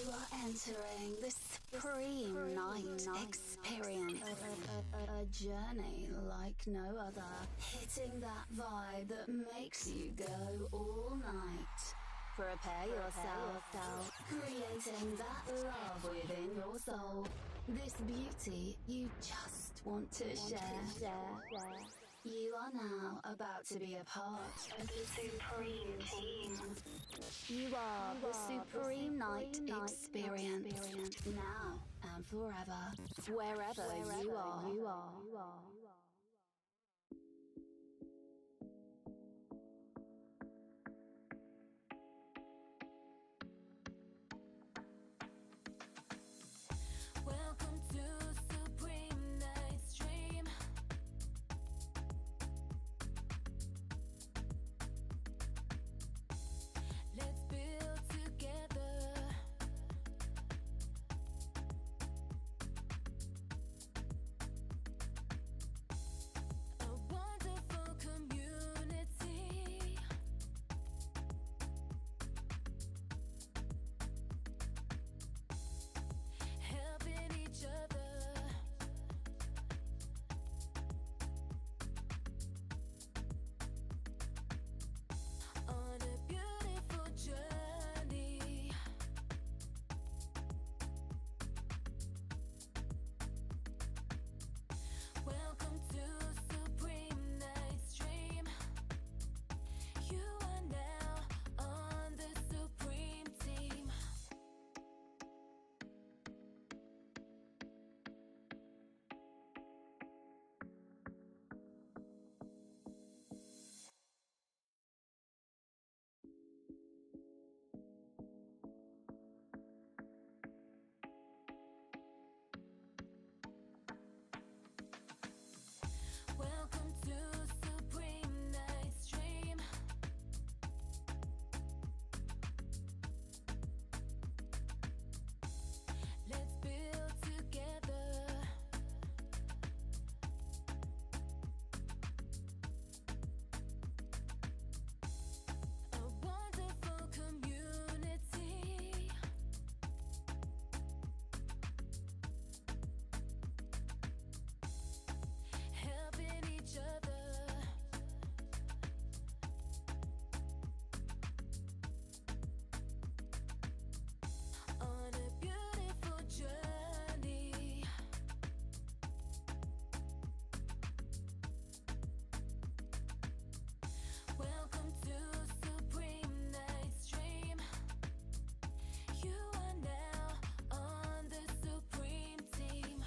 are entering the Supreme Night Experience. A journey like no other. Hitting that vibe that makes you go all night. Prepare yourself. Creating that love within your soul. This beauty you just want to share. You are now about to be a part of the Supreme Team. You are the Supreme Night Experience. Now and forever, wherever you are. Welcome to Supreme Night Stream. Let's build together. A wonderful community. Helping each other. On a beautiful journey. Welcome to Supreme Night Stream. You are now on the Supreme Team. Welcome to Supreme Night Stream. Let's build together. A wonderful community. Helping each other. On a beautiful journey. Welcome to Supreme Night Stream. You are now on the Supreme Team.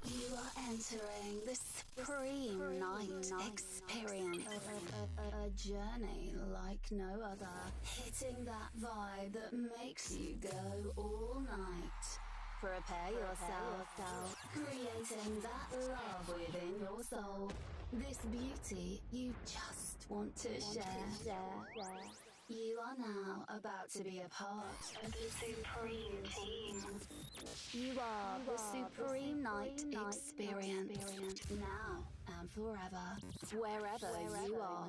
You are entering the Supreme Night Experience. A journey like no other. Hitting that vibe that makes you go all night. Prepare yourself. Creating that love within your soul. This beauty you just want to share. You are now about to be a part of the Supreme Team. You are the Supreme Night Experience. Now and forever, wherever you are.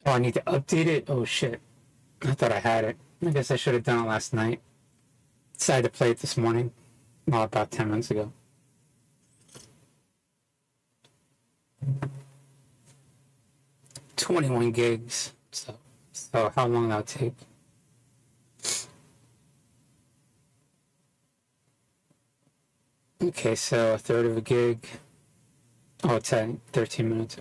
Oh, I need to update it? Oh shit. I thought I had it. I guess I should have done it last night. Decided to play it this morning. Well, about 10 minutes ago. $21 gigs. So how long that'll take? Okay, so a third of a gig. Oh, it's at 13 minutes.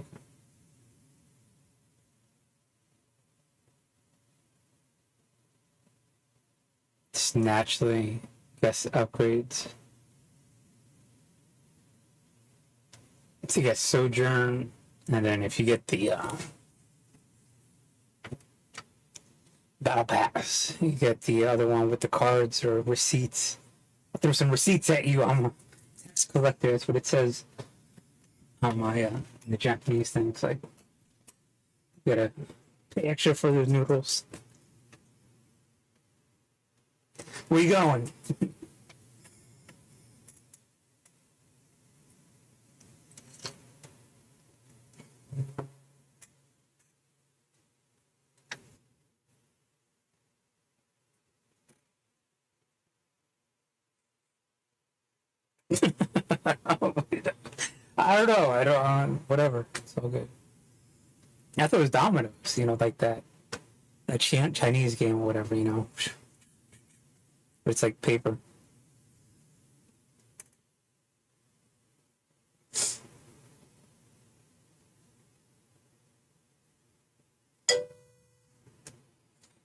Just naturally, guess upgrades. To get Sojourn And then if you get the battle pass, you get the other one with the cards or receipts. I'll throw some receipts at you. I'm a tax collector. That's what it says on my the Japanese thing. It's like you gotta pay extra for those noodles. Where you going? I don't know. I don't. Whatever. It's all good. I thought it was dominoes. You know, like that Chinese game or whatever. You know, but it's like paper.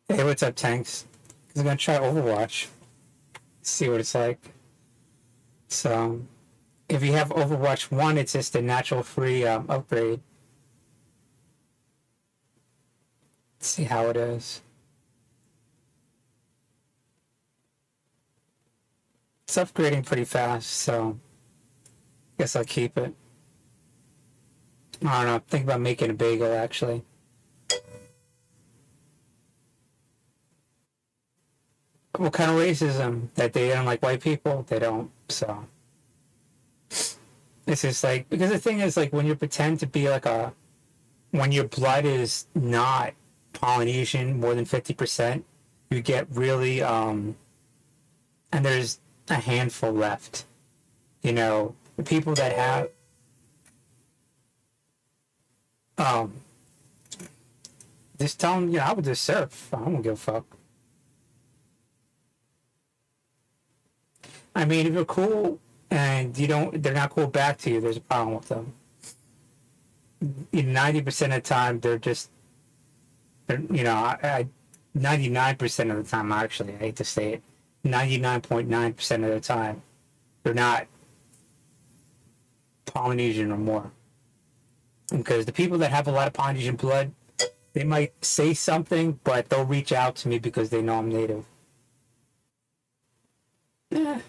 Hey, what's up, Tanks? I'm gonna try Overwatch. See what it's like. So, if you have Overwatch 1, it's just a natural free upgrade. Let's see how it is. It's upgrading pretty fast, so guess I'll keep it. I don't know, think about making a bagel actually. What kind of racism? That they don't like white people? They don't, so. It's just like, because the thing is, like, when you pretend to be like when your blood is not Polynesian more than 50%, you get really, and there's a handful left. You know, the people that have, just tell them, I would just surf. I don't give a fuck. I mean, if you're cool and they're not cool back to you, there's a problem with them. 90% of the time, they're 99% of the time, actually, I hate to say it, 99.9% of the time, they're not Polynesian or more. Because the people that have a lot of Polynesian blood, they might say something, but they'll reach out to me because they know I'm native.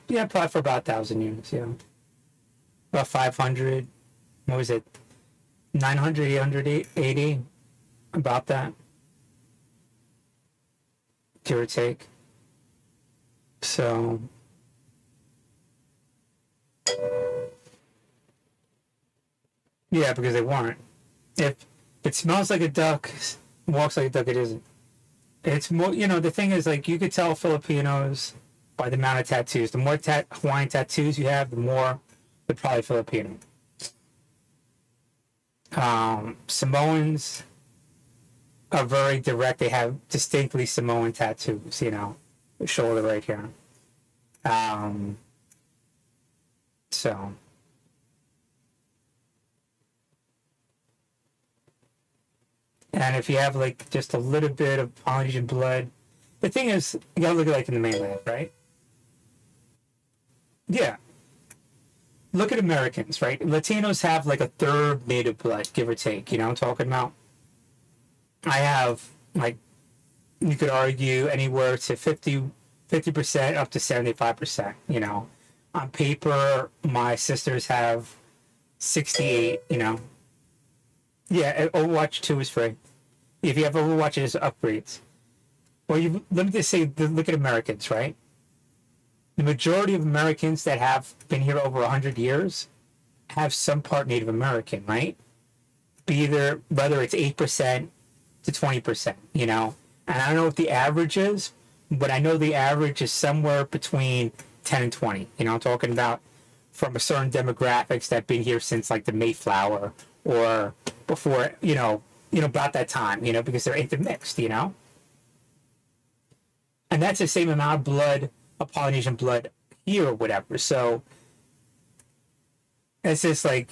Yeah, probably for about 1,000 years, yeah. About 500, what was it, 900, 880, about that, give or take. So, yeah, because they weren't. If it smells like a duck, walks like a duck, it isn't. It's more, the thing is, like, you could tell Filipinos by the amount of tattoos. The more Hawaiian tattoos you have, the more they're probably Filipino. Samoans are very direct. They have distinctly Samoan tattoos, the shoulder right here. So. And if you have, like, just a little bit of Polynesian blood, the thing is, you gotta look at, like, in the mainland, right? Yeah. Look at Americans, right? Latinos have like a third native blood, give or take. You know what I'm talking about? I have, like, you could argue anywhere to 50% up to 75%, On paper, my sisters have 68, Yeah, Overwatch 2 is free. If you have Overwatch, it is upgrades. Well, let me just say, look at Americans, right? The majority of Americans that have been here over 100 years have some part Native American, right? Whether it's 8% to 20%, And I don't know what the average is, but I know the average is somewhere between 10 and 20. I'm talking about from a certain demographics that have been here since like the Mayflower or before, about that time, because they're intermixed, And that's the same amount of blood, of Polynesian blood here or whatever. So it's just like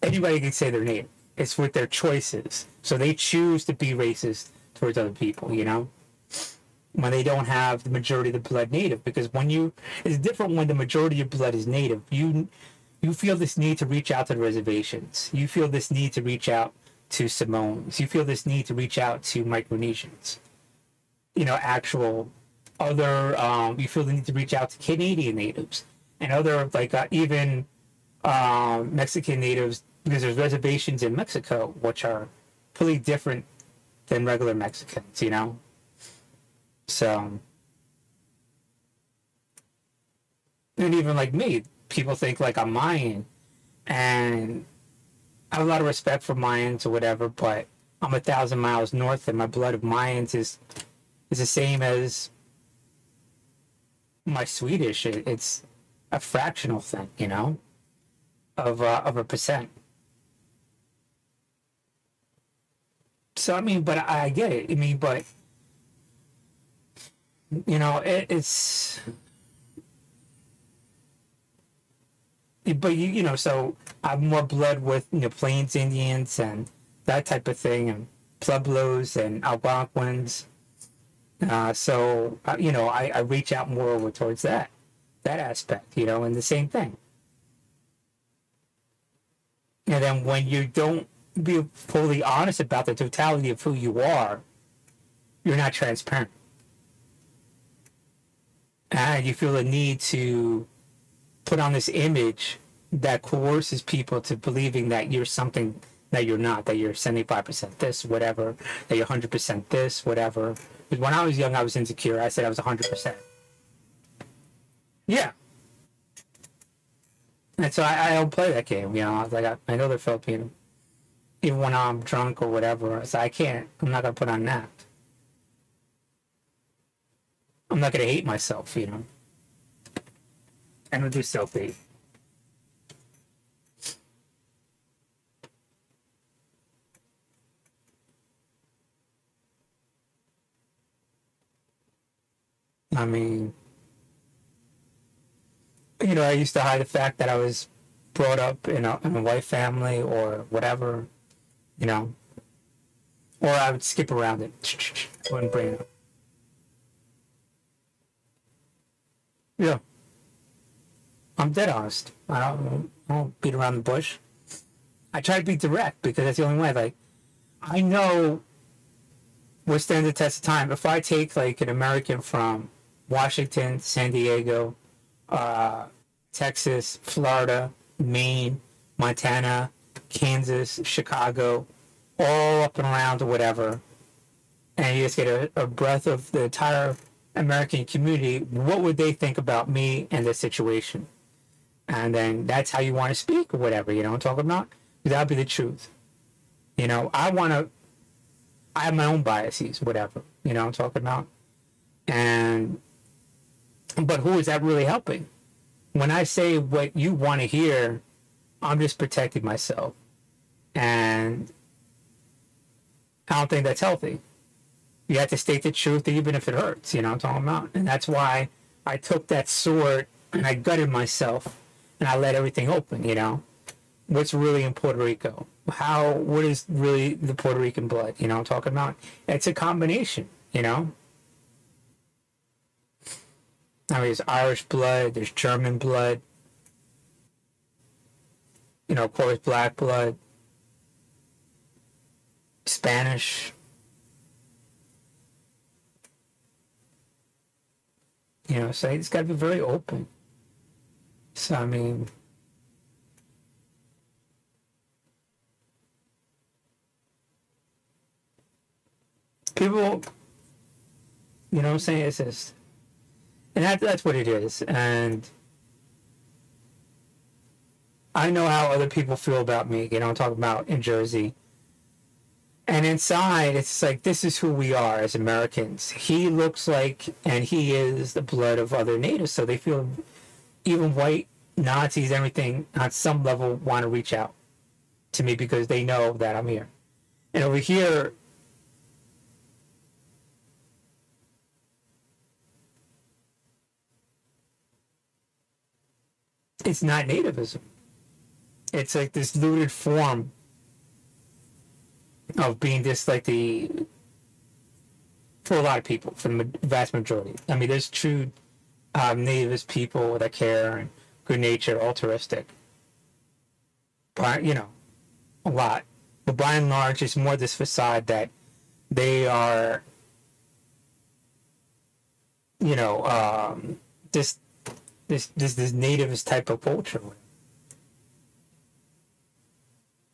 anybody can say they're native. It's with their choices. So they choose to be racist towards other people, when they don't have the majority of the blood native. Because it's different when the majority of blood is native. You feel this need to reach out to the reservations. You feel this need to reach out to Samoans. You feel this need to reach out to Micronesians. Actual other, you feel the need to reach out to Canadian natives and other, like, even Mexican natives, because there's reservations in Mexico, which are pretty different than regular Mexicans, So, and even like me, people think like I'm Mayan, and I have a lot of respect for Mayans or whatever, but I'm 1,000 miles north, and my blood of Mayans is the same as my Swedish. It's a fractional thing, of a percent. So I mean, but I get it. I mean, but it's. But so I have more blood with Plains Indians and that type of thing, and Pueblos and Algonquins. So I reach out more over towards that aspect, and the same thing. And then when you don't be fully honest about the totality of who you are, you're not transparent, and you feel a need to put on this image that coerces people to believing that you're something that you're not, that you're 75% this, whatever, that you're 100% this, whatever. Because when I was young, I was insecure. I said I was 100%. Yeah. And so I don't play that game, I was like, I know they're Filipino. Even when I'm drunk or whatever, so I'm not going to put on that. I'm not going to hate myself, I don't do self-hate. I mean, I used to hide the fact that I was brought up in a white family or whatever, or I would skip around it. I wouldn't bring it up. Yeah. I'm dead honest. I don't beat around the bush. I try to be direct because that's the only way. Like, I know what stands the test of time. If I take like an American from Washington, San Diego, Texas, Florida, Maine, Montana, Kansas, Chicago, all up and around or whatever, and you just get a breath of the entire American community, what would they think about me and this situation? And then that's how you want to speak or whatever, what I'm talking about? That would be the truth. I have my own biases, whatever, I'm talking about. But who is that really helping? When I say what you want to hear, I'm just protecting myself. And I don't think that's healthy. You have to state the truth even if it hurts, what I'm talking about? And that's why I took that sword and I gutted myself and I let everything open, What's really in Puerto Rico? What is really the Puerto Rican blood, I'm talking about? It's a combination, I mean, there's Irish blood, there's German blood, of course, black blood, Spanish, so it's got to be very open. So, I mean, people, what I'm saying? It's just, and that's what it is. And I know how other people feel about me, I'm talking about in Jersey. And inside, it's like, this is who we are as Americans. He looks like, and he is the blood of other natives. So they feel, even white Nazis, everything, on some level, want to reach out to me because they know that I'm here. And over here, it's not nativism. It's like this looted form of being just like for a lot of people, for the vast majority. I mean, there's true nativist people that care and good nature, altruistic. but a lot. But by and large, it's more this facade that they are, this nativist type of culture.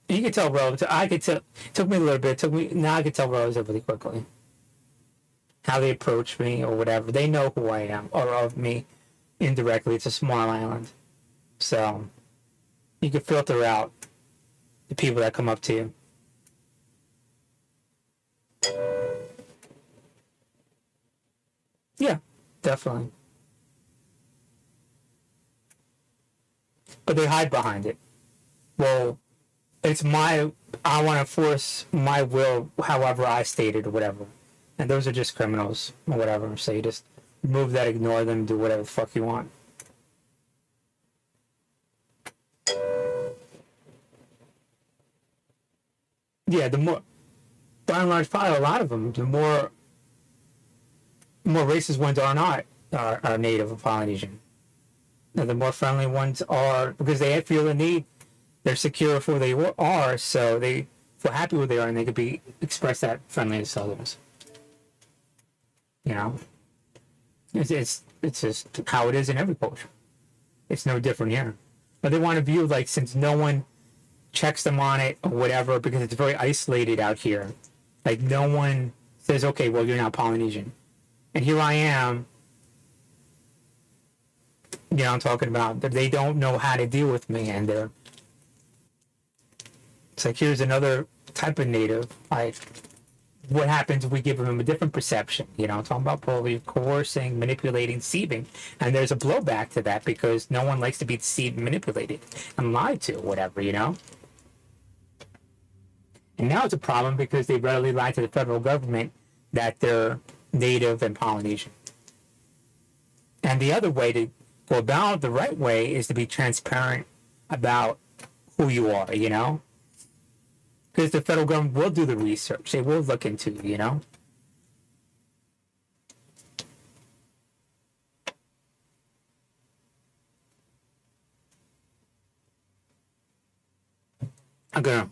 You can tell, bro. I could tell. It took me a little bit. Now I could tell relatively quickly how they approach me or whatever. They know who I am or of me indirectly. It's a small island, so you can filter out the people that come up to you. Yeah, definitely. But they hide behind it. Well, I want to force my will however I stated or whatever. And those are just criminals or whatever. So you just remove that, ignore them, do whatever the fuck you want. Yeah, by and large, probably a lot of them, the more racist ones are not are native or Polynesian. And the more friendly ones are because they feel the need. They're secure with who they are, so they feel happy where they are, and they could express that friendliness to others. It's just how it is in every culture. It's no different here. But they want to view since no one checks them on it or whatever, because it's very isolated out here. No one says, okay, well, you're not Polynesian. And here I am, I'm talking about they don't know how to deal with me, and it's here's another type of native. What happens if we give them a different perception? I'm talking about bullying, coercing, manipulating, deceiving. And there's a blowback to that because no one likes to be deceived and manipulated and lied to, whatever, And now it's a problem because they readily lie to the federal government that they're native and Polynesian. And the other way to go about the right way is to be transparent about who you are, Because the federal government will do the research. They will look into it, I'm going to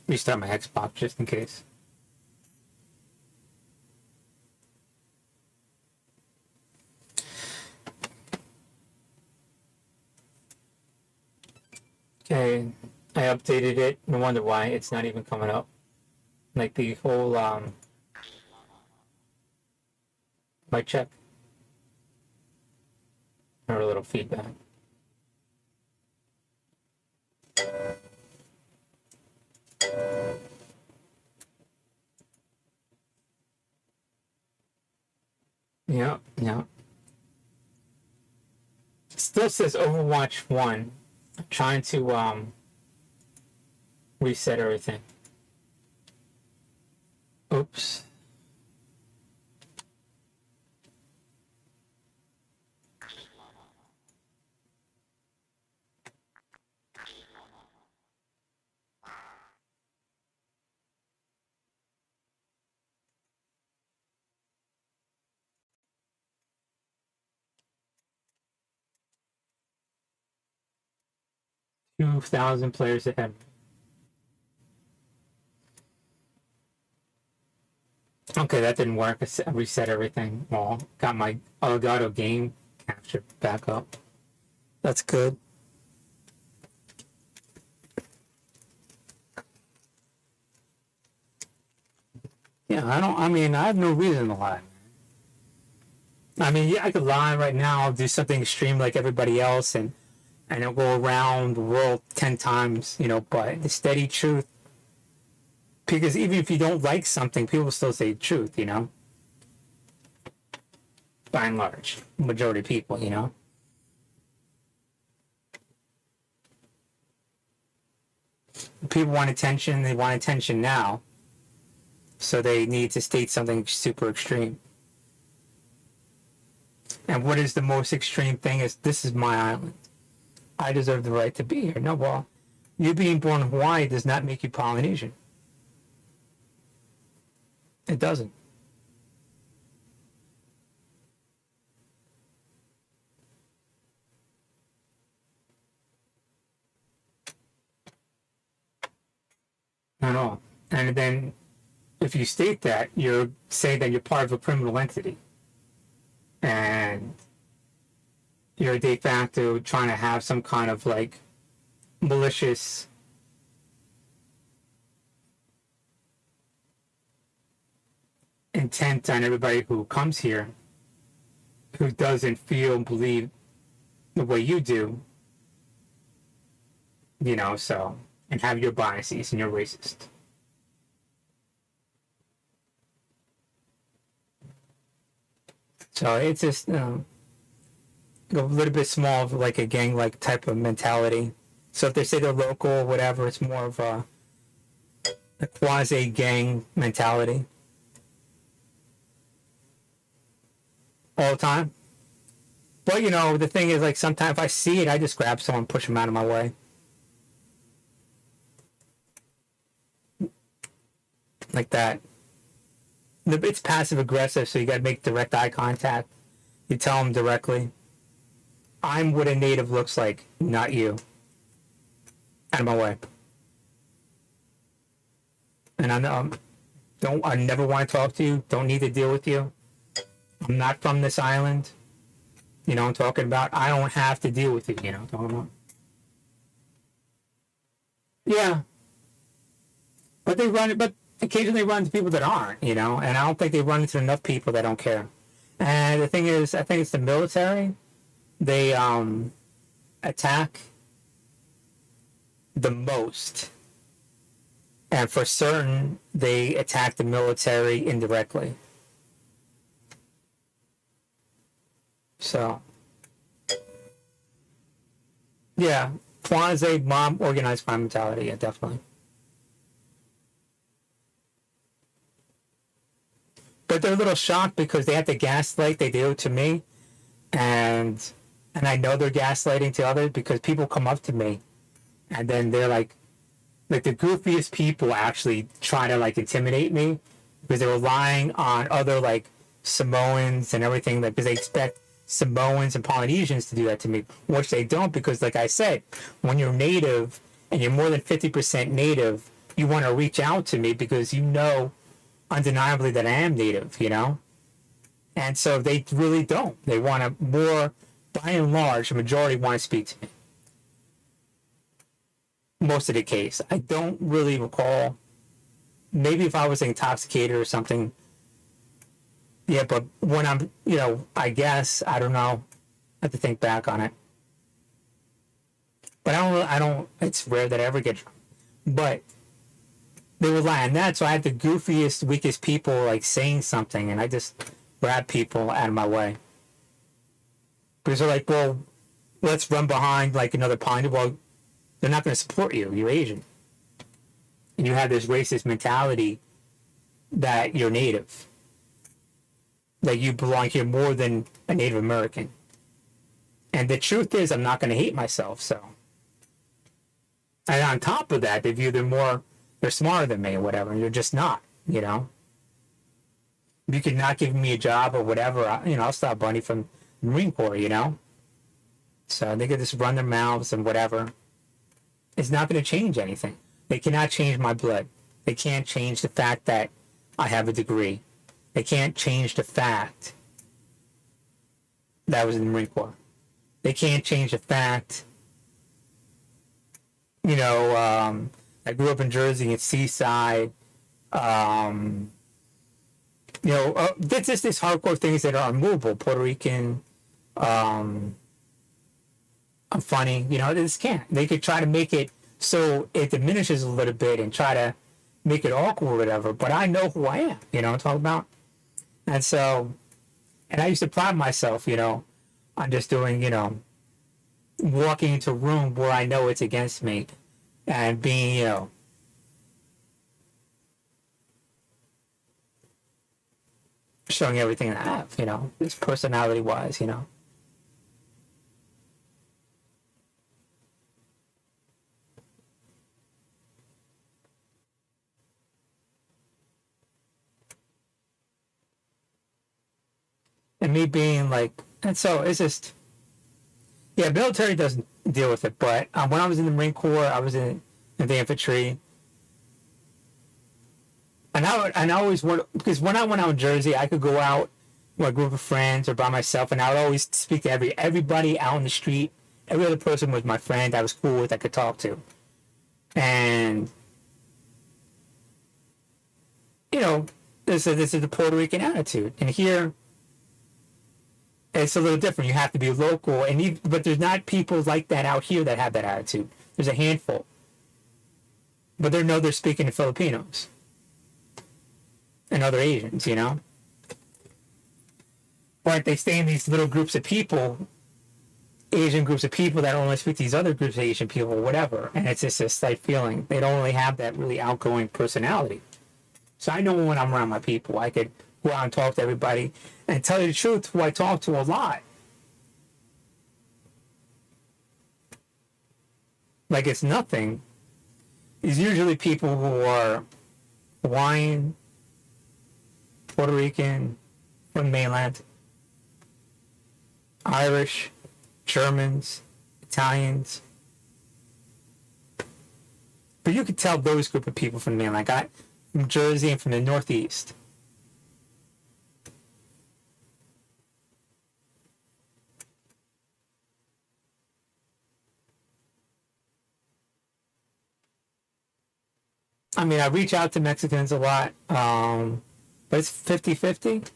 restart my Xbox just in case. Okay, I updated it. No wonder why it's not even coming up. The whole mic check or a little feedback. Yeah. It still says Overwatch 1. I'm trying to reset everything. Oops. $2,000 players ahead. Okay, that didn't work. I reset everything. Well, got my Elgato game capture back up. That's good. Yeah, I have no reason to lie. Yeah, I could lie right now. I'll do something extreme like everybody else and I'll go around the world 10 times, but the steady truth. Because even if you don't like something, people still say the truth, By and large, majority of people, People want attention, they want attention now. So they need to state something super extreme. And what is the most extreme thing is, this is my island. I deserve the right to be here. No, well, you being born in Hawaii does not make you Polynesian. It doesn't. at all. And then if you state that, you're saying that you're part of a criminal entity. And you're de facto trying to have some kind of like malicious intent on everybody who comes here who doesn't feel and believe the way you do, you know, so, and have your biases and you're racist. So it's just a little bit small of like a gang-like type of mentality. So if they say they're local or whatever, it's more of a quasi-gang mentality. All the time. But, you know, the thing is, like, sometimes if I see it, I just grab someone, push them out of my way. Like that. It's passive-aggressive, so you gotta make direct eye contact. You tell them directly, I'm what a native looks like, not you. Out of my way. And I never want to talk to you, don't need to deal with you. I'm not from this island. You know what I'm talking about? I don't have to deal with you, you know what I'm talking about? Yeah. But occasionally they run into people that aren't, you know, and I don't think they run into enough people that don't care. And the thing is, I think it's the military. They attack the most. And for certain, they attack the military indirectly. So, yeah, quasi-mob organized crime mentality, yeah, definitely. But they're a little shocked because they have to gaslight, they do to me, and I know they're gaslighting to others because people come up to me, and then they're like the goofiest people actually try to like intimidate me because they're relying on other like Samoans and everything, like because they expect Samoans and Polynesians to do that to me, which they don't, because like I said, when you're native and you're more than 50% native, you want to reach out to me because you know undeniably that I am native, you know? And so they really don't. They want to more, by and large, the majority want to speak to me. Most of the case. I don't really recall. Maybe if I was intoxicated or something. Yeah, but when I'm, you know, I guess, I don't know. I have to think back on it. But I don't, it's rare that I ever get drunk. But they rely on that, so I had the goofiest, weakest people, like, saying something, and I just grab people out of my way. Because they're like, well, let's run behind, like, another pond. Well, they're not going to support you. You're Asian. And you have this racist mentality that you're native. That you belong here more than a Native American. And the truth is, I'm not going to hate myself, so. And on top of that, they view they're smarter than me or whatever, and you're just not, you know. You could not give me a job or whatever, I'll stop Bunny from the Marine Corps, you know. So they could just run their mouths and whatever. It's not going to change anything. They cannot change my blood. They can't change the fact that I have a degree. They can't change the fact that I was in the Marine Corps. They can't change the fact, I grew up in Jersey at Seaside. There's just these hardcore things that are unmovable. Puerto Rican, I'm funny, they just can't. They could try to make it so it diminishes a little bit and try to make it awkward or whatever, but I know who I am, what I'm talking about? And so, and I used to pride myself, on just doing, walking into a room where I know it's against me and being, showing everything I have, just personality-wise, And me being like, and so it's just, yeah, military doesn't deal with it, but when I was in the Marine Corps, I was in the infantry, And I always want, because when I went out in Jersey, I could go out with a group of friends or by myself, and I would always speak to everybody out in the street. Every other person was my friend I was cool with, I could talk to. And, you know, this is the Puerto Rican attitude. And here, it's a little different. You have to be local, but there's not people like that out here that have that attitude. There's a handful. But they're speaking to Filipinos and other Asians, you know? But they stay in these little groups of people, Asian groups of people that only speak to these other groups of Asian people or whatever. And it's just a slight feeling. They don't really have that really outgoing personality. So I know when I'm around my people, I could go out and talk to everybody. And tell you the truth, who I talk to a lot, like it's nothing, is usually people who are Hawaiian, Puerto Rican, from the mainland, Irish, Germans, Italians. But you could tell those group of people from the mainland, like from Jersey and from the Northeast. I mean, I reach out to Mexicans a lot, but it's 50-50,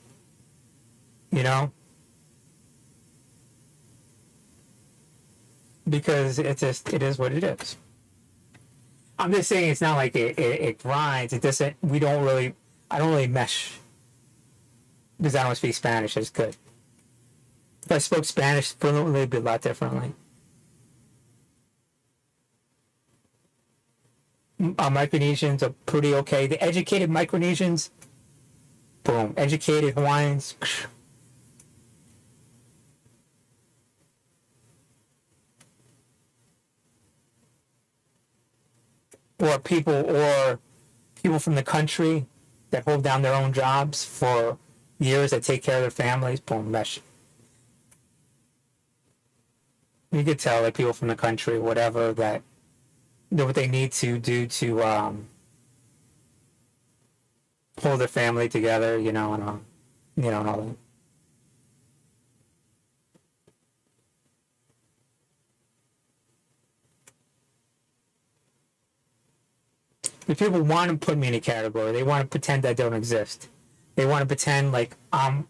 you know? Because it is what it is. I'm just saying it's not like it grinds. It doesn't, I don't really mesh because I don't speak Spanish as good. If I spoke Spanish fluently, it'd be a lot differently. Micronesians are pretty okay. The educated Micronesians, boom. Educated Hawaiians, or people from the country that hold down their own jobs for years, that take care of their families, boom, mesh. You could tell that people from the country, whatever, that do what they need to do to hold their family together, you know, and and all that. The people want to put me in a category. They want to pretend I don't exist. They want to pretend like I'm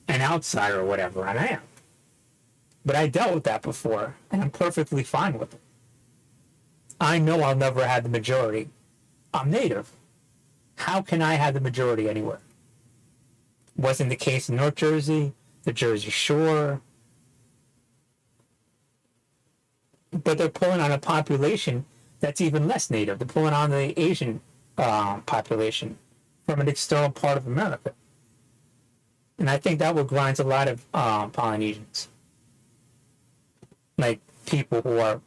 an outsider or whatever, and I am. But I dealt with that before, and I'm perfectly fine with it. I know I'll never have the majority. I'm native. How can I have the majority anywhere? Wasn't the case in North Jersey, the Jersey Shore. But they're pulling on a population that's even less native. They're pulling on the Asian population from an external part of America. And I think that will grind a lot of Polynesians. Like people who are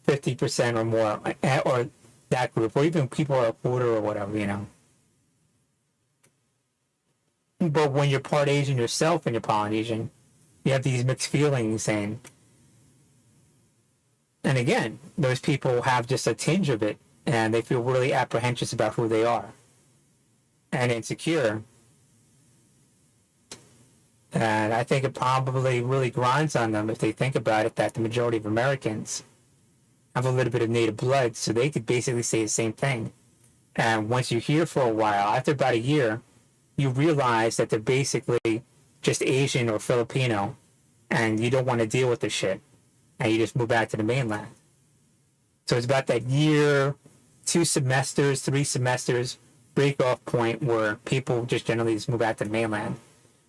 50% or more, or that group, or even people who are a quarter or whatever, you know. But when you're part Asian yourself and you're Polynesian, you have these mixed feelings, and again, those people have just a tinge of it, and they feel really apprehensive about who they are and insecure. And I think it probably really grinds on them if they think about it, that the majority of Americans have a little bit of native blood, so they could basically say the same thing. And once you're here for a while, after about a year, you realize that they're basically just Asian or Filipino, and you don't want to deal with this shit, and you just move back to the mainland. So it's about that year, 2 semesters, 3 semesters break off point where people just generally just move back to the mainland.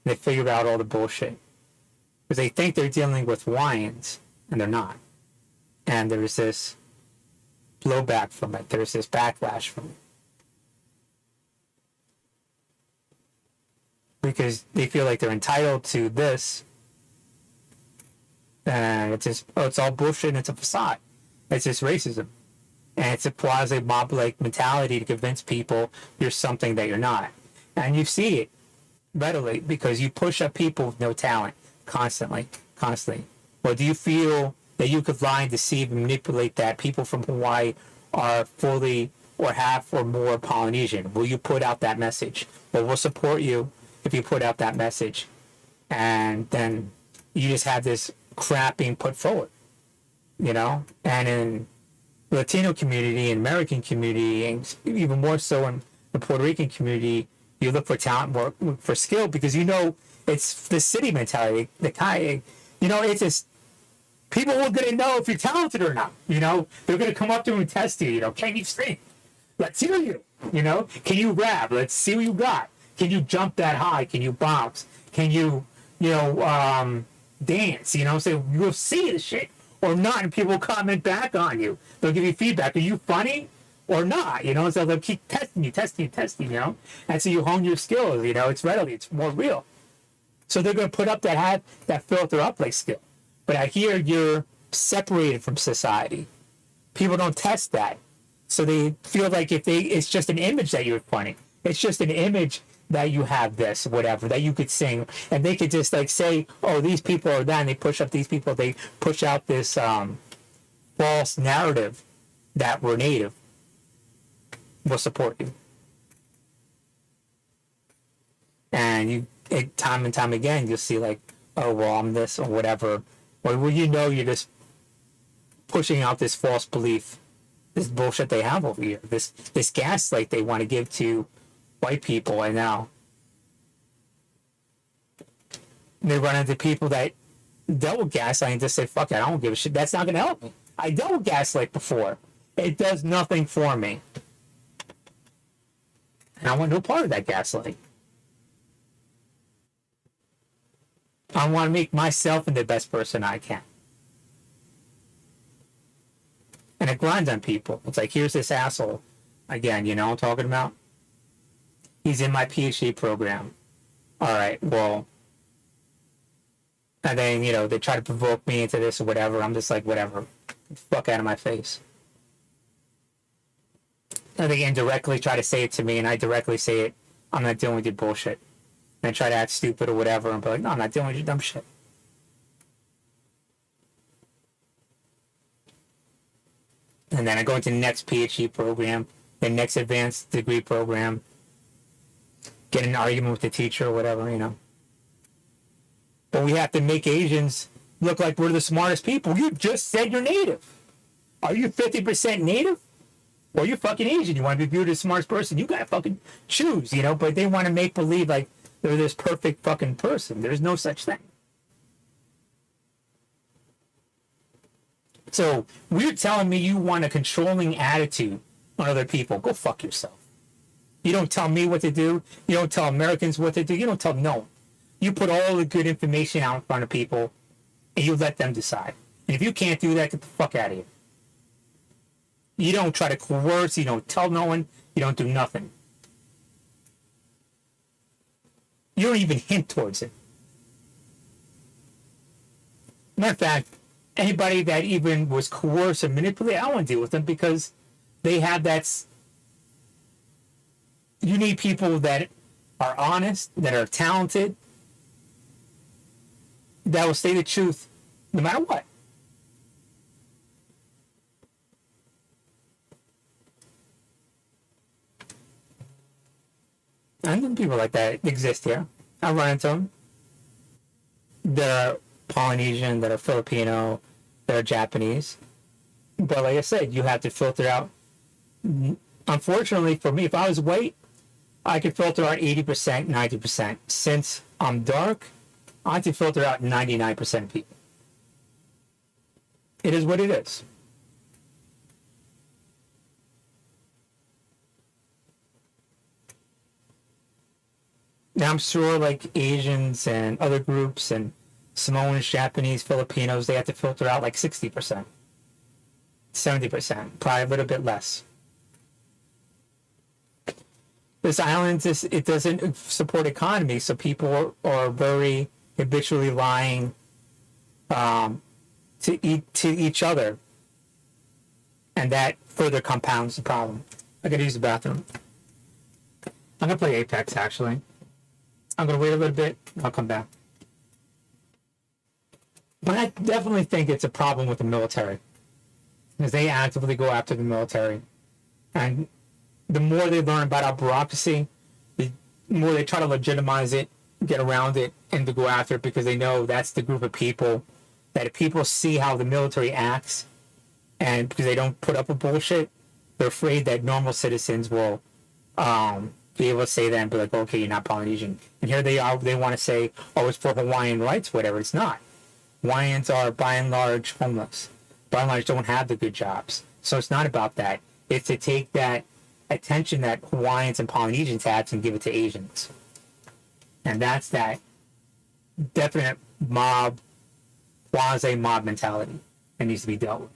And they figure out all the bullshit. Because they think they're dealing with Hawaiians, and they're not. And there's this blowback from it. There's this backlash from it. Because they feel like they're entitled to this. And it's just, it's all bullshit, and it's a facade. It's just racism. And it's a quasi-mob-like mentality to convince people you're something that you're not. And you see it readily because you push up people with no talent constantly. Well, do you feel that you could lie and deceive and manipulate that people from Hawaii are fully or half or more Polynesian? Will you put out that message? Well, we'll support you if you put out that message. And then you just have this crap being put forward, you know? And in the Latino community and American community, and even more so in the Puerto Rican community, you look for talent, more for skill, because you know it's the city mentality. The kind, you know, it's just people are going to know if you're talented or not. You know, they're going to come up to you and test you. You know, can you sing? Let's hear you. You know, can you rap? Let's see what you got. Can you jump that high? Can you box? Can you, dance? You know, so you'll see the shit or not, and people will comment back on you. They'll give you feedback. Are you funny or not? You know, so they'll keep testing you, you know, and so you hone your skills. You know, it's more real. So they're going to put up that filter up like skill. But I hear you're separated from society. People don't test that. So they feel like it's just an image that you're funny. It's just an image that you have this, whatever, that you could sing. And they could just like say, oh, these people are that, and they push up these people. They push out this false narrative that we're native. We'll support you. And time and time again, you'll see like, oh, well, I'm this or whatever. Or you know you're just pushing out this false belief, this bullshit they have over here, this gaslight they want to give to white people, and now they run into people that dealt with gaslight and just say, fuck it, I don't give a shit. That's not going to help me. I dealt with gaslight before. It does nothing for me. And I want no part of that gaslight. I want to make myself into the best person I can. And it grinds on people. It's like, here's this asshole. Again, you know what I'm talking about? He's in my PhD program. All right, well. And then, you know, they try to provoke me into this or whatever. I'm just like, whatever. Fuck out of my face. And they indirectly try to say it to me, and I directly say it. I'm not dealing with your bullshit. And I try to act stupid or whatever, and be like, no, I'm not dealing with your dumb shit. And then I go into the next PhD program, the next advanced degree program, get in an argument with the teacher or whatever, you know. But we have to make Asians look like we're the smartest people. You just said you're native. Are you 50% native? Or you're fucking Asian. You want to be viewed as the smartest person. You gotta fucking choose, you know. But they want to make believe like they're this perfect fucking person. There's no such thing. So you're telling me you want a controlling attitude on other people. Go fuck yourself. You don't tell me what to do. You don't tell Americans what to do. You don't tell no one. You put all the good information out in front of people, and you let them decide. And if you can't do that, get the fuck out of here. You don't try to coerce. You don't tell no one. You don't do nothing. You don't even hint towards it. Matter of fact, anybody that even was coerced or manipulated, I don't want to deal with them because they have that. You need people that are honest, that are talented, that will say the truth no matter what. And then people like that exist here. I run into them. That are Polynesian, that are Filipino, that are Japanese. But like I said, you have to filter out. Unfortunately for me, if I was white, I could filter out 80%, 90%. Since I'm dark, I can filter out 99% of people. It is what it is. Now, I'm sure like Asians and other groups and Samoans, Japanese, Filipinos, they have to filter out like 60%, 70%, probably a little bit less. This island, it doesn't support economy, so people are very habitually lying to each other, and that further compounds the problem. I gotta use the bathroom. I'm gonna play Apex actually. I'm gonna wait a little bit. I'll come back. But I definitely think it's a problem with the military, because they actively go after the military, and the more they learn about our bureaucracy, the more they try to legitimize it, get around it, and to go after it because they know that's the group of people that if people see how the military acts and because they don't put up with bullshit, they're afraid that normal citizens will be able to say that and be like, okay, you're not Polynesian. And here they are, they want to say, oh, it's for Hawaiian rights, whatever. It's not. Hawaiians are by and large homeless. By and large don't have the good jobs. So it's not about that. It's to take that attention that Hawaiians and Polynesians have and give it to Asians. And that's that definite mob, quasi-mob mentality that needs to be dealt with.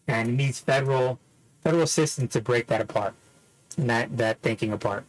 And it needs federal assistance to break that apart and that thinking apart.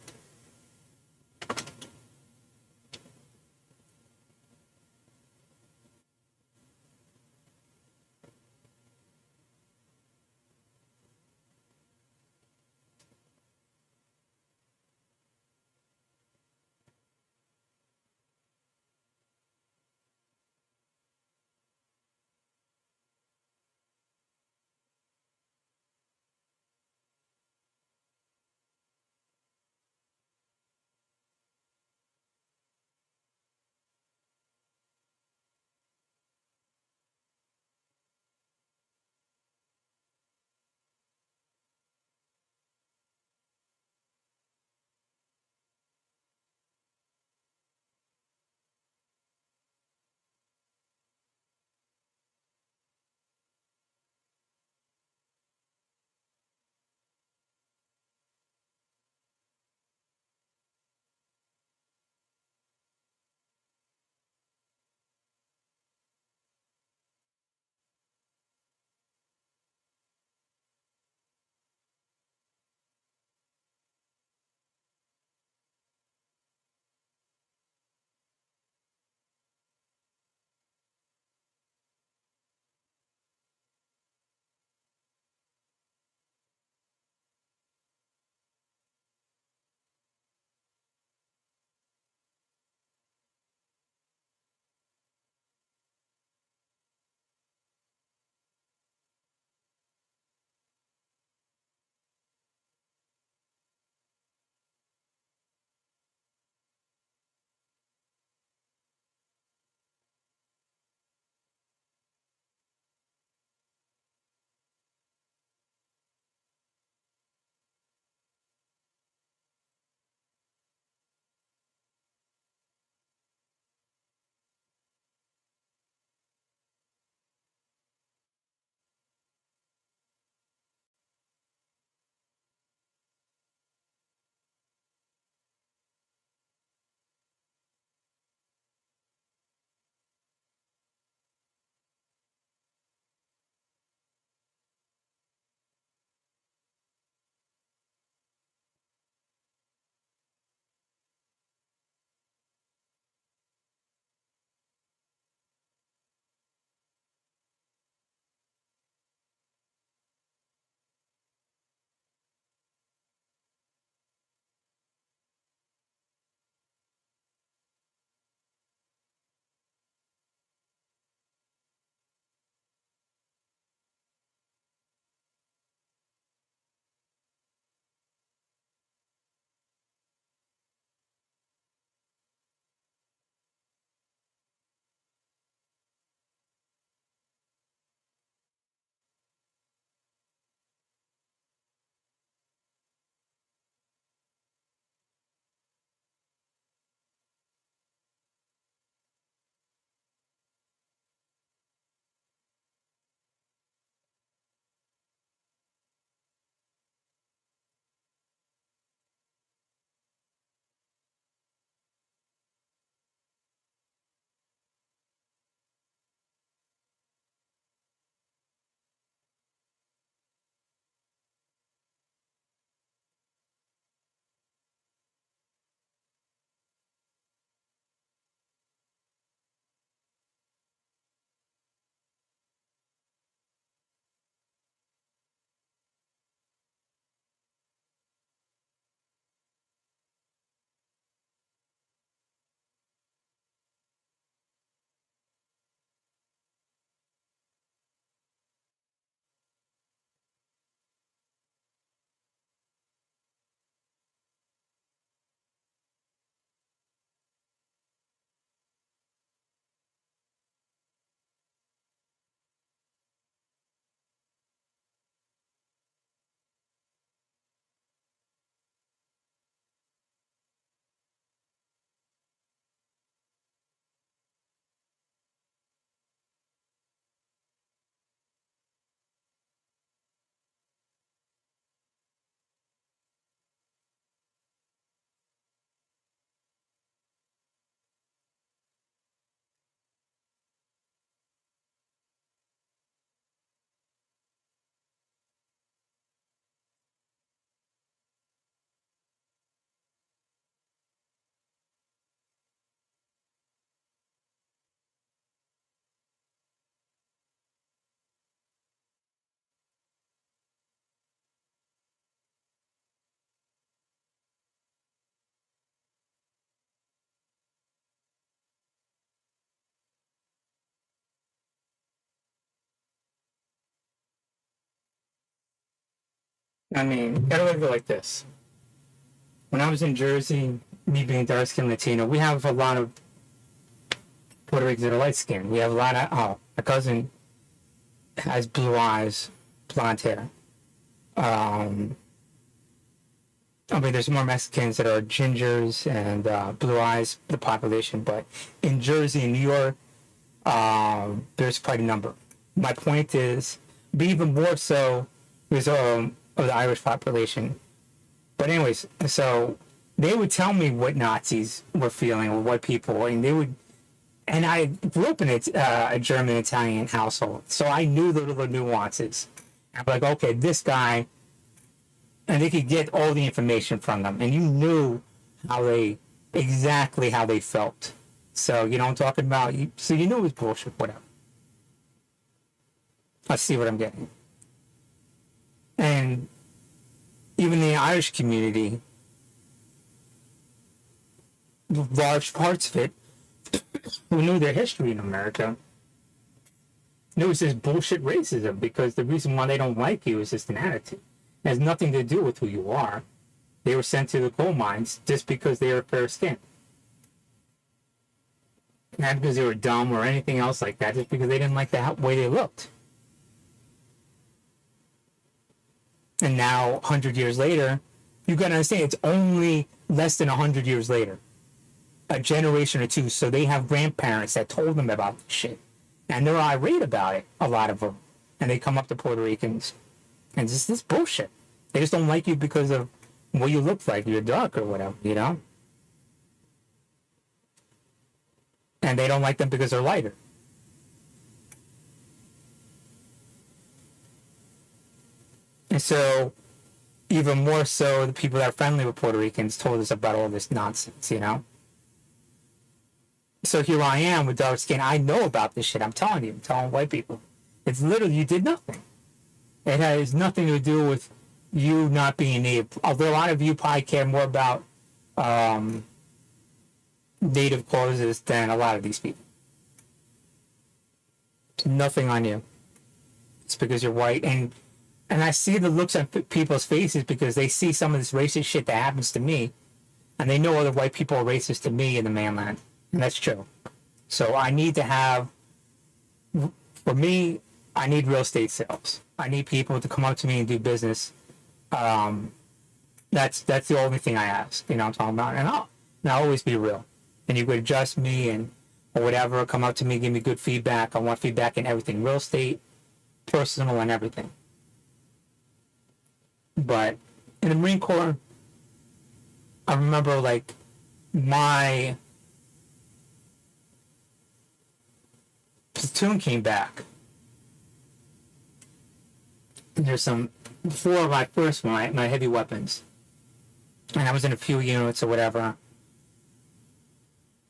I mean, gotta look at it like this. When I was in Jersey, me being dark skinned Latino, we have a lot of Puerto Ricans that are light skinned. We have a lot of, my cousin has blue eyes, blonde hair. I mean, there's more Mexicans that are gingers and blue eyes, the population, but in Jersey and New York, there's quite a number. My point is, but even more so, there's of the Irish population. But anyways, so they would tell me what Nazis were feeling or what people, and they would, and I grew up in a German Italian household, so I knew the little nuances. I'm like, okay, this guy, and they could get all the information from them, and you knew exactly how they felt. So, you know what I'm talking about? So you knew it was bullshit, whatever. I see what I'm getting. And even the Irish community, large parts of it, who knew their history in America, knew it's just bullshit racism, because the reason why they don't like you is just an attitude. It has nothing to do with who you are. They were sent to the coal mines just because they were fair skinned. Not because they were dumb or anything else like that, just because they didn't like the way they looked. And now, 100 years later, you got to understand, it's only less than 100 years later. A generation or two, so they have grandparents that told them about this shit. And they're irate about it, a lot of them. And they come up to Puerto Ricans, and it's this bullshit. They just don't like you because of what you look like. You're dark or whatever, you know? And they don't like them because they're lighter. And so, even more so, the people that are friendly with Puerto Ricans told us about all this nonsense, you know? So here I am with dark skin. I know about this shit. I'm telling you. I'm telling white people. It's literally, you did nothing. It has nothing to do with you not being native. Although a lot of you probably care more about native causes than a lot of these people. It's nothing on you. It's because you're white. And I see the looks on people's faces because they see some of this racist shit that happens to me. And they know other white people are racist to me in the mainland. And that's true. So I need to have, for me, I need real estate sales. I need people to come up to me and do business. That's the only thing I ask. You know what I'm talking about? And I'll always be real. And you could adjust me or whatever, come up to me, give me good feedback. I want feedback in everything. Real estate, personal, and everything. But in the Marine Corps, I remember like my platoon came back. And there's four of my first one, my heavy weapons. And I was in a few units or whatever.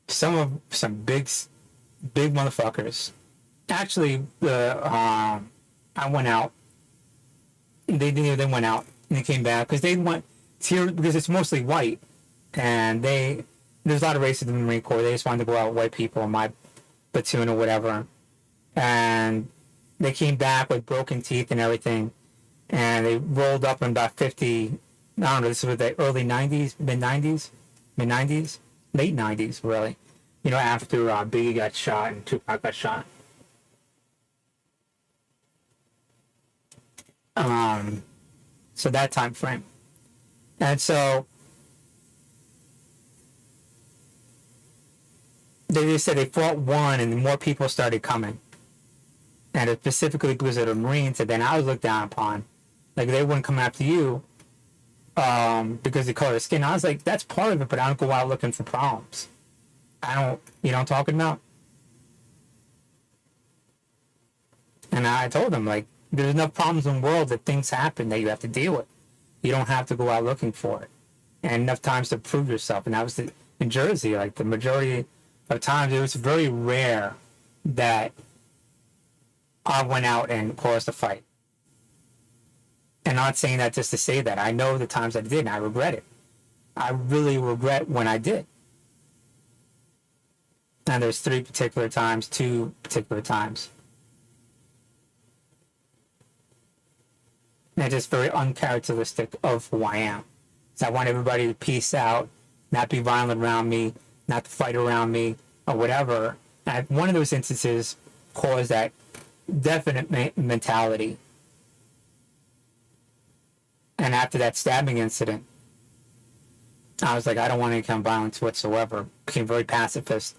Some big motherfuckers. Actually, I went out. They went out and they came back because they went here because it's mostly white, and there's a lot of racism in the Marine Corps. They just wanted to go out with white people in my platoon or whatever, and they came back with broken teeth and everything, and they rolled up in about 50. I don't know. This was the early 90s, mid 90s, late 90s, really. You know, after Biggie got shot and Tupac got shot. So that time frame. And so they just said they fought one and more people started coming. And it's specifically because of the Marines, and then I was looked down upon. Like, they wouldn't come after you because of the color of skin. I was like, that's part of it, but I don't go out looking for problems. I don't, you know what I'm talking about? And I told them, like, there's enough problems in the world that things happen that you have to deal with. You don't have to go out looking for it. And enough times to prove yourself. And that was in Jersey, like the majority of times, it was very rare that I went out and caused a fight. And not saying that just to say that. I know the times I did, and I regret it. I really regret when I did. And there's two particular times. And it's just very uncharacteristic of who I am. So I want everybody to peace out, not be violent around me, not to fight around me, or whatever. And one of those instances caused that definite mentality. And after that stabbing incident, I was like, I don't want any kind of violence whatsoever. Became very pacifist.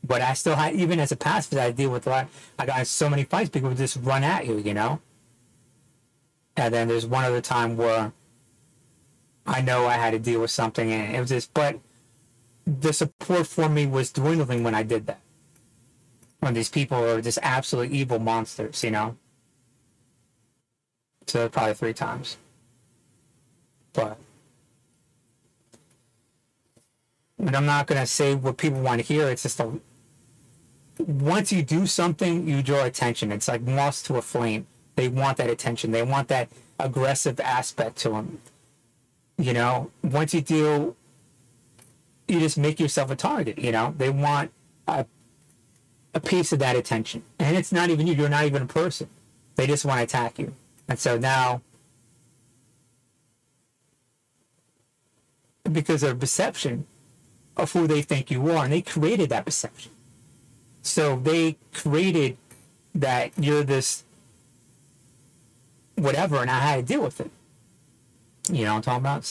But I still had, even as a pacifist, I deal with a lot. I got in so many fights, people would just run at you, you know? And then there's one other time where I know I had to deal with something, and it was just, but the support for me was dwindling when I did that. When these people are just absolute evil monsters, you know? So probably 3 times. But I'm not going to say what people want to hear. It's just once you do something, you draw attention. It's like moths to a flame. They want that attention. They want that aggressive aspect to them. You know, once you do, you just make yourself a target, you know? They want a piece of that attention. And it's not even you. You're not even a person. They just want to attack you. And so now, because of perception of who they think you are, and they created that perception. So they created that you're this whatever, and I had to deal with it. You know what I'm talking about?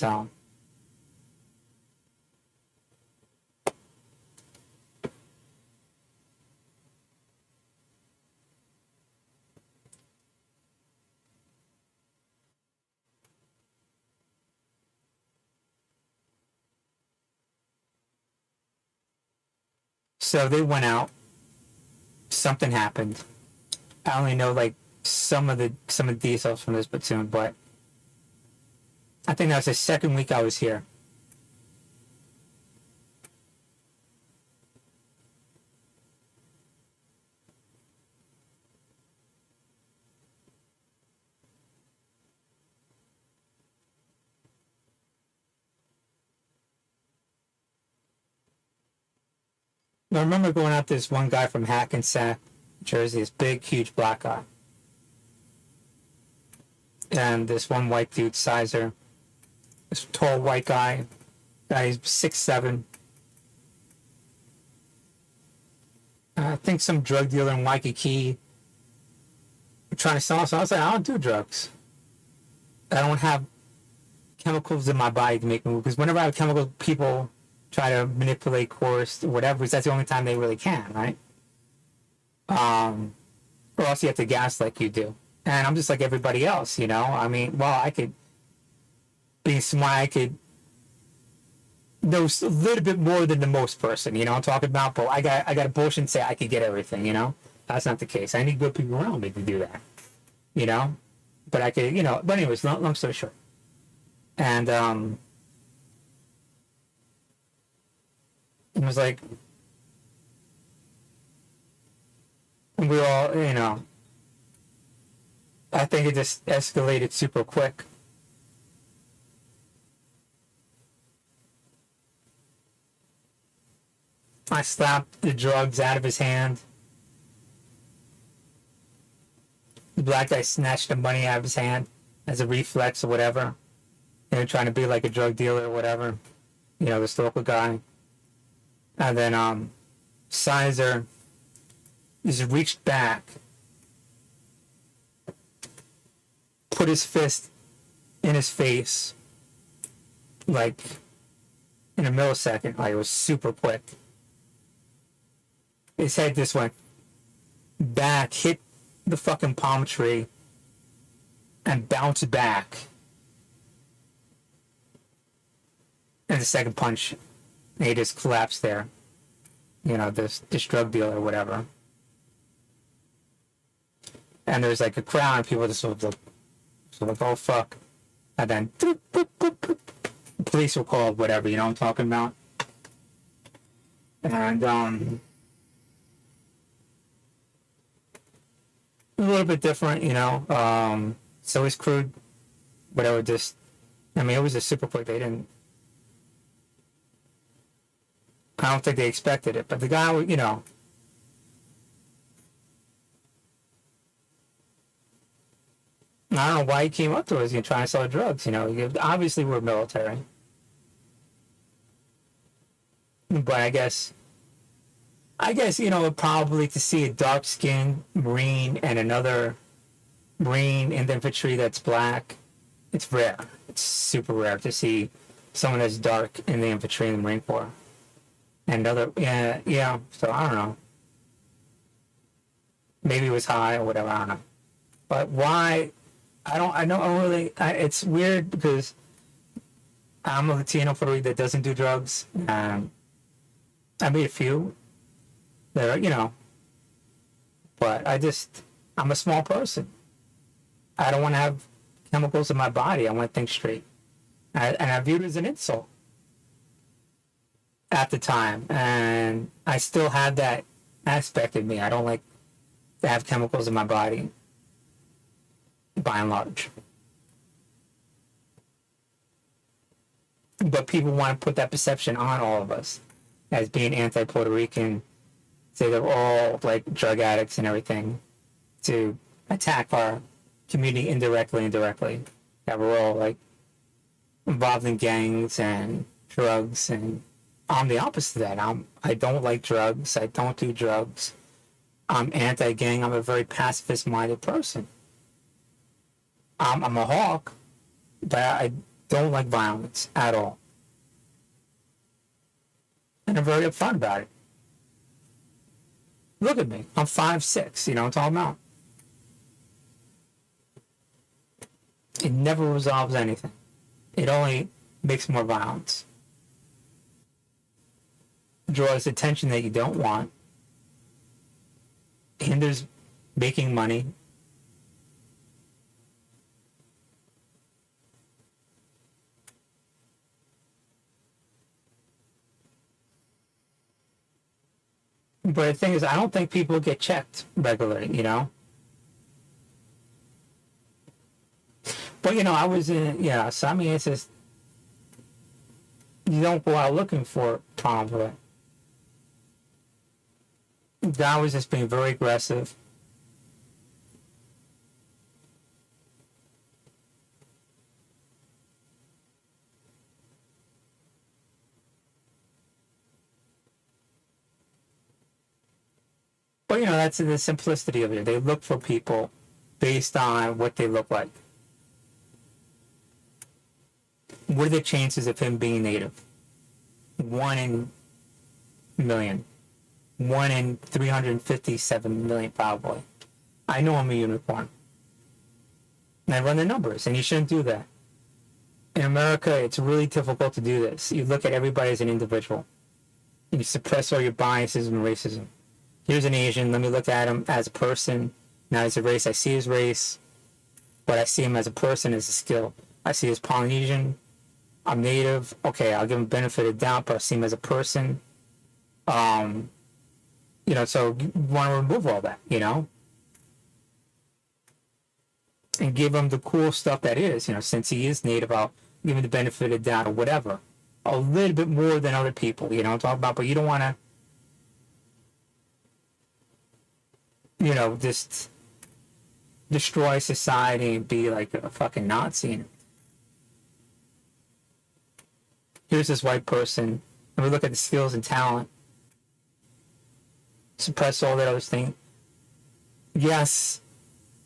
So they went out. Something happened. I only know like some of the details from this platoon, but I think that was the second week I was here. I remember going out to this one guy from Hackensack, Jersey, this big, huge black guy. And this one white dude, Sizer, this tall white guy, he's 6'7". I think some drug dealer in Waikiki trying to sell us. I was like, I don't do drugs. I don't have chemicals in my body to make me move. Because whenever I have chemicals, people try to manipulate, coerce, whatever, because that's the only time they really can, right? Or else you have to gas like you do. And I'm just like everybody else, you know? I mean, well, I could be smart, I could know a little bit more than the most person, you know what I'm talking about? But I got a bullshit and say I could get everything, you know? That's not the case. I need good people around me to do that, you know? But I could, you know, but anyways, long story short. And, it was like, we all, you know, I think it just escalated super quick. I slapped the drugs out of his hand. The black guy snatched the money out of his hand as a reflex or whatever. You know, trying to be like a drug dealer or whatever. You know, this local guy. And then Sizer just reached back, put his fist in his face, like in a millisecond. Like, it was super quick. His head just went back, hit the fucking palm tree, and bounced back. And the second punch, he just collapsed there. You know, this drug dealer or whatever. And there's like a crowd, and people just sort of like, oh fuck. And then police were called, whatever, you know what I'm talking about? And a little bit different, you know. So his crew, whatever, just, I mean, it was just super quick. They didn't, I don't think they expected it, but the guy, you know, I don't know why he came up to us and trying to sell drugs. Obviously we're military, but I guess probably to see a dark-skinned Marine and another Marine in the infantry that's black, it's rare. It's super rare to see someone that's dark in the infantry in the Marine Corps. And yeah. So I don't know. Maybe it was high or whatever. I don't know. But why? I don't really. It's weird because I'm a Latino Puerto Rican that doesn't do drugs. I made a few that are, but I'm a small person. I don't want to have chemicals in my body. I want to think straight. And I viewed it as an insult at the time. And I still have that aspect of me. I don't like to have chemicals in my body, by and large. But people want to put that perception on all of us as being anti-Puerto Rican, say they're all like drug addicts and everything, to attack our community indirectly, that we're all like involved in gangs and drugs. And I'm the opposite of that. I don't like drugs. I don't do drugs. I'm anti-gang. I'm a very pacifist-minded person. I'm a hawk, but I don't like violence at all. And I'm very upfront about it. Look at me. I'm 5'6", you know what I'm talking about? It never resolves anything. It only makes more violence. Draws attention that you don't want. Hinders making money. But the thing is, I don't think people get checked regularly, But, I was in, so I mean, it's just, you don't go out looking for problems with it. God was just being very aggressive. But, that's the simplicity of it. They look for people based on what they look like. What are the chances of him being native? 1 in a million. 1 in 357 million, probably. I know I'm a unicorn. And I run the numbers, and you shouldn't do that. In America, it's really difficult to do this. You look at everybody as an individual. You suppress all your biases and racism. Here's an Asian. Let me look at him as a person, not as a race. I see his race, but I see him as a person, as a skill. I see his Polynesian. I'm native. Okay, I'll give him benefit of doubt, but I see him as a person. So you want to remove all that, and give him the cool stuff that is, since he is native, I'll give him the benefit of doubt or whatever. A little bit more than other people, I'm talking about, but you don't want to, just destroy society and be like a fucking Nazi. Here's this white person, and we look at the skills and talent, suppress all that other thing. Yes,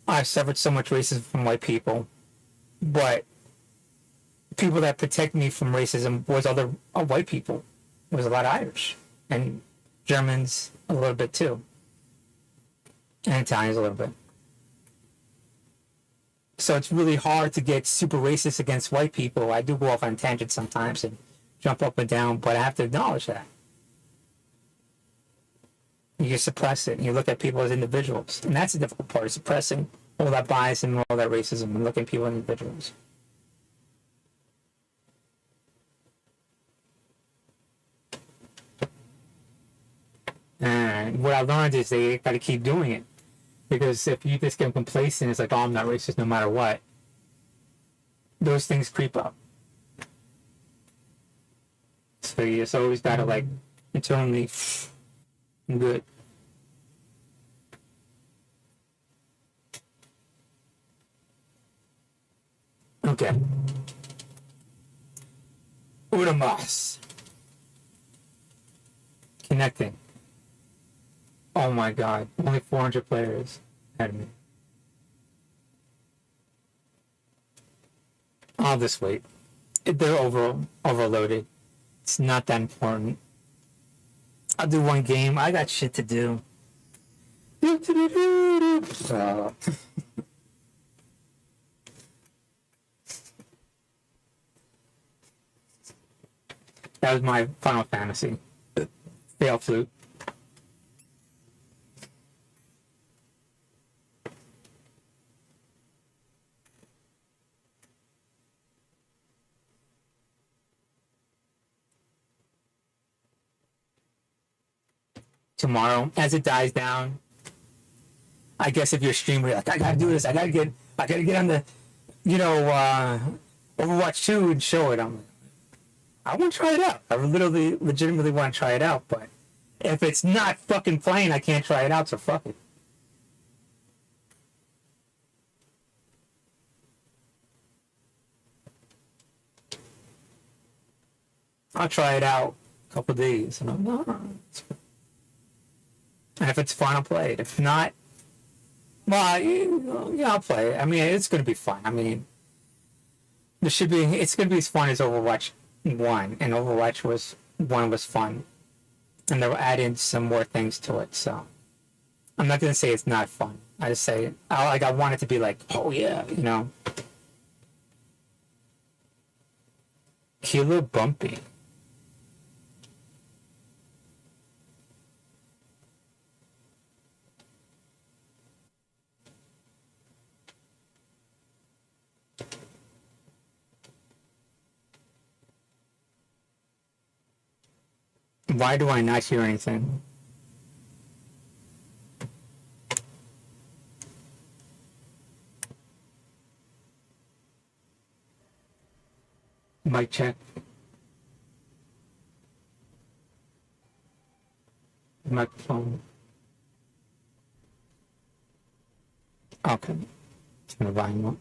I've suffered so much racism from white people, but people that protect me from racism was other white people. It was a lot of Irish, and Germans a little bit too, and Italians a little bit. So it's really hard to get super racist against white people. I do go off on tangents sometimes and jump up and down, but I have to acknowledge that. You suppress it, and you look at people as individuals. And that's the difficult part, is suppressing all that bias and all that racism and looking at people as individuals. And what I learned is they got to keep doing it. Because if you just get complacent, it's like, oh, I'm not racist no matter what. Those things creep up. So you just always got to, like, internally, good. Okay. Udamas. Connecting. Oh my god. Only 400 players ahead of me. I'll just wait. They're overloaded. It's not that important. I'll do one game. I got shit to do. That was my Final Fantasy. Fail flute. Tomorrow, as it dies down, I guess if you're a streamer, you're like, I gotta do this, I gotta get on the, Overwatch 2 and show it. I'm like, I want to try it out. I legitimately want to try it out, but if it's not fucking playing, I can't try it out, so fuck it. I'll try it out a couple days, and I'm not. And if it's fun, I'll play it. If not, well, yeah, I'll play it. I mean, it's going to be fun. I mean, it's going to be as fun as Overwatch 1, and Overwatch 1 was fun. And they'll add in some more things to it, so. I'm not going to say it's not fun. I just say, I want it to be like, oh yeah, Killer Bumpy. Why do I not hear anything? Mic check. Microphone. Okay. Turn the volume up.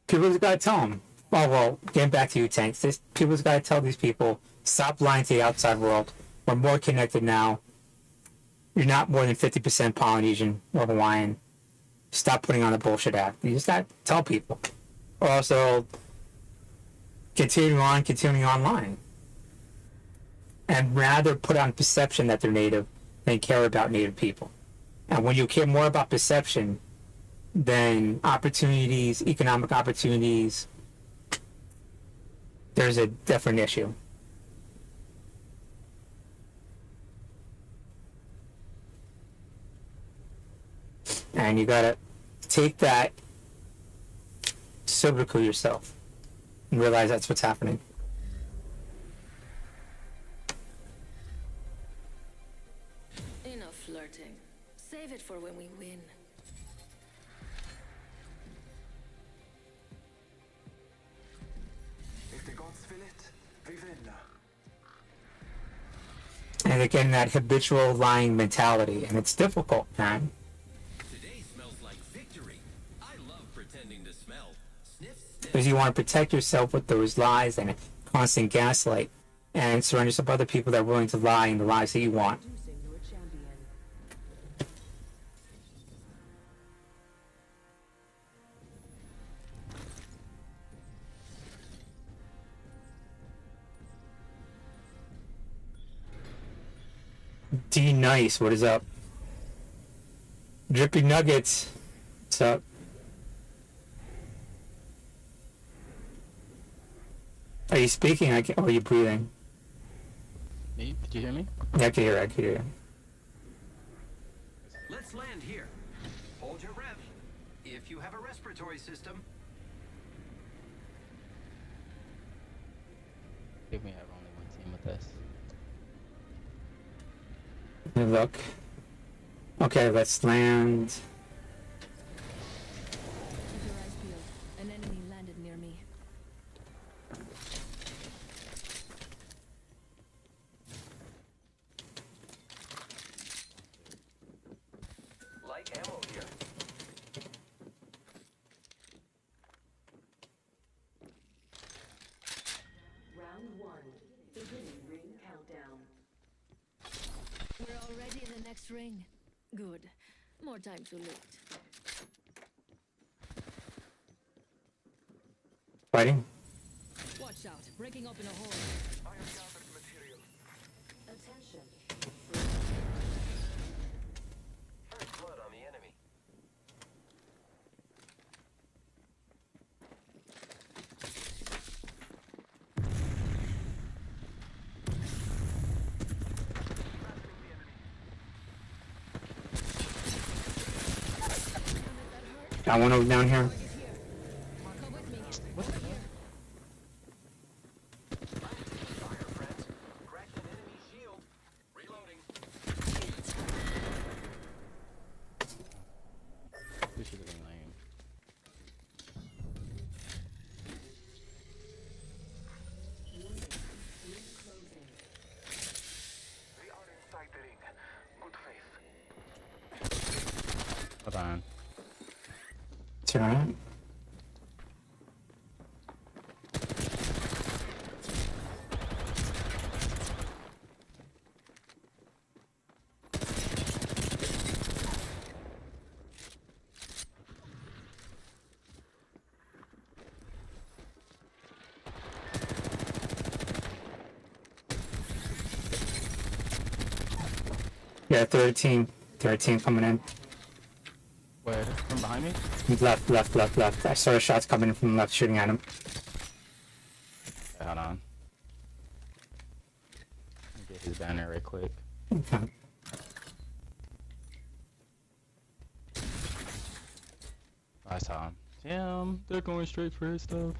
People's got to tell them. Oh, well, getting back to you, Tanks. People's got to tell these people, stop lying to the outside world. We're more connected now. You're not more than 50% Polynesian or Hawaiian. Stop putting on the bullshit act. You just got to tell people. Or also, continuing online. And rather put on perception that they're native than care about native people. And when you care more about perception than opportunities, economic opportunities, there's a different issue. And you gotta take that, sobriquet yourself, and realize that's what's happening. Enough flirting. Save it for when we win. If the gods will it, we will. And again, that habitual lying mentality, and it's difficult, man. Today smells like victory. I love pretending to smell. Sniff, sniff. Because you want to protect yourself with those lies and constant gaslight, and surround yourself with other people that are willing to lie in the lies that you want. D Nice, what is up? Drippy Nuggets, what's up? Are you speaking? Or are you breathing? Me? Did you hear me? Yeah, I can hear you. Let's land here. Hold your breath. If you have a respiratory system. I think we have only one team with us. Let me look. Okay, let's land. Keep your eyes peeled. An enemy landed near me. Next ring. Good. More time to loot. Fighting. Watch out. Breaking open a hole. I have gathered material. Attention. First blood on the enemy. Got one over down here. Come with me. Fire, friends. Cracked an enemy shield. Reloading. This should have been lame. They are inside the ring. Good faith. Hold on. It's alright. Yeah, 13 coming in. Where? From behind me? Left. I saw shots coming in from the left shooting at him. Okay, hold on. Let me get his banner right quick. Okay. I saw him. Damn, they're going straight for his stuff.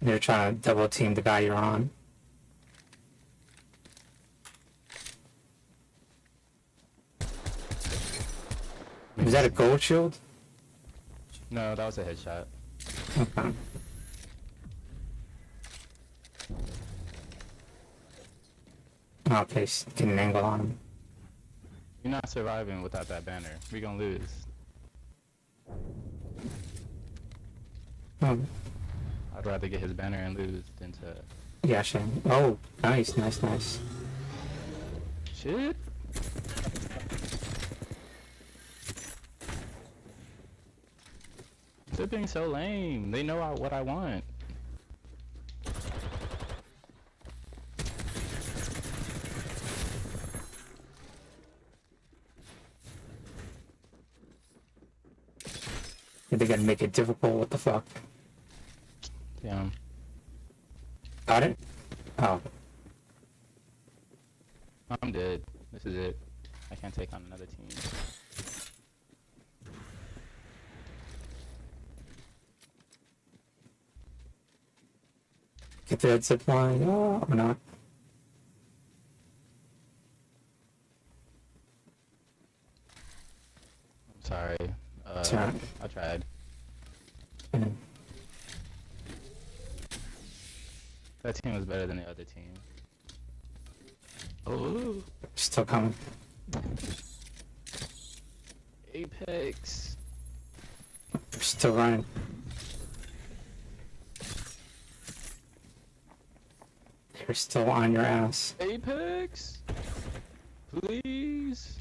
They're trying to double team the guy you're on. Is that a gold shield? No, that was a headshot. Okay. Oh, okay, get an angle on him. You're not surviving without that banner. We gonna lose. Oh, I'd rather get his banner and lose than to... yeah, Shane. Oh, nice. Shit! They're being so lame. They know what I want. They're gonna make it difficult. What the fuck? Damn. Got it? Oh, I'm dead. This is it. I can't take on another team. get that zip line. Oh, or not. I'm sorry. It's alright. I tried. Mm. That team was better than the other team. Oh, Still coming. Apex. Still running. They're still on your ass. Apex. Please.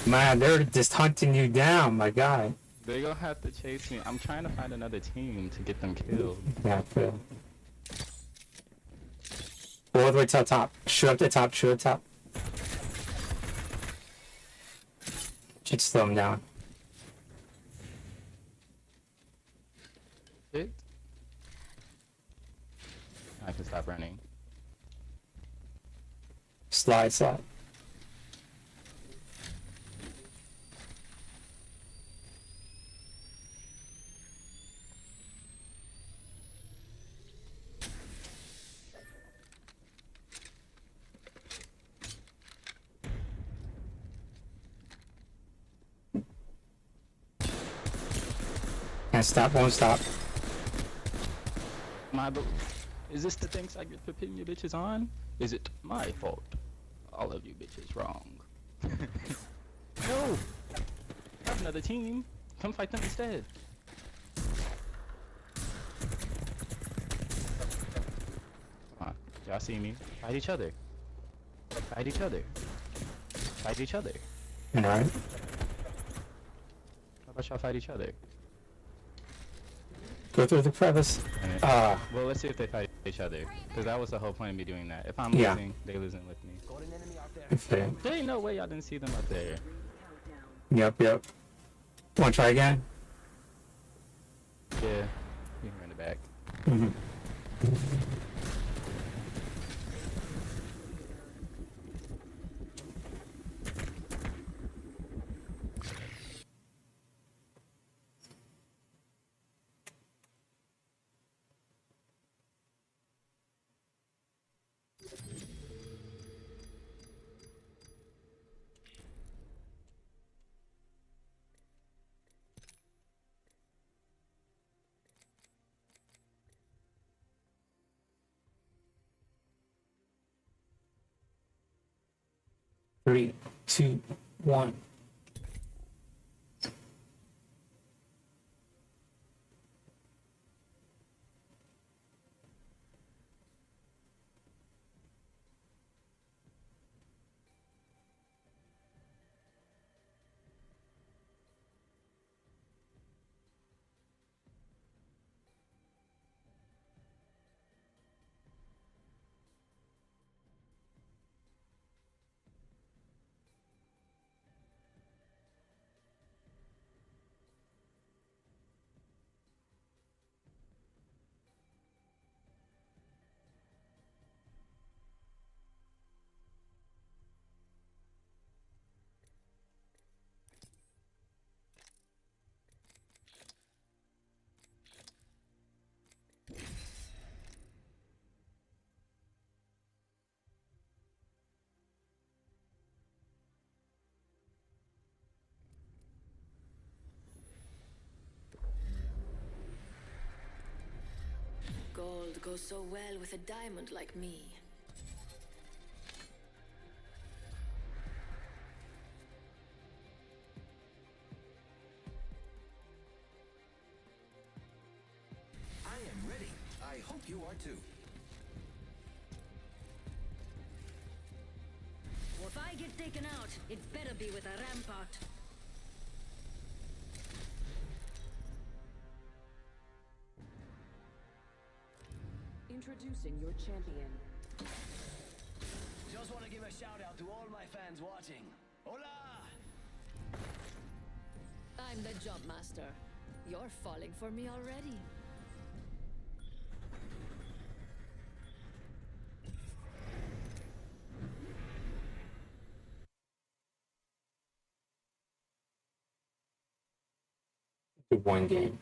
Man, they're just hunting you down, my guy. They gonna have to chase me. I'm trying to find another team to get them killed. Yeah, I feel. Go all the way to the top. Shoot up the top, shoot up top. Should slow him down. Shit. I can stop running. Slide. Can't stop, won't stop. Is this the thanks I get for putting your bitches on? Is it my fault? All of you bitches wrong. No! I have another team. Come fight them instead. Come on. Y'all see me? Fight each other. Fight each other. Fight each other. Alright. How about y'all fight each other? Go through the crevice. Well, let's see if they fight each other. Because that was the whole point of me doing that. If I'm Yeah. losing, they losing with me. Okay. There ain't no way y'all didn't see them up there. Yep. Wanna try again? Yeah. You can run it back. Mm-hmm. 3, 2, 1. Gold goes so well with a diamond like me. I am ready. I hope you are too. Well, if I get taken out, it better be with a rampart. Introducing your champion. Just want to give a shout out to all my fans watching. Hola! I'm the job master. You're falling for me already. Do one game.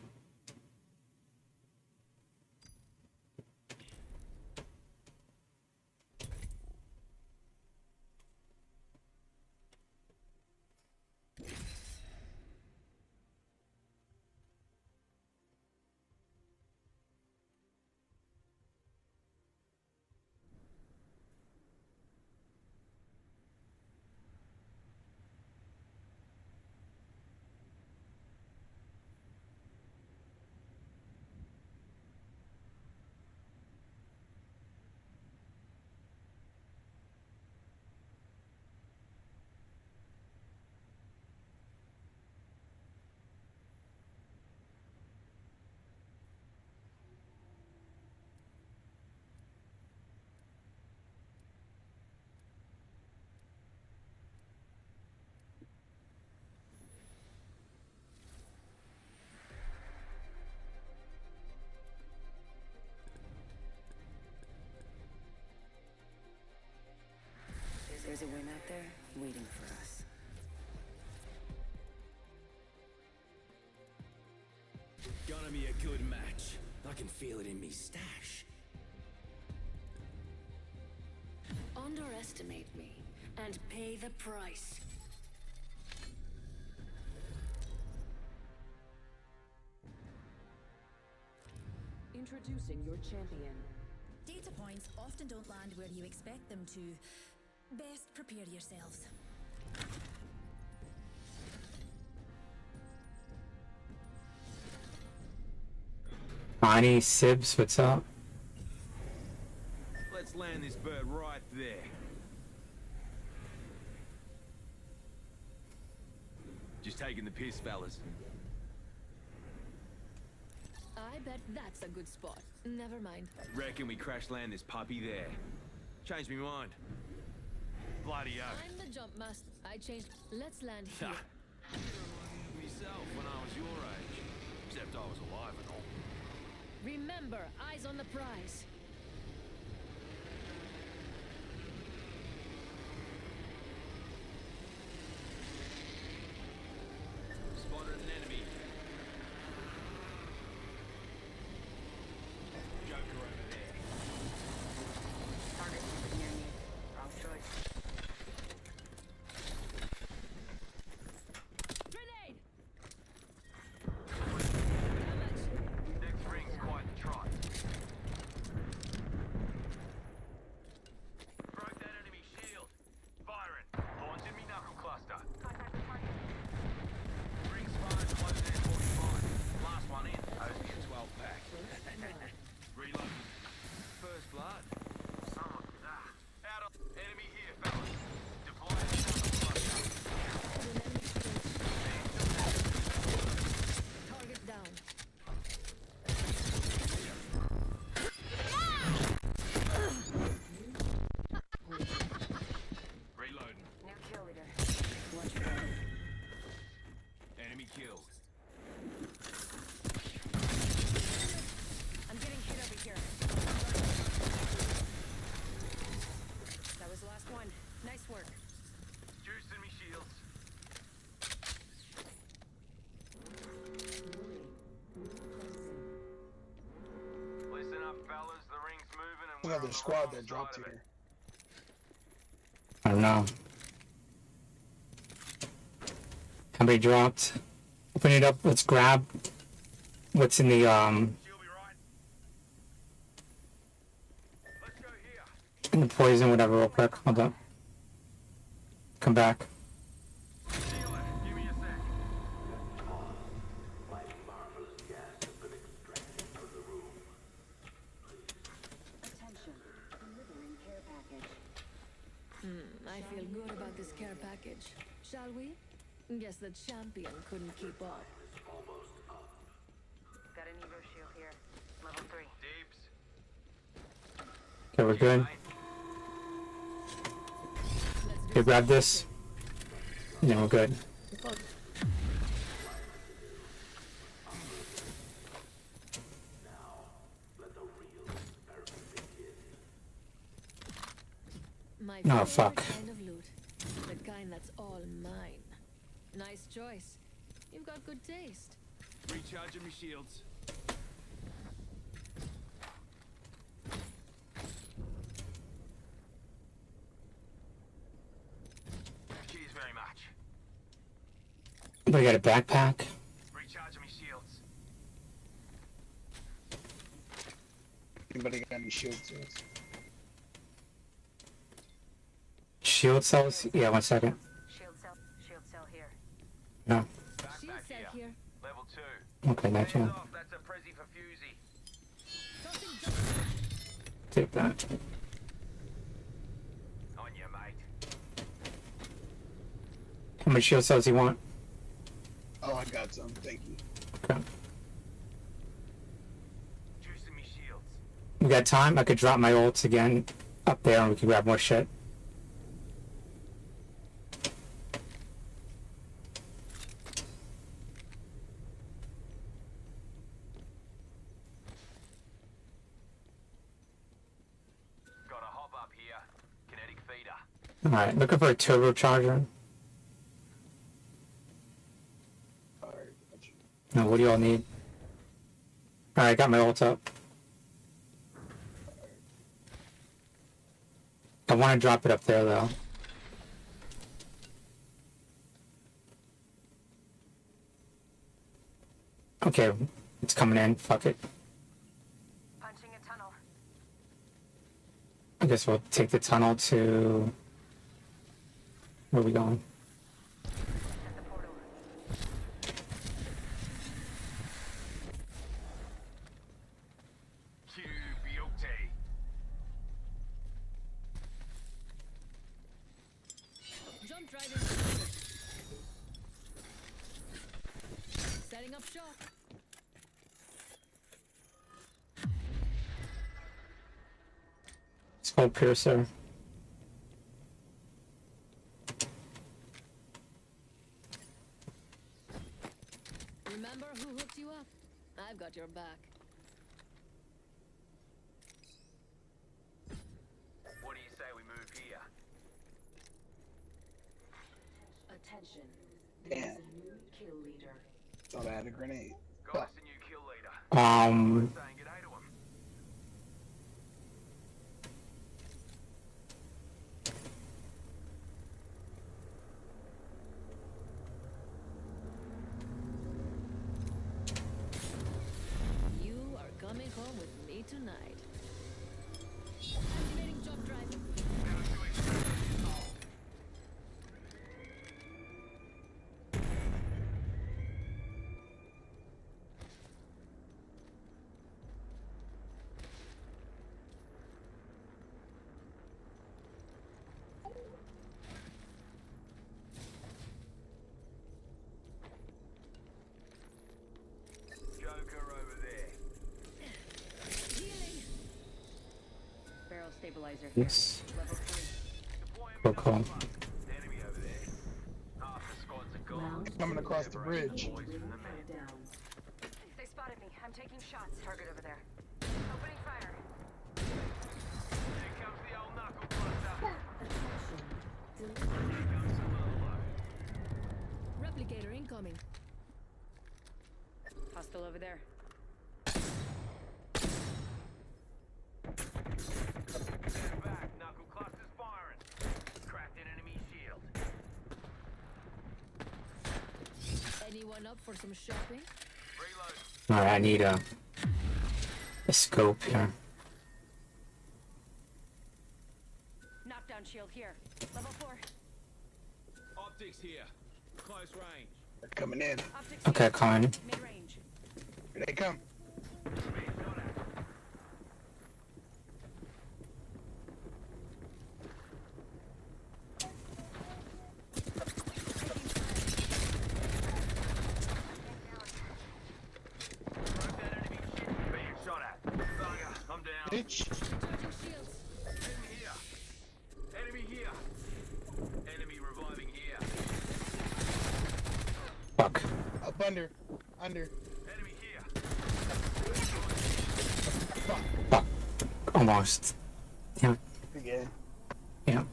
There's a win out there waiting for us. Gonna be a good match. I can feel it in me stash. Underestimate me and pay the price. Introducing your champion. Data points often don't land where you expect them to. Best prepare yourselves. Bonnie, Sibs, what's up? Let's land this bird right there. Just taking the piss, fellas. I bet that's a good spot. Never mind. Reckon we crash land this puppy there. Changed me mind. Bloody oath. I'm the jump master. I changed. Let's land here. Myself when I was your age. Except I was alive and all. Remember, eyes on the prize. Spotted an enemy. Joker over there. Target near me. Wrong choice. Grenade! Next ring's quite the trot. Broke that enemy shield. Byron, launching me knuckle cluster. Ring's firing close to 45. Last one in. Owes me a 12-pack. Reload. First blood. Out of enemy here, fellas. Deploying knuckle cluster. Target down. Reloading. New kill leader. Watch your back. Enemy killed. I'm getting hit over here. That was the last one. Nice work. Juicing me shields. Listen up, fellas. The ring's moving and we're on Another the squad wrong that side dropped of it. here. I don't know. How many dropped? Open it up. Let's grab what's in the She'll be right. Let's go here. in the poison, whatever, real quick. Hold up. Come back. Sheila, give me a sec. Attention. Delivering care package. I feel good about this care package. Shall we? Guess the champion couldn't keep up. Got an Evo shield here. Level 3. Deeps. Okay, we're good. Okay, grab this. And then we're good. My Oh, favorite fuck. kind of loot. The kind that's all mine. Nice choice. You've got good taste. Recharging me shields. Cheers very much. We got a backpack. Recharging me shields. Anybody got any shields? Shield cells? Yeah, 1 second. Shield cell here. No. She Backpack said here. here. Level 2. Okay, nice Hands one. off. That's a Prezi for Fusey. Take that. On you, mate. How many shield cells do you want? Oh, I got some. Thank you. Okay. Juicing me shields. We got time? I could drop my ults again up there and we can grab more shit. Got a hop up here. Kinetic feeder. Alright, looking for a turbocharger. Alright, got you. No, what do you all need? Alright, got my ult up. I want to drop it up there though. Okay, it's coming in. Fuck it. Launching a tunnel. I guess we'll take the tunnel to... Where are we going? At the portal. Biotches. Jump right in. Setting up shop. Skull Piercer. Remember who hooked you up? I've got your back. What do you say we move here? Attention. Damn. New kill leader. Thought I had a grenade. Got us a new kill leader. Um, Saying good day to him. You are coming home with me tonight. Activating jump drive. Joker over there. Healing. Barrel stabilizer. yes. Level 3. Deploying Go call. enemy over there. Half the squads are gone. Coming across the bridge. Boys from the men. They spotted me. I'm taking shots. Target over there. Opening fire. Here comes the old knuckle cluster. Attention. Here comes some other Replicator incoming. Hostile over there. Stand back. Knuckle cluster's firing. Cracked an enemy shield. Anyone up for some shopping? Reload. Alright, I need a scope here. Knockdown shield here. Level 4. Optics here. Close range. They're coming in. Optics Okay, here. Con. Mid-range. Here they come. Being shot at. Broke that enemy shield. Being shot at. Bugger. I'm down. Bitch. Recharging shields. Enemy here. Enemy here. Enemy reviving here. Fuck. Up under. Under. Enemy here. Fuck. Almost. Damn it. Again. Yeah.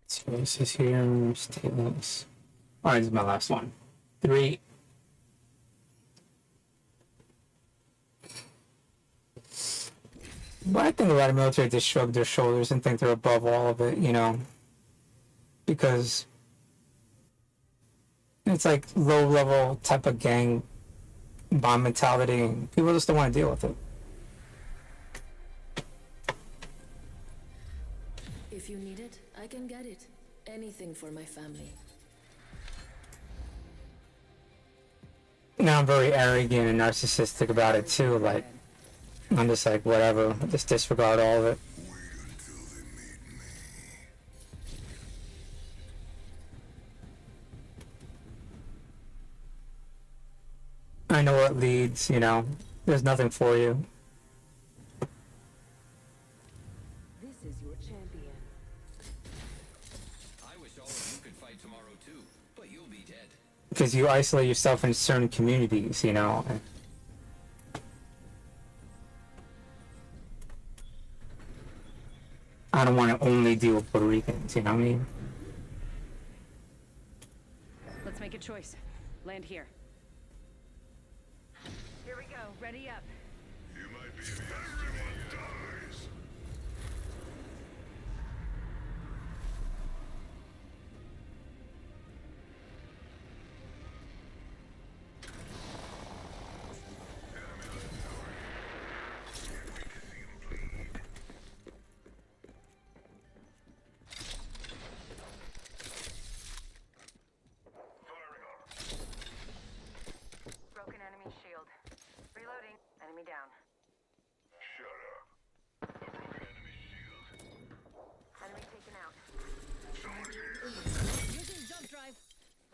So this is here. Stainless. Alright, this is my last one. 3. But I think a lot of military just shrug their shoulders and think they're above all of it, you know, because it's like low-level type of gang bomb mentality, and people just don't want to deal with it. If you need it, I can get it. Anything for my family. Now I'm very arrogant and narcissistic about it too. Like, I'm just like, whatever, just disregard all of it. I know where it leads, you know. There's nothing for you. This is your champion. I wish all of you could fight tomorrow too, but you'll be dead. Because you isolate yourself in certain communities, you know. I don't want to only deal with Puerto Ricans, you know what I mean? Let's make a choice. Land here. Here we go. Ready up. Broken enemy shield. Reloading. Enemy down. Shut up. A broken enemy shield. Enemy taken out. Using jump drive.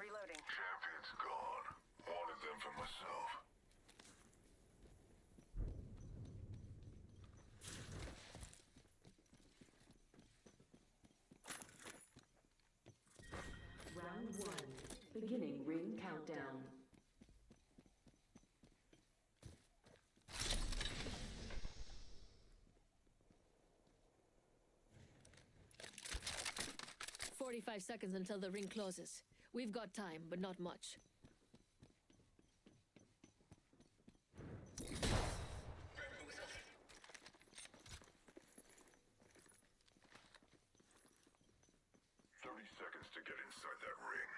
Reloading. Champion's gone. Wanted them for myself. Round 1. Beginning ring countdown. "45 seconds until the ring closes. We've got time, but not much." 30 seconds to get inside that ring.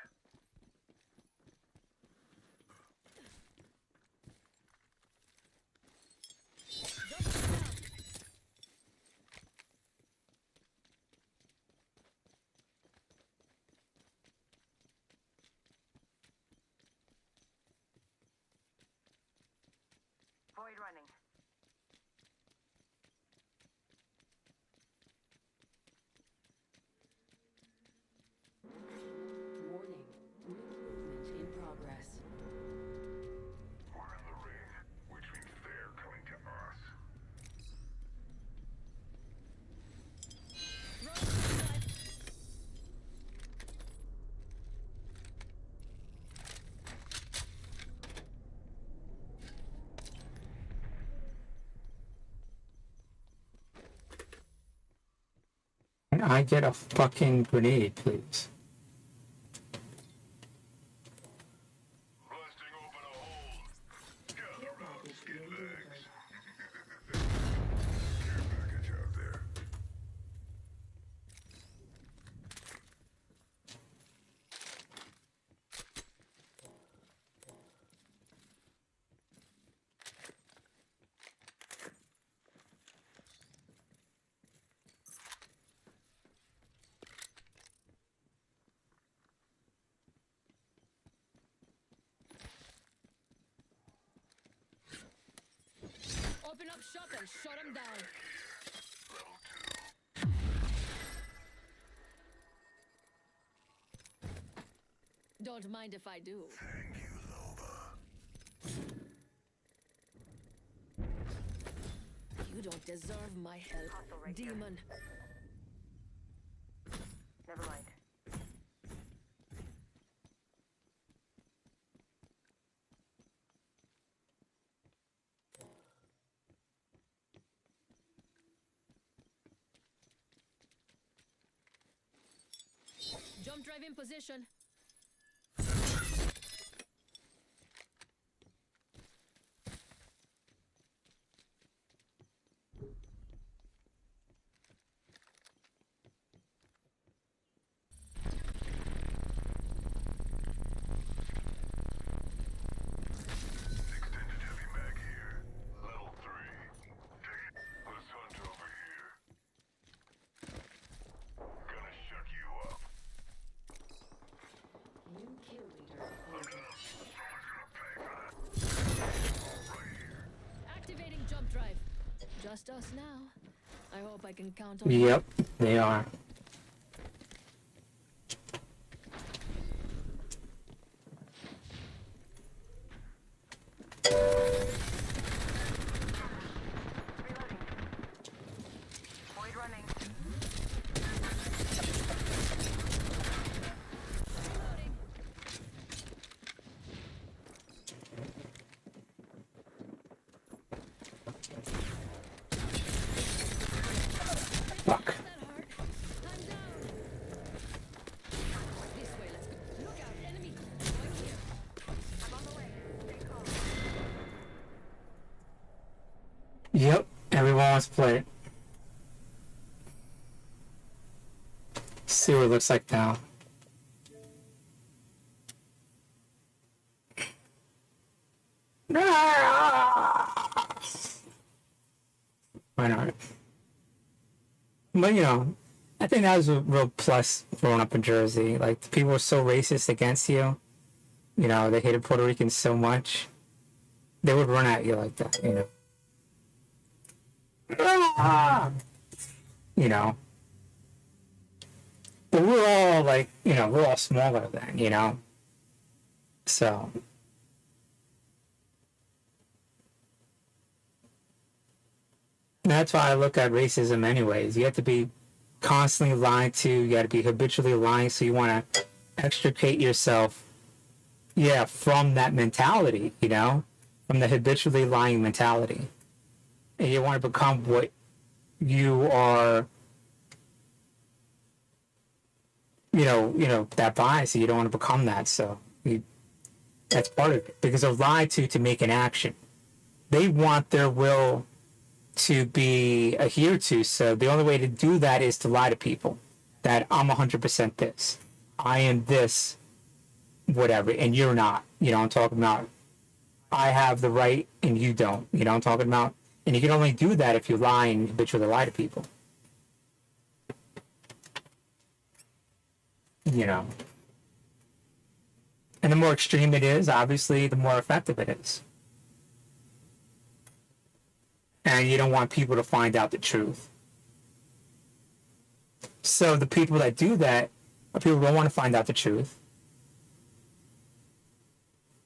Void running. Warning. Movement in progress. We're in the ring, which means they're coming to us. Can I get a fucking grenade, please? Blasting open a hole. Gather round, skin legs. Care package out there. Open up shop and shut them down. Don't mind if I do. Thank you, Loba. You don't deserve my help, Hostile right here. demon. Never mind. Jump drive in position. Extended heavy mag here. Level 3. Take it. Let's hunt over here. Gonna shut you up. New kill leader. Someone's gonna pay for that. Right here. Activating jump drive. Just us now. I hope I can count on Yep, they are. Reloading. Void running. Reloading. Fuck. That hurt. I'm down. This way, let's go. Look out, enemy. Right here. I'm on the way. Stay calm. Yep, everyone wants to play it. See what it looks like now. Why not? But you know, I think that was a real plus growing up in Jersey. Like, the people were so racist against you. You know, they hated Puerto Ricans so much. They would run at you like that, you know. You know. But we're all like, you know, we're all smaller then, you know. So. That's why I look at racism anyways. You have to be constantly lied to. You got to be habitually lying. So you want to extricate yourself, yeah, from that mentality, you know, from the habitually lying mentality. And you want to become what you are, you know, that bias. You don't want to become that. So that's part of it, because they're lied to make an action. They want their will to be adhered to. So the only way to do that is to lie to people that I'm 100% this. I am this, whatever, and you're not. You know what I'm talking about? I have the right and you don't. You know what I'm talking about? And you can only do that if you lie and habitually lie to people. You know. And the more extreme it is, obviously, the more effective it is. And you don't want people to find out the truth. So the people that do that are people who don't want to find out the truth.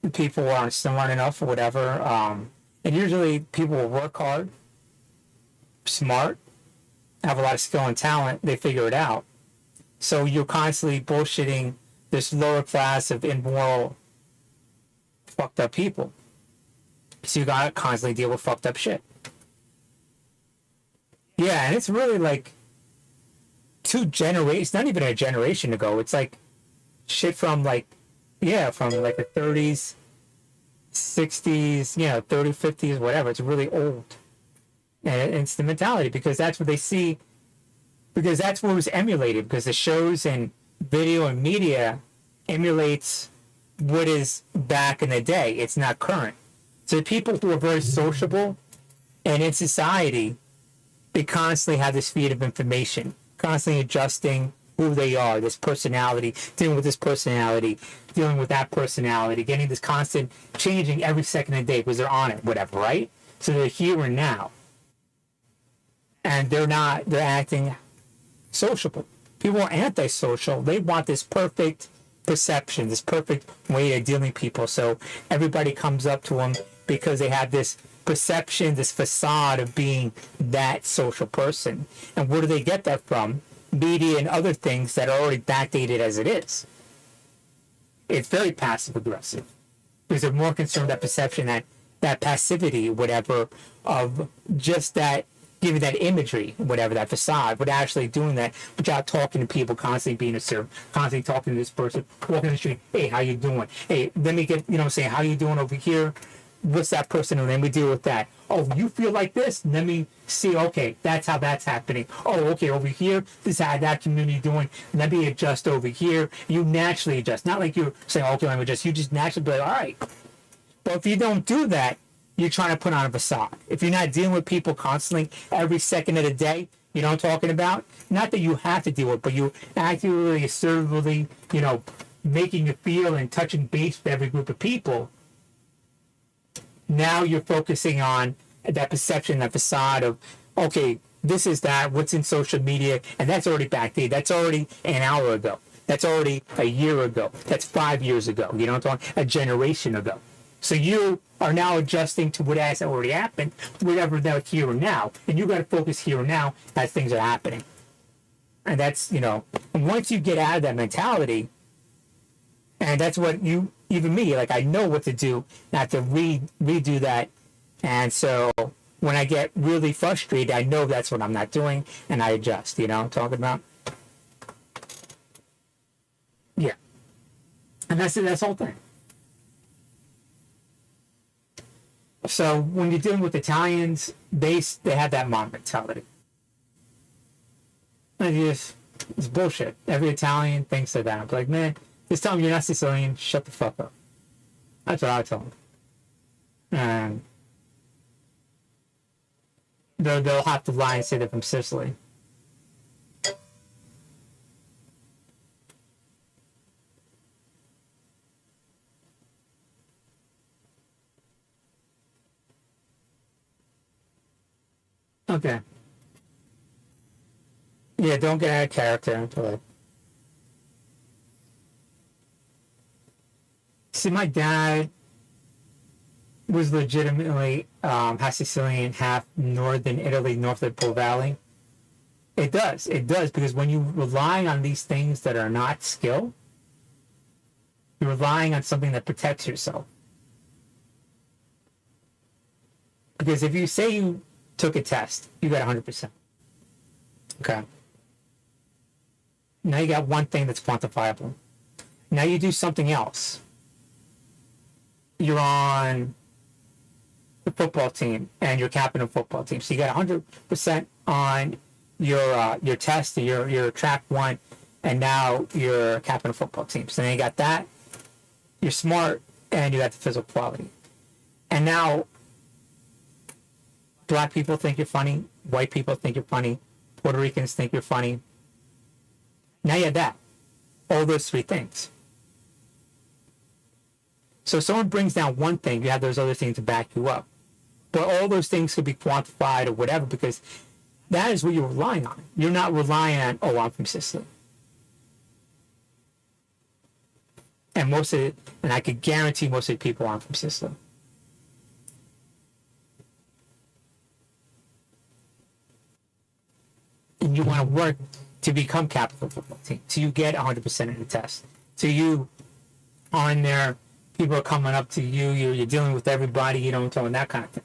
The people who aren't smart enough or whatever. And usually people will work hard, smart, have a lot of skill and talent. They figure it out. So you're constantly bullshitting this lower class of immoral, fucked up people. So you gotta constantly deal with fucked up shit. Yeah, and it's really like 2 generations, it's not even a generation ago. It's like shit from like, yeah, from like the 30s, 60s, you know, 30s, 50s, whatever. It's really old. And it's the mentality, because that's what they see, because that's what was emulated, because the shows and video and media emulates what is back in the day. It's not current. So the people who are very sociable and in society, they constantly have this feed of information, constantly adjusting who they are, this personality, dealing with this personality, dealing with that personality, getting this constant changing every second of the day because they're on it, whatever, right? So they're here and now. And they're acting sociable. People are antisocial. They want this perfect perception, this perfect way of dealing with people. So everybody comes up to them because they have this perception, this facade of being that social person. And where do they get that from? Media and other things that are already backdated as it is. It's very passive aggressive, because they're more concerned with that perception, that passivity, whatever, of just that, giving that imagery, whatever, that facade, but actually doing that without talking to people, constantly being a servant, constantly talking to this person, walking the street, hey, how you doing? Hey, let me get, you know what I'm saying, how you doing over here? What's that person, and then we deal with that. Oh, you feel like this? Let me see, okay, that's how that's happening. Oh, okay, over here, this is how that community doing. Let me adjust over here. You naturally adjust. Not like you're saying, okay, let me adjust. You just naturally be like, all right. But if you don't do that, you're trying to put on a facade. If you're not dealing with people constantly every second of the day, you know what I'm talking about? Not that you have to deal with, but you actively, assertively, you know, making it feel and touching base with every group of people. Now you're focusing on that perception, that facade of, okay, this is that, what's in social media, and that's already backdated. That's already an hour ago. That's already a year ago. That's 5 years ago. You know what I'm talking? A generation ago. So you are now adjusting to what has already happened, whatever that's here and now. And you got to focus here and now as things are happening. And that's, you know, once you get out of that mentality, and that's what you, even me, like I know what to do, not to redo that. And so when I get really frustrated, I know that's what I'm not doing, and I adjust, you know what I'm talking about? Yeah. And that's the whole thing. So when you're dealing with Italians, they have that mob mentality. And it's bullshit. Every Italian thinks of that. I'm like, man, just tell them you're not Sicilian. Shut the fuck up. That's what I tell them. And they'll have to lie and say they're from Sicily. Okay. Yeah, don't get out of character until it. See, my dad was legitimately half Sicilian, half northern Italy, north of the Po Valley. It does, because when you rely on these things that are not skill, you're relying on something that protects yourself. Because if you say you took a test, you got 100%. Okay. Now you got one thing that's quantifiable. Now you do something else. You're on the football team and you're captain of football team. So you got 100% on your test, your track one, and now you're captain of football team. So then you got that. You're smart and you got the physical quality. And now black people think you're funny, white people think you're funny, Puerto Ricans think you're funny. Now you have that. All those three things. So if someone brings down one thing, you have those other things to back you up. But all those things could be quantified or whatever, because that is what you're relying on. You're not relying on, oh, I'm from Sicily. And I could guarantee most of the people aren't from Sicily. And you want to work to become captain of the football team. So you get 100% in the test. So you on there, people are coming up to you, you're dealing with everybody, you know, and that kind of thing.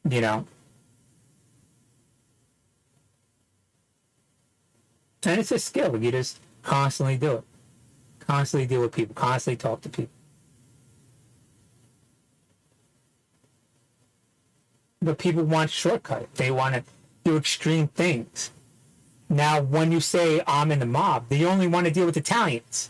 You know? And it's a skill. You just constantly do it. Constantly deal with people. Constantly talk to people. But people want shortcut. They want to do extreme things. Now, when you say, I'm in the mob, they only want to deal with Italians.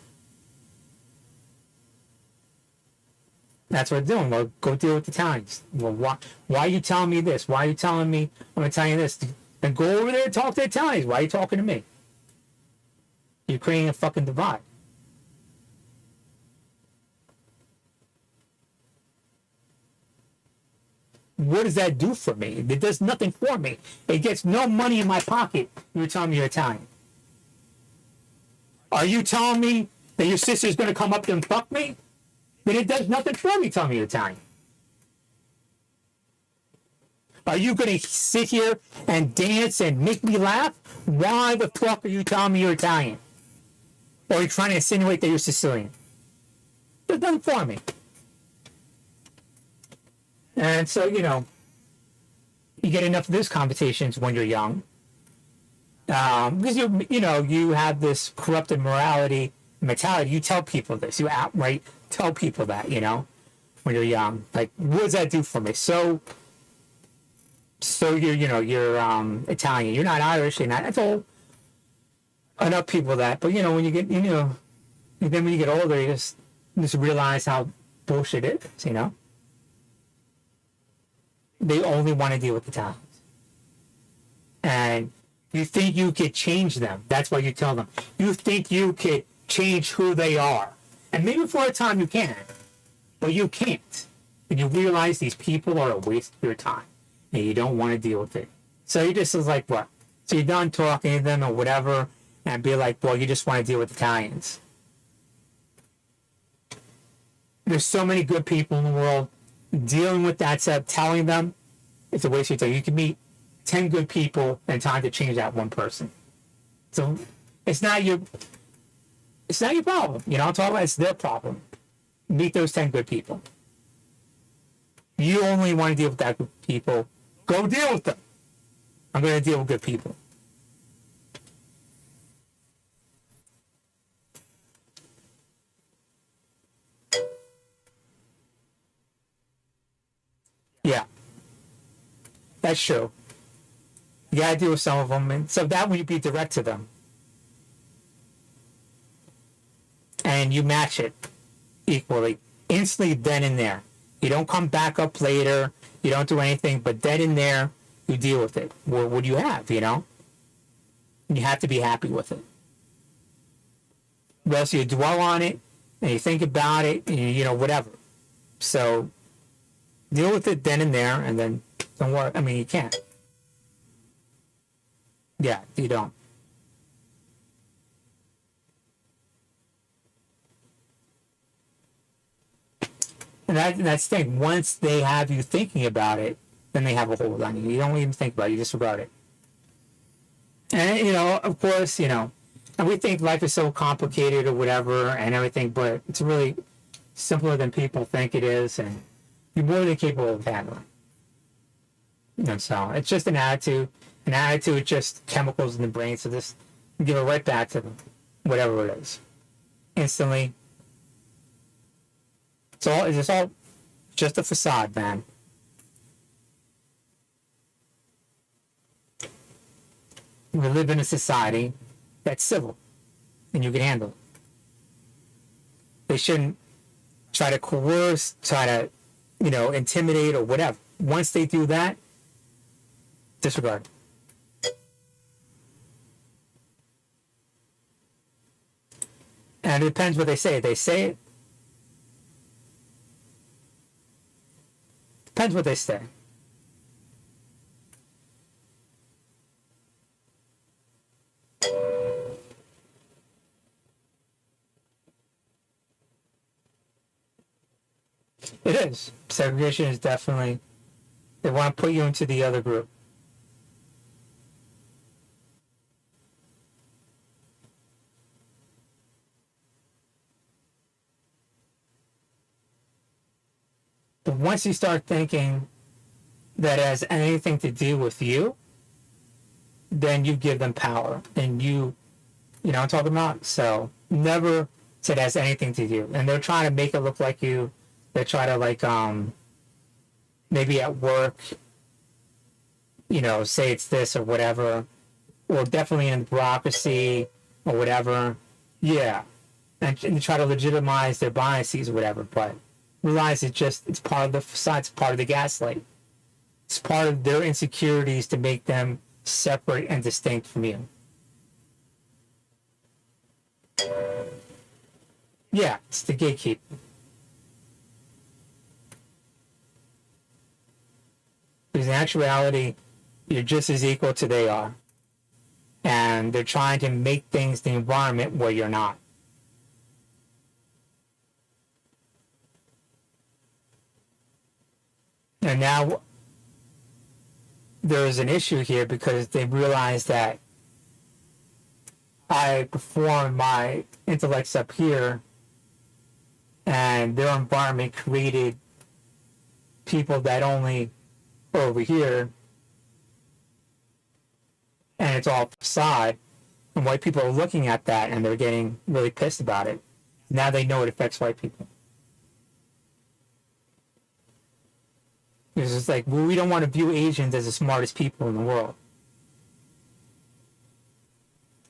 That's what they're doing. Well, go deal with Italians. Well, why are you telling me this? Why are you telling me I'm Italian this? Then go over there and talk to Italians. Why are you talking to me? You're creating a fucking divide. What does that do for me? It does nothing for me. It gets no money in my pocket. You're telling me you're Italian. Are you telling me that your sister's going to come up and fuck me? Then it does nothing for me telling me you're Italian. Are you going to sit here and dance and make me laugh? Why the fuck are you telling me you're Italian? Or are you trying to insinuate that you're Sicilian? It does nothing for me. And so, you know, you get enough of those conversations when you're young. Because, you have this corrupted morality, mentality. You tell people this. You outright tell people that, when you're young. Like, what does that do for me? So you're Italian. You're not Irish. You're not. I told enough people that. But, when you get, then when you get older, you just realize how bullshit it is, They only want to deal with Italians. And you think you could change them. That's what you tell them. You think you could change who they are. And maybe for a time you can. But you can't. And you realize these people are a waste of your time. And you don't want to deal with it. So you just is like, what? So you're done talking to them or whatever. And be like, well, you just want to deal with Italians. There's so many good people in the world. Dealing with that stuff, telling them it's a waste of your time. You can meet 10 good people in time to change that one person. So it's not your problem. I'm talking about it's their problem. Meet those 10 good people. You only want to deal with that good people. Go deal with them. I'm going to deal with good people. That's true. You gotta deal with some of them, and so that would be direct to them, and you match it equally, instantly, then and there. You don't come back up later. You don't do anything, but then and there, you deal with it. What do you have? You know, you have to be happy with it. Or else you dwell on it and you think about it, and you know, whatever. So deal with it then and there, and then don't worry. I mean, you can't. Yeah, you don't. And that's the thing. Once they have you thinking about it, then they have a hold on you. You don't even think about it. You disregard it. And, you know, of course, you know, and we think life is so complicated or whatever and everything, but it's really simpler than people think it is, and you're more than capable of handling. And so it's just an attitude. An attitude is just chemicals in the brain, so just give it right back to them, whatever it is, instantly. It's all just a facade, man. We live in a society that's civil, and you can handle it. They shouldn't try to coerce, try to, you know, intimidate or whatever. Once they do that, disregard. And it depends what they say. They say it. Depends what they say. It is. Segregation is definitely, they want to put you into the other group. But once you start thinking that it has anything to do with you, then you give them power. And you know what I'm talking about? So never said it has anything to do. And they're trying to make it look like you. They try to, like, maybe at work, you know, say it's this or whatever, or definitely in bureaucracy or whatever. Yeah. And try to legitimize their biases or whatever, but realize it's part of the facade, it's part of the gaslight. It's part of their insecurities to make them separate and distinct from you. Yeah, it's the gatekeeper. Because in actuality, you're just as equal to they are. And they're trying to make things the environment where you're not. And now there's an issue here because they realize that I performed my intellects up here, and their environment created people that only are over here, and it's all facade, and white people are looking at that and they're getting really pissed about it. Now they know it affects white people. Because it's like, well, we don't want to view Asians as the smartest people in the world.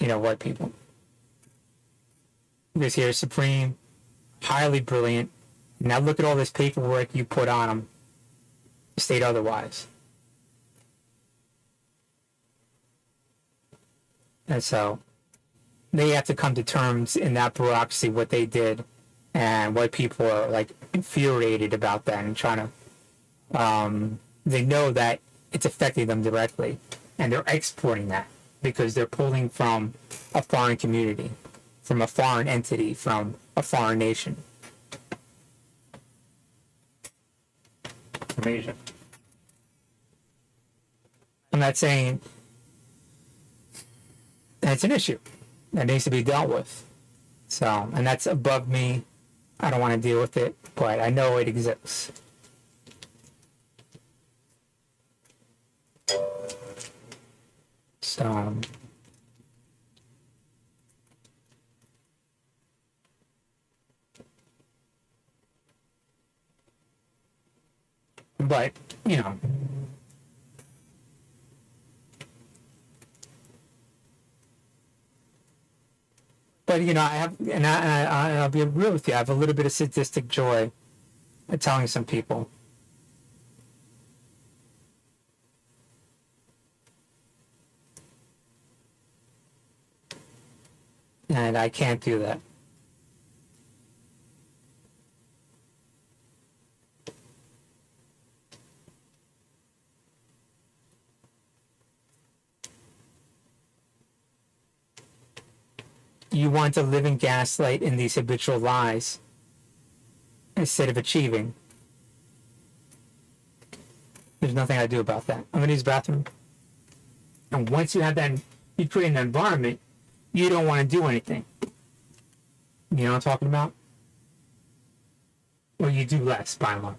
You know, white people. Because here, supreme, highly brilliant. Now look at all this paperwork you put on them. State otherwise. And so they have to come to terms in that bureaucracy what they did, and white people are like infuriated about that and trying to they know that it's affecting them directly, and they're exporting that because they're pulling from a foreign community, from a foreign entity, from a foreign nation, from Asia. I'm not saying it's an issue that needs to be dealt with. So, and that's above me. I don't want to deal with it, but I know it exists. So, but, you know, But you know, I have, and I'll be real with you. I have a little bit of sadistic joy at telling some people. And I can't do that. You want to live in gaslight in these habitual lies instead of achieving. There's nothing I do about that. I'm going to use the bathroom. And once you have that, you create an environment, you don't want to do anything. You know what I'm talking about? Or you do less, by and large.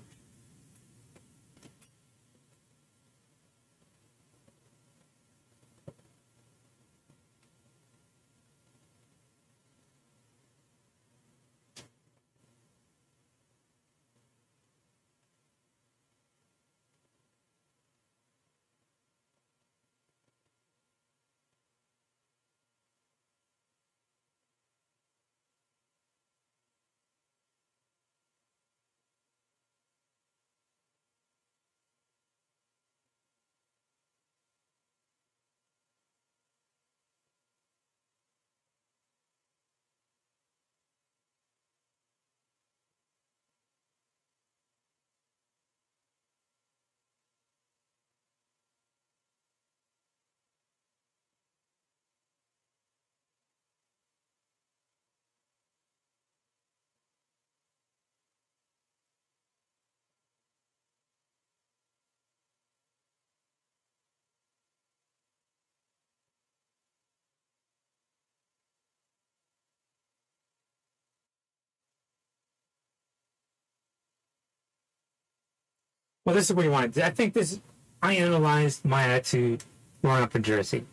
Well, this is what you want to do. I think this, I analyzed my attitude growing up in Jersey.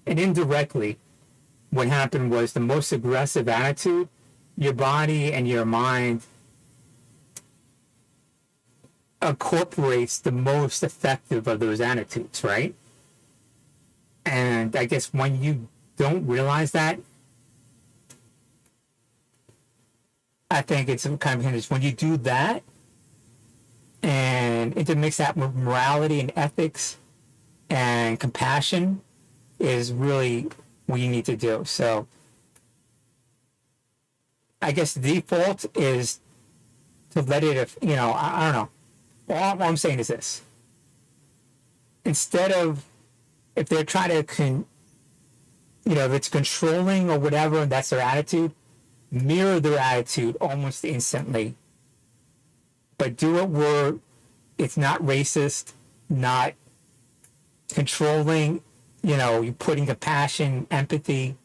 And indirectly, what happened was the most aggressive attitude, your body and your mind incorporates the most effective of those attitudes, right? And I guess when you don't realize that, I think it's kind of hindrance. When you do that, and intermix that with morality and ethics and compassion is really what you need to do. So I guess the default is to let it, you know, I don't know. All I'm saying is this. Instead of, if they're trying to, you know, if it's controlling or whatever, and that's their attitude, mirror their attitude almost instantly. But do it where it's not racist, not controlling, you know, you're putting compassion, empathy,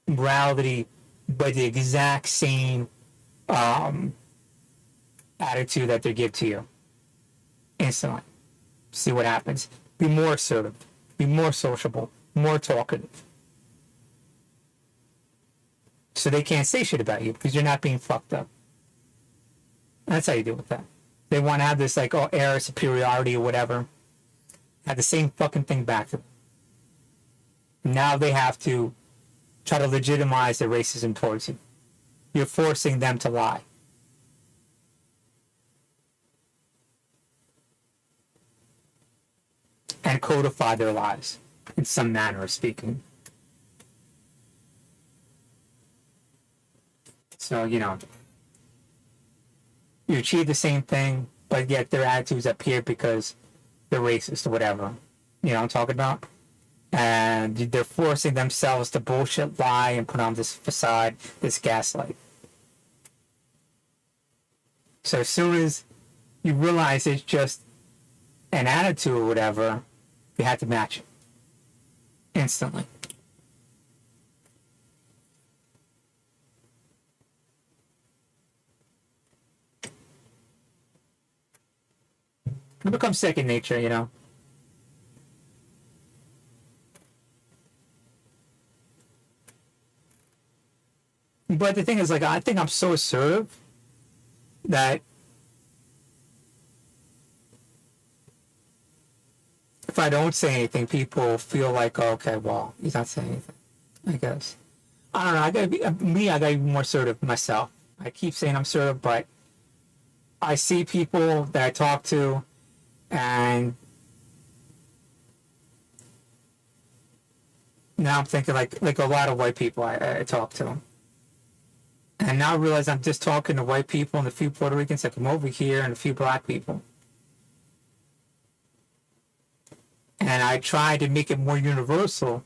morality, but the exact same attitude that they give to you instantly. See what happens. Be more assertive, be more sociable, more talkative. So they can't say shit about you because you're not being fucked up. That's how you deal with that. They want to have this like, oh, air of superiority or whatever. Have the same fucking thing back to them. Now they have to try to legitimize their racism towards you. You're forcing them to lie. And codify their lies in some manner of speaking. So, you know, you achieve the same thing, but yet their attitudes up here because they're racist or whatever. You know what I'm talking about? And they're forcing themselves to bullshit, lie, and put on this facade, this gaslight. So as soon as you realize it's just an attitude or whatever, you have to match it instantly. It becomes second nature, you know. But the thing is, like, I think I'm so assertive that if I don't say anything, people feel like, oh, okay, well, he's not saying anything. I guess. I don't know. I gotta be me. I gotta be more assertive myself. I keep saying I'm assertive, but I see people that I talk to, and now I'm thinking like a lot of white people I talk to, and now I realize I'm just talking to white people and a few Puerto Ricans that come over here and a few black people, and I try to make it more universal.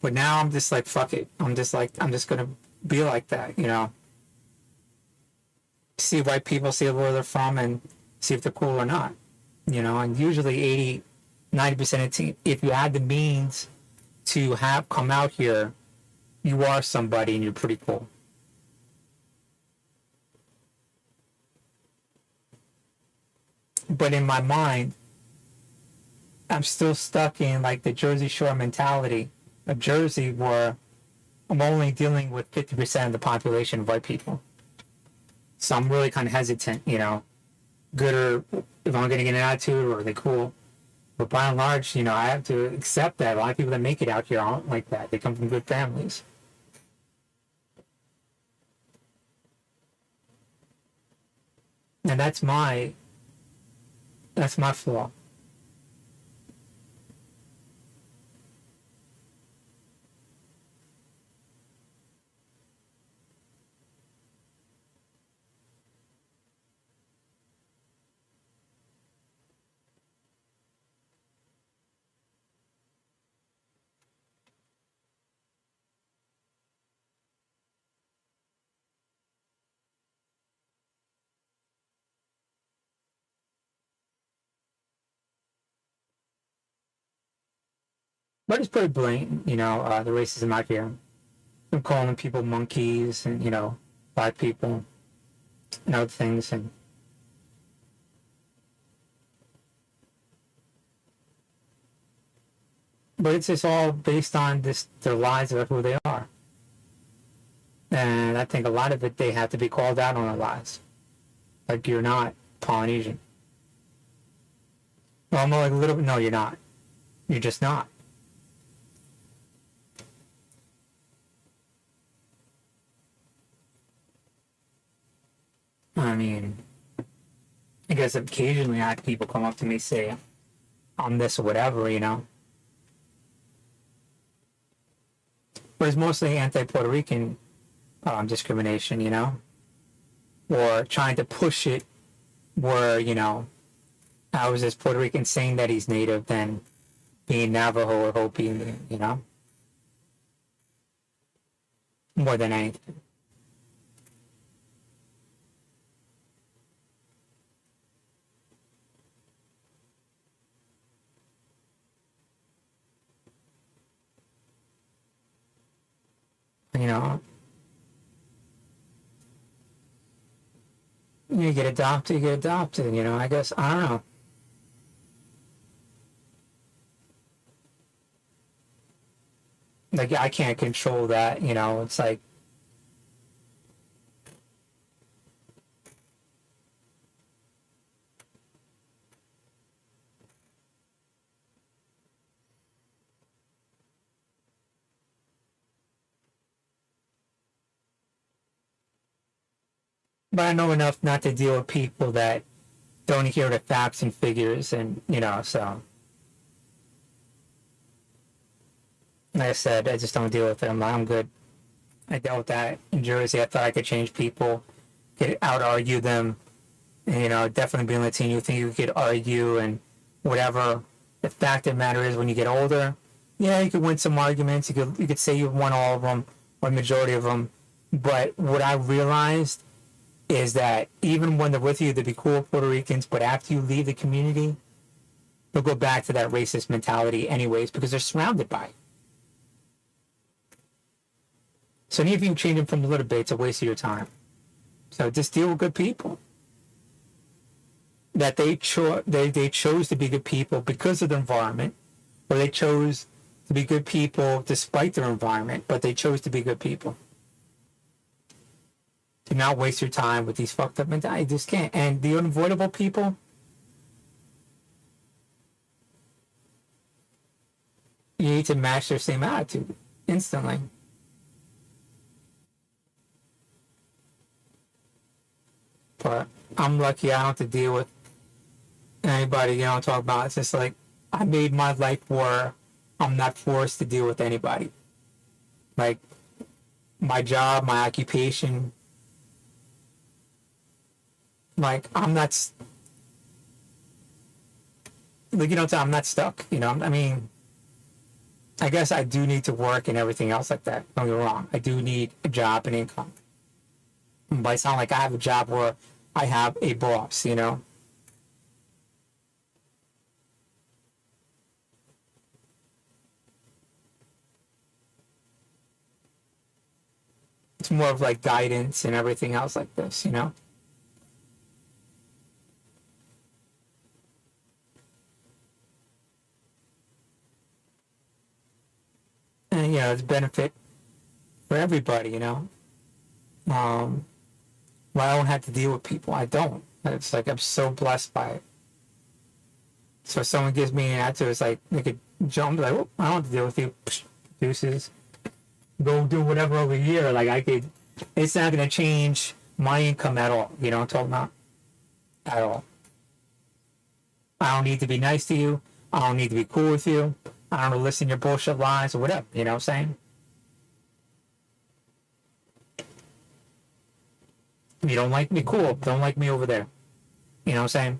But now I'm just like, fuck it. I'm just gonna be like that, you know. See white people, see where they're from, and see if they're cool or not, you know. And usually 80-90% of the team, if you had the means to have come out here, you are somebody and you're pretty cool. But in my mind, I'm still stuck in like the Jersey Shore mentality of Jersey, where I'm only dealing with 50% of the population of white people. So I'm really kind of hesitant, you know, good or if I'm going to get an attitude or are they cool. But by and large, you know, I have to accept that a lot of people that make it out here aren't like that. They come from good families. And that's my flaw. But it's pretty blatant, you know, the racism out here. I'm calling people monkeys and, you know, black people and other things. And but it's just all based on their lies about who they are. And I think a lot of it, they have to be called out on their lies. Like, you're not Polynesian. Well, I'm like a little bit, no, you're not. You're just not. I mean, I guess occasionally I have people come up to me say, I'm this or whatever, you know. But it's mostly anti-Puerto Rican discrimination, you know. Or trying to push it where, you know, how is this Puerto Rican saying that he's native than being Navajo or Hopi, you know? More than anything. You know, you get adopted, you know, I guess, I don't know. Like, I can't control that, you know, it's like, but I know enough not to deal with people that don't hear the facts and figures, and, you know, so. Like I said, I just don't deal with it. I'm good. I dealt with that in Jersey. I thought I could change people, could out-argue them, and, you know, definitely being Latino, you think you could argue and whatever. The fact of the matter is, when you get older, yeah, you could win some arguments. You could say you've won all of them, or the majority of them. But what I realized is that even when they're with you, they'll be cool Puerto Ricans, but after you leave the community, they'll go back to that racist mentality anyways, because they're surrounded by it. So even if you change them from a little bit, it's a waste of your time. So just deal with good people. That they chose to be good people because of their environment, or they chose to be good people despite their environment, but they chose to be good people. Do not waste your time with these fucked up mentalities. You just can't. And the unavoidable people, you need to match their same attitude instantly. But I'm lucky I don't have to deal with anybody, talk about. It's just like, I made my life where I'm not forced to deal with anybody. Like, my job, my occupation, like, I'm not, like, I'm not stuck, I mean, I guess I do need to work and everything else like that. Don't get me wrong. I do need a job and income. But it's not like I have a job where I have a boss, It's more of like guidance and everything else like this, And, it's a benefit for everybody, well, I don't have to deal with people. I don't. It's like, I'm so blessed by it. So if someone gives me an attitude, it's like, they could jump, like, oh, I don't have to deal with you. Psh, deuces. Go do whatever over here. Like, it's not going to change my income at all. You know what I'm talking about? At all. I don't need to be nice to you. I don't need to be cool with you. I don't listen to your bullshit lies or whatever. You know what I'm saying? If you don't like me, cool. Don't like me over there. You know what I'm saying?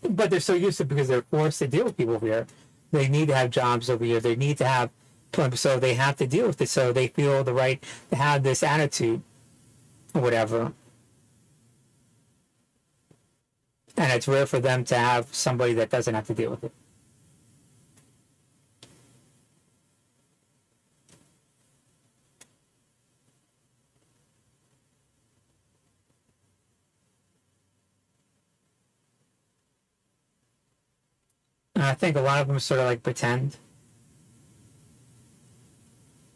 But they're so used to it because they're forced to deal with people over here. They need to have jobs over here. They need to have, so they have to deal with it. So they feel the right to have this attitude or whatever. And it's rare for them to have somebody that doesn't have to deal with it. And I think a lot of them sort of like pretend.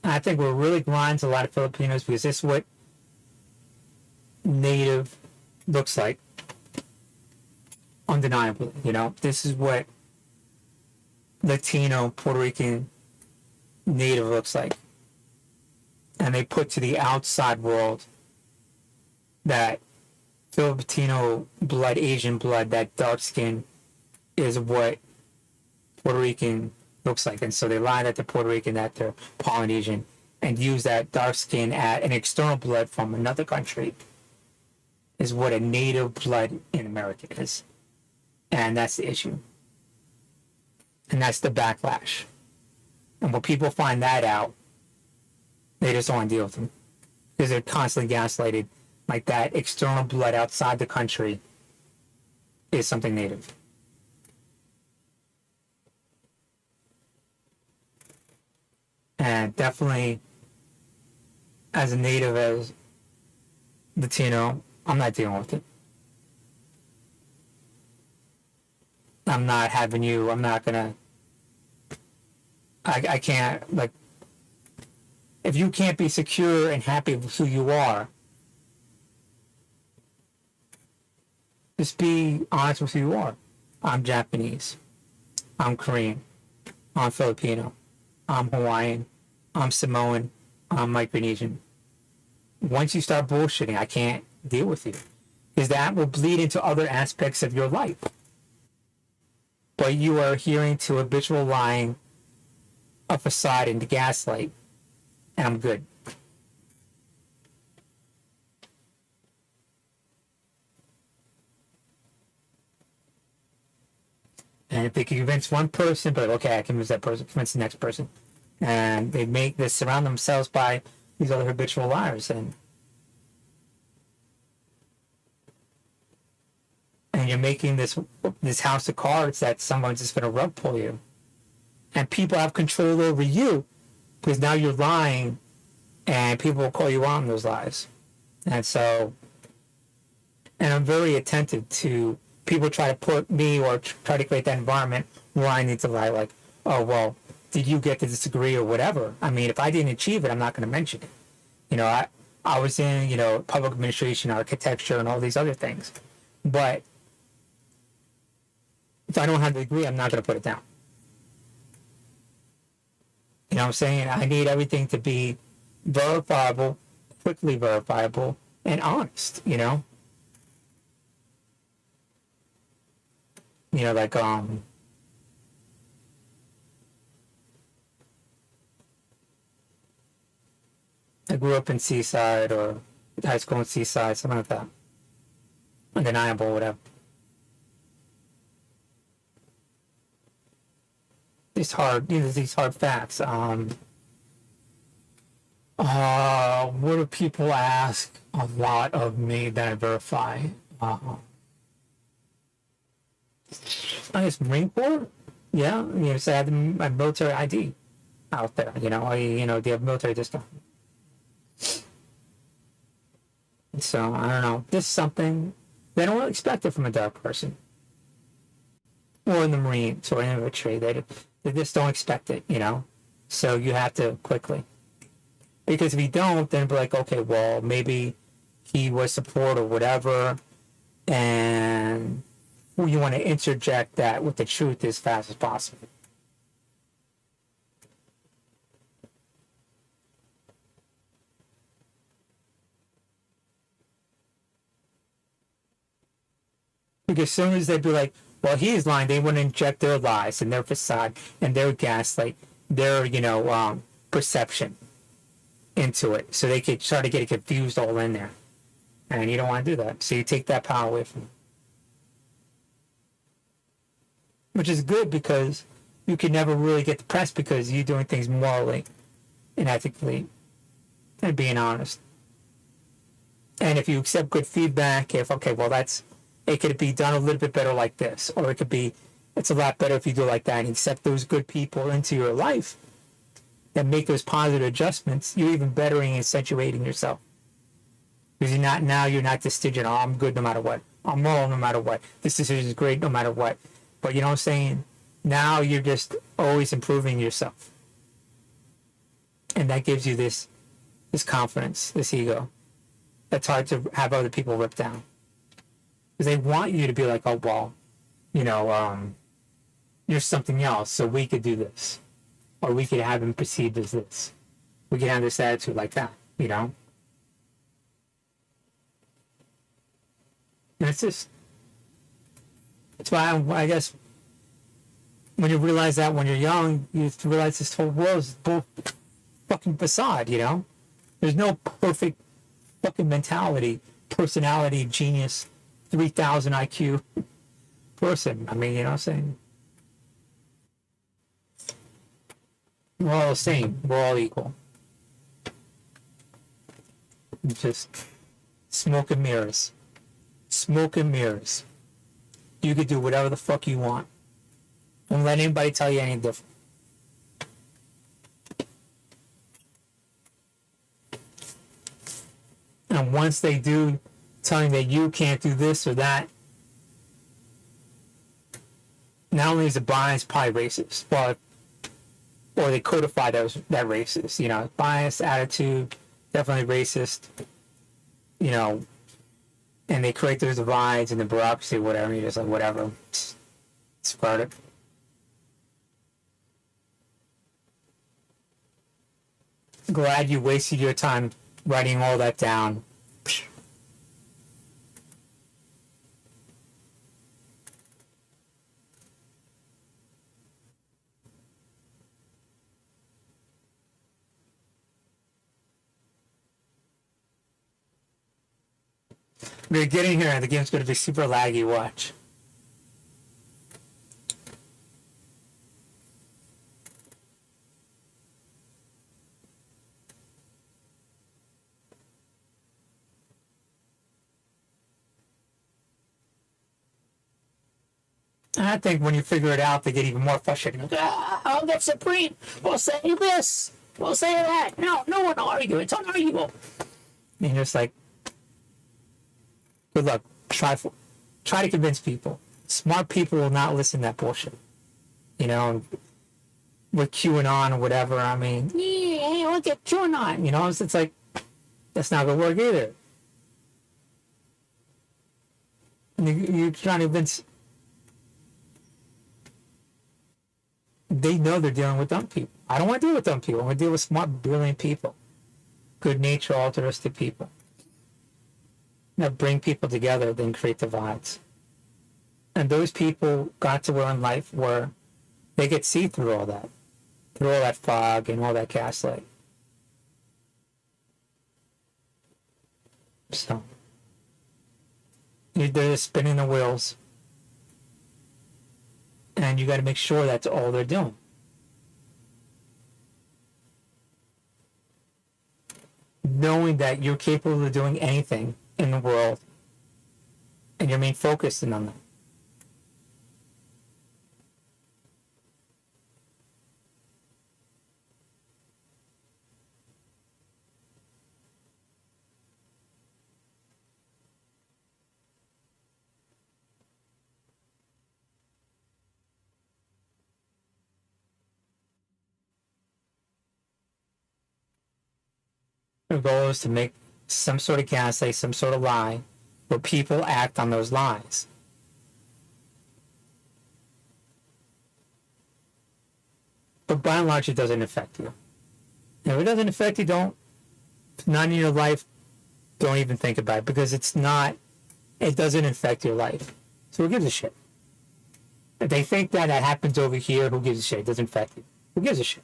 And I think what really grinds a lot of Filipinos, because this is what native looks like. Undeniably, this is what Latino, Puerto Rican native looks like. And they put to the outside world that Filipino blood, Asian blood, that dark skin is what Puerto Rican looks like. And so they lie that they're Puerto Rican, that they're Polynesian, and use that dark skin at an external blood from another country is what a native blood in America is. And that's the issue. And that's the backlash. And when people find that out, they just don't want to deal with them. Because they're constantly gaslighted like that external blood outside the country is something native. And definitely, as a native, as Latino, I'm not dealing with it. I'm not having you. I'm not gonna. I can't, like, if you can't be secure and happy with who you are, just be honest with who you are. I'm Japanese. I'm Korean. I'm Filipino. I'm Hawaiian. I'm Samoan. I'm Micronesian. Once you start bullshitting, I can't deal with you. Because that will bleed into other aspects of your life. But you are adhering to habitual lying, a facade, and the gaslight. And I'm good. And if they can convince one person, but okay, I can convince that person, convince the next person. And they surround themselves by these other habitual liars. And you're making this house of cards that someone's just going to rug pull you. And people have control over you because now you're lying and people will call you on those lies. And so, and I'm very attentive to people try to put me or try to create that environment where I need to lie, like, oh, well, did you get to disagree or whatever? I mean, if I didn't achieve it, I'm not going to mention it. You know, I was in, you know, public administration, architecture, and all these other things. But if I don't have the degree, I'm not going to put it down. You know what I'm saying? I need everything to be verifiable, quickly verifiable, and honest, you know? You know, like, I grew up in Seaside, or high school in Seaside, something like that. Undeniable, whatever. These hard, you know, these hard facts. What do people ask a lot of me that I verify? I guess Marine Corps. Yeah, you know, so I have my military ID out there. You know, they have military discount. So I don't know. This is something they don't expect it from a dark person, or in the Marines or in infantry. They just don't expect it. You know, so you have to quickly. Because if you don't, then be like, okay, well, maybe he was support or whatever, and you want to interject that with the truth as fast as possible. Because as soon as they'd be like, well, he's lying, they want to inject their lies and their facade and their gaslight, their, you know, perception into it, so they could try to get it confused all in there, and you don't want to do that. So you take that power away from them, which is good because you can never really get the press because you're doing things morally and ethically and being honest. And if you accept good feedback, if okay, well, it could be done a little bit better like this, or it could be it's a lot better if you do it like that, and accept those good people into your life that make those positive adjustments, you're even bettering and accentuating yourself. Because you're not just stingy, oh, I'm good no matter what. I'm moral no matter what. This decision is great no matter what. But you know what I'm saying? Now you're just always improving yourself. And that gives you this confidence, this ego. That's hard to have other people rip down. Because they want you to be like, oh, well, you know, you're something else, so we could do this. Or we could have him perceived as this. We could have this attitude like that, you know? And it's why I guess when you realize that when you're young, you realize this whole world is bull fucking facade, you know? There's no perfect fucking mentality, personality, genius, 3,000 IQ person. I mean, you know what I'm saying? We're all the same. We're all equal. Just smoke and mirrors. Smoke and mirrors. You could do whatever the fuck you want. Don't let anybody tell you any different. And once they do tell you that you can't do this or that, not only is it biased, probably racist. Well, or they codify that racist, you know, bias, attitude, definitely racist, you know, and they create those divides and the bureaucracy, whatever, you're just like, whatever, discard it. Glad you wasted your time writing all that down. We're getting here, and the game's going to be super laggy. Watch. And I think when you figure it out, they get even more frustrated. I'll get Supreme. We'll say this. We'll say that. No one will argue. It's unarguable. And you're just like, good luck. Try to convince people. Smart people will not listen to that bullshit. You know, with QAnon or whatever. I mean, yeah, look at QAnon. You know, it's like, That's not gonna work either. And you're trying to convince. They know they're dealing with dumb people. I don't want to deal with dumb people. I want to deal with smart, brilliant people. Good nature, altruistic people. That bring people together, then create divides. And those people got to where in life where they could see through all that fog and all that gaslight. So they're just spinning the wheels, and you got to make sure that's all they're doing. Knowing that you're capable of doing anything in the world, and you're main focused on that. The goal is to make some sort of gaslight, some sort of lie, where people act on those lies. But by and large, it doesn't affect you. If it doesn't affect you, not in your life, don't even think about it, because it doesn't affect your life. So who gives a shit? If they think that happens over here, who gives a shit? It doesn't affect you. Who gives a shit?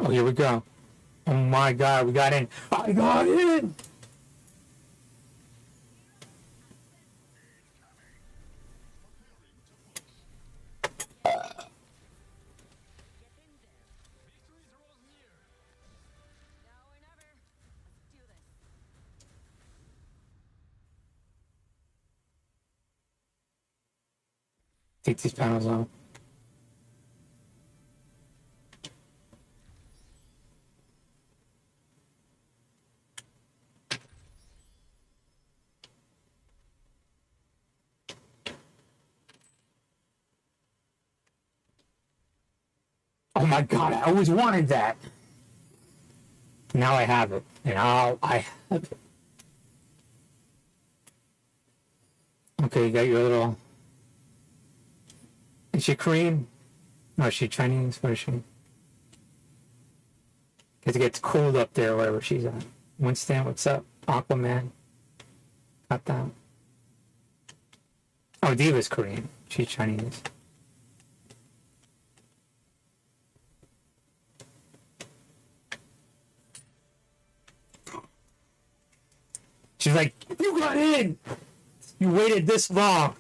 Oh, here we go. Oh my God, we got in. I got in! Take these panels off. Oh my God, I always wanted that. Now I have it. Now I have it. Okay, you got your little... Is she Korean? No, is she Chinese? What is she? Because it gets cold up there wherever she's at. Winston, what's up? Aquaman. Got that. Oh, Diva's Korean. She's Chinese. She's like, you got in! You waited this long.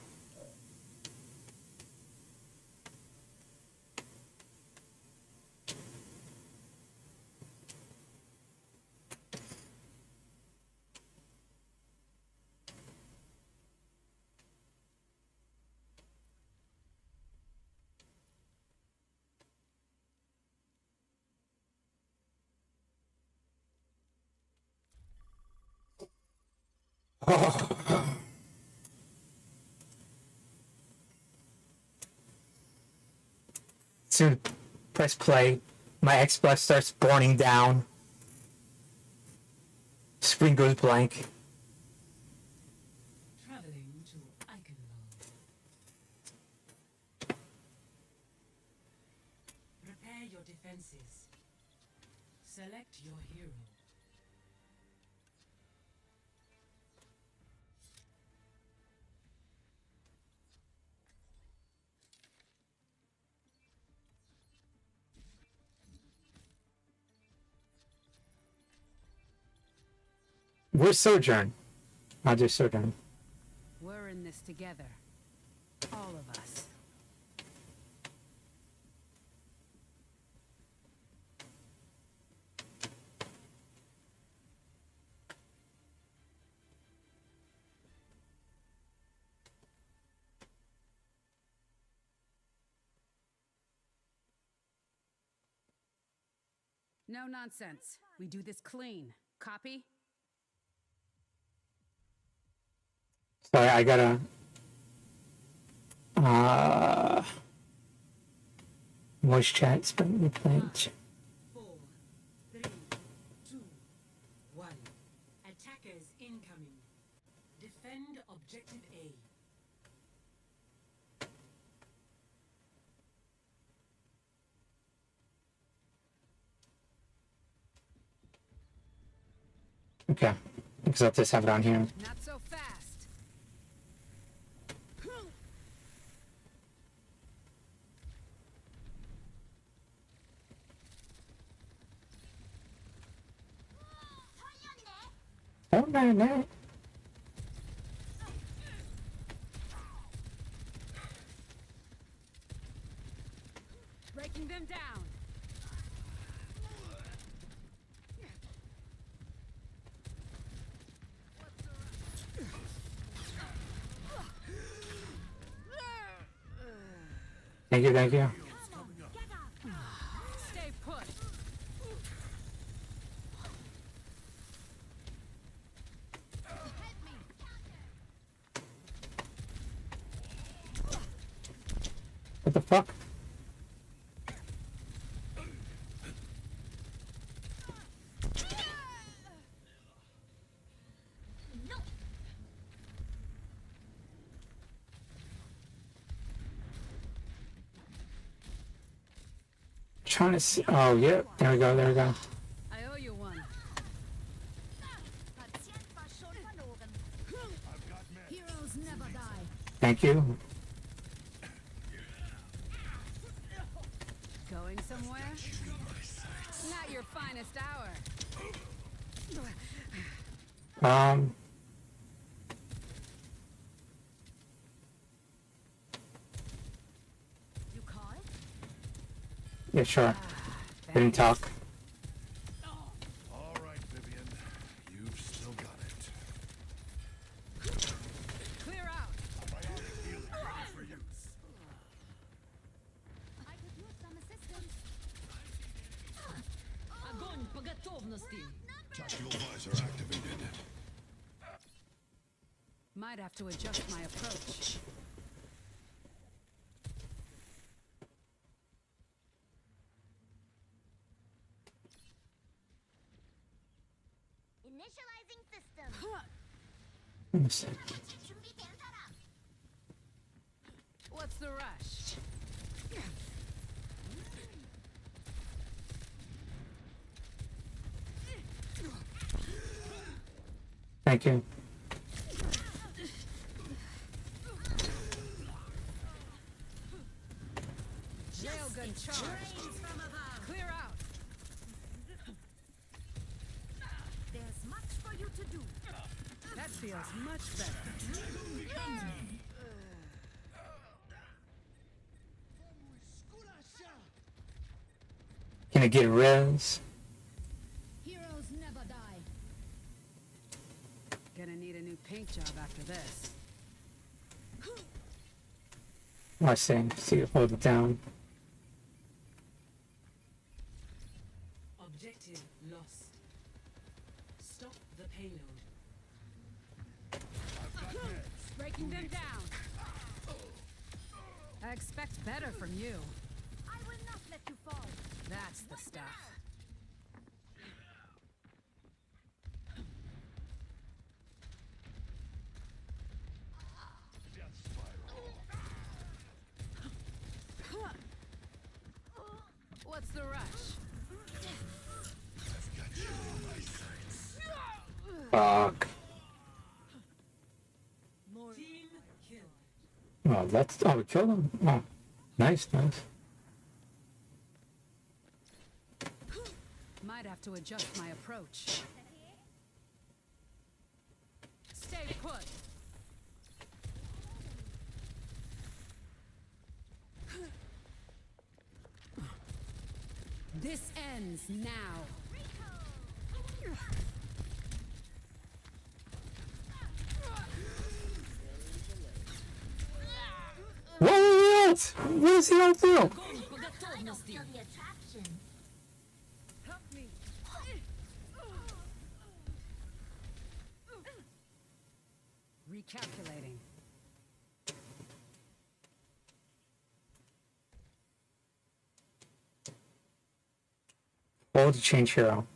Soon, press play. My Xbox starts burning down. Screen goes blank. Traveling to Eichenwald. Prepare your defenses. Select your hero. Where's Sojourn? I'll do Sojourn. We're in this together. All of us. No nonsense. We do this clean. Copy? Sorry, I gotta Voice chat, spend the plant. 4, 3, 2, 1. Attackers incoming. Defend objective A. Okay. Because I'll just have it on here. Not so fast. Oh, no. Breaking them down. Thank you, thank you. Stay put. What the fuck? Trying to see. Oh, yeah. There we go. There we go. I owe you one. Heroes never die. Thank you. Going somewhere? Not your finest hour. You call it? Yeah, sure. Didn't talk. All right, Vivian. You've still got it. Clear out. For use. I could use some assistance. Огонь по готовности. Tactical visor activated. Might have to adjust my approach. Initializing system. Let me see. What's the rush? Thank you. Railgun charge. Clear out. There's much for you to do. That feels much better. Can I get res? Heroes never die. Gonna need a new paint job after this. Oh, I see, hold it down. Objective lost. Stop the payload. Breaking them down. I expect better from you. I will not let you fall. That's the stuff. What's the rush? Fuck. Team kill. Oh, that's. Oh, we killed him? Oh, nice. Might have to adjust my approach. Stay put. This ends now. What? What is he all do? Огонь по готовности. Help me. Recalculating. Hold to change hero.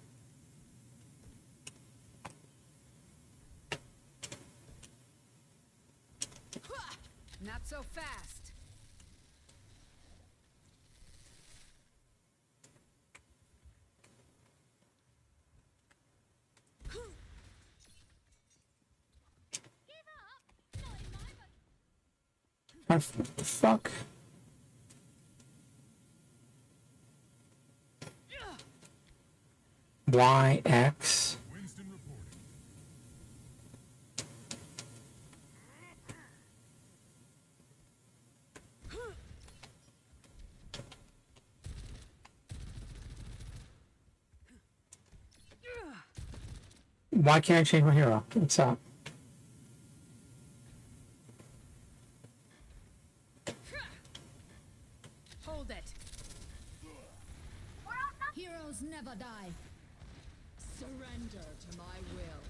Not so fast. What the fuck? Y, X. Why can't I change my hero? What's up? Hold it. Heroes never die. Surrender to my will.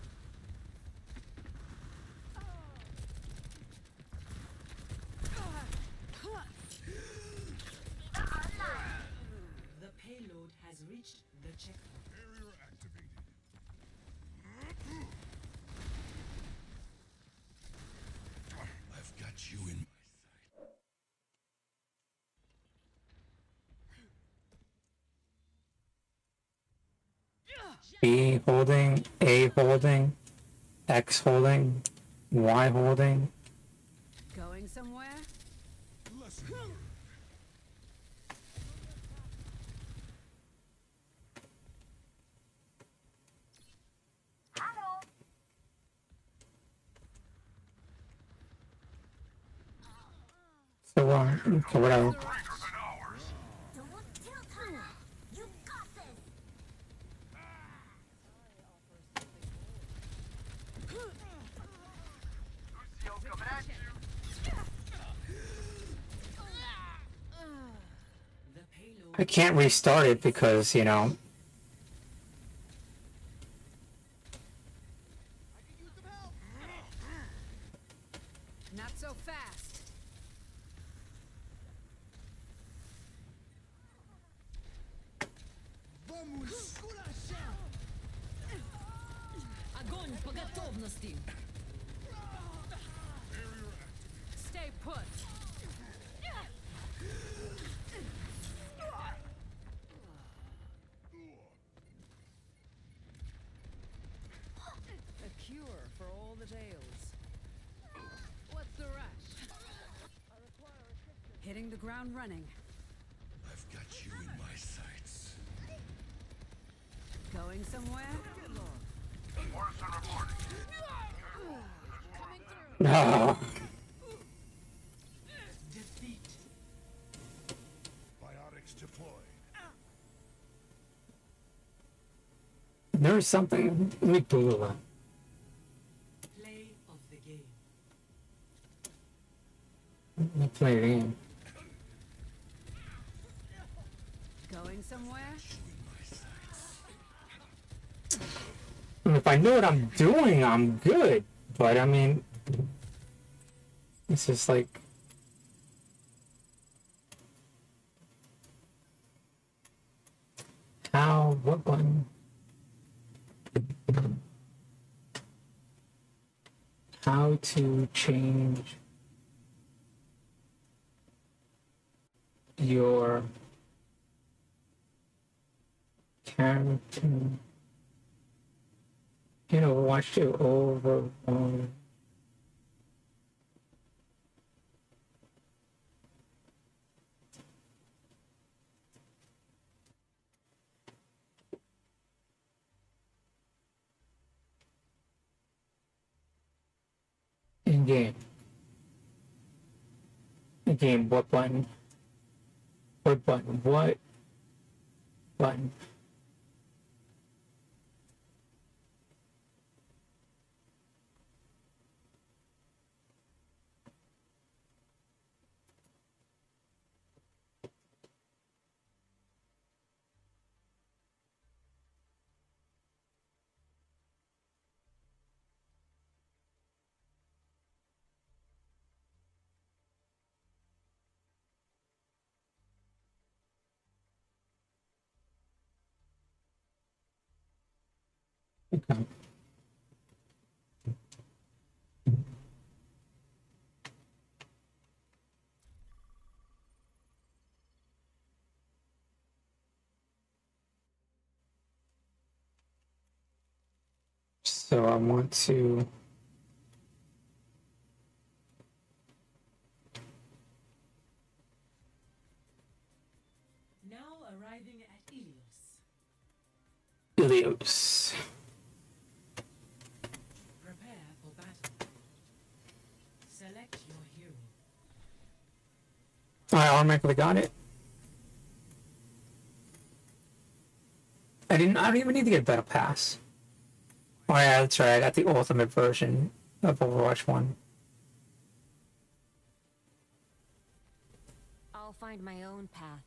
The payload has reached the checkpoint. Barrier activated. I've got you in my sight. B holding, A holding, X holding, Y holding. Going somewhere? Lesson learned. So so whatever. Greater than ours. The payload I can't restart it because, you know, Not so fast. Огонь по готовности. Stay put. A cure for all the tales. What's the rush? Hitting the ground running. I've got you in my sights. Going somewhere? Morrison reporting. no. defeat. Biotics deployed. There's something. Let me Google that. Play of the game. Let me play the game. Going somewhere? If I know what I'm doing, I'm good. But I mean, it's just like. How? What button? How to change your character in Overwatch 2 Overwatch. In game. In game, what button? What button? What button? Okay. So I want to. Now arriving at Ilios. Ilios. Prepare for battle. Select your hero. I automatically got it. I don't even need to get a battle pass. Oh yeah, that's right. I got the ultimate version of Overwatch 1. I'll find my own path.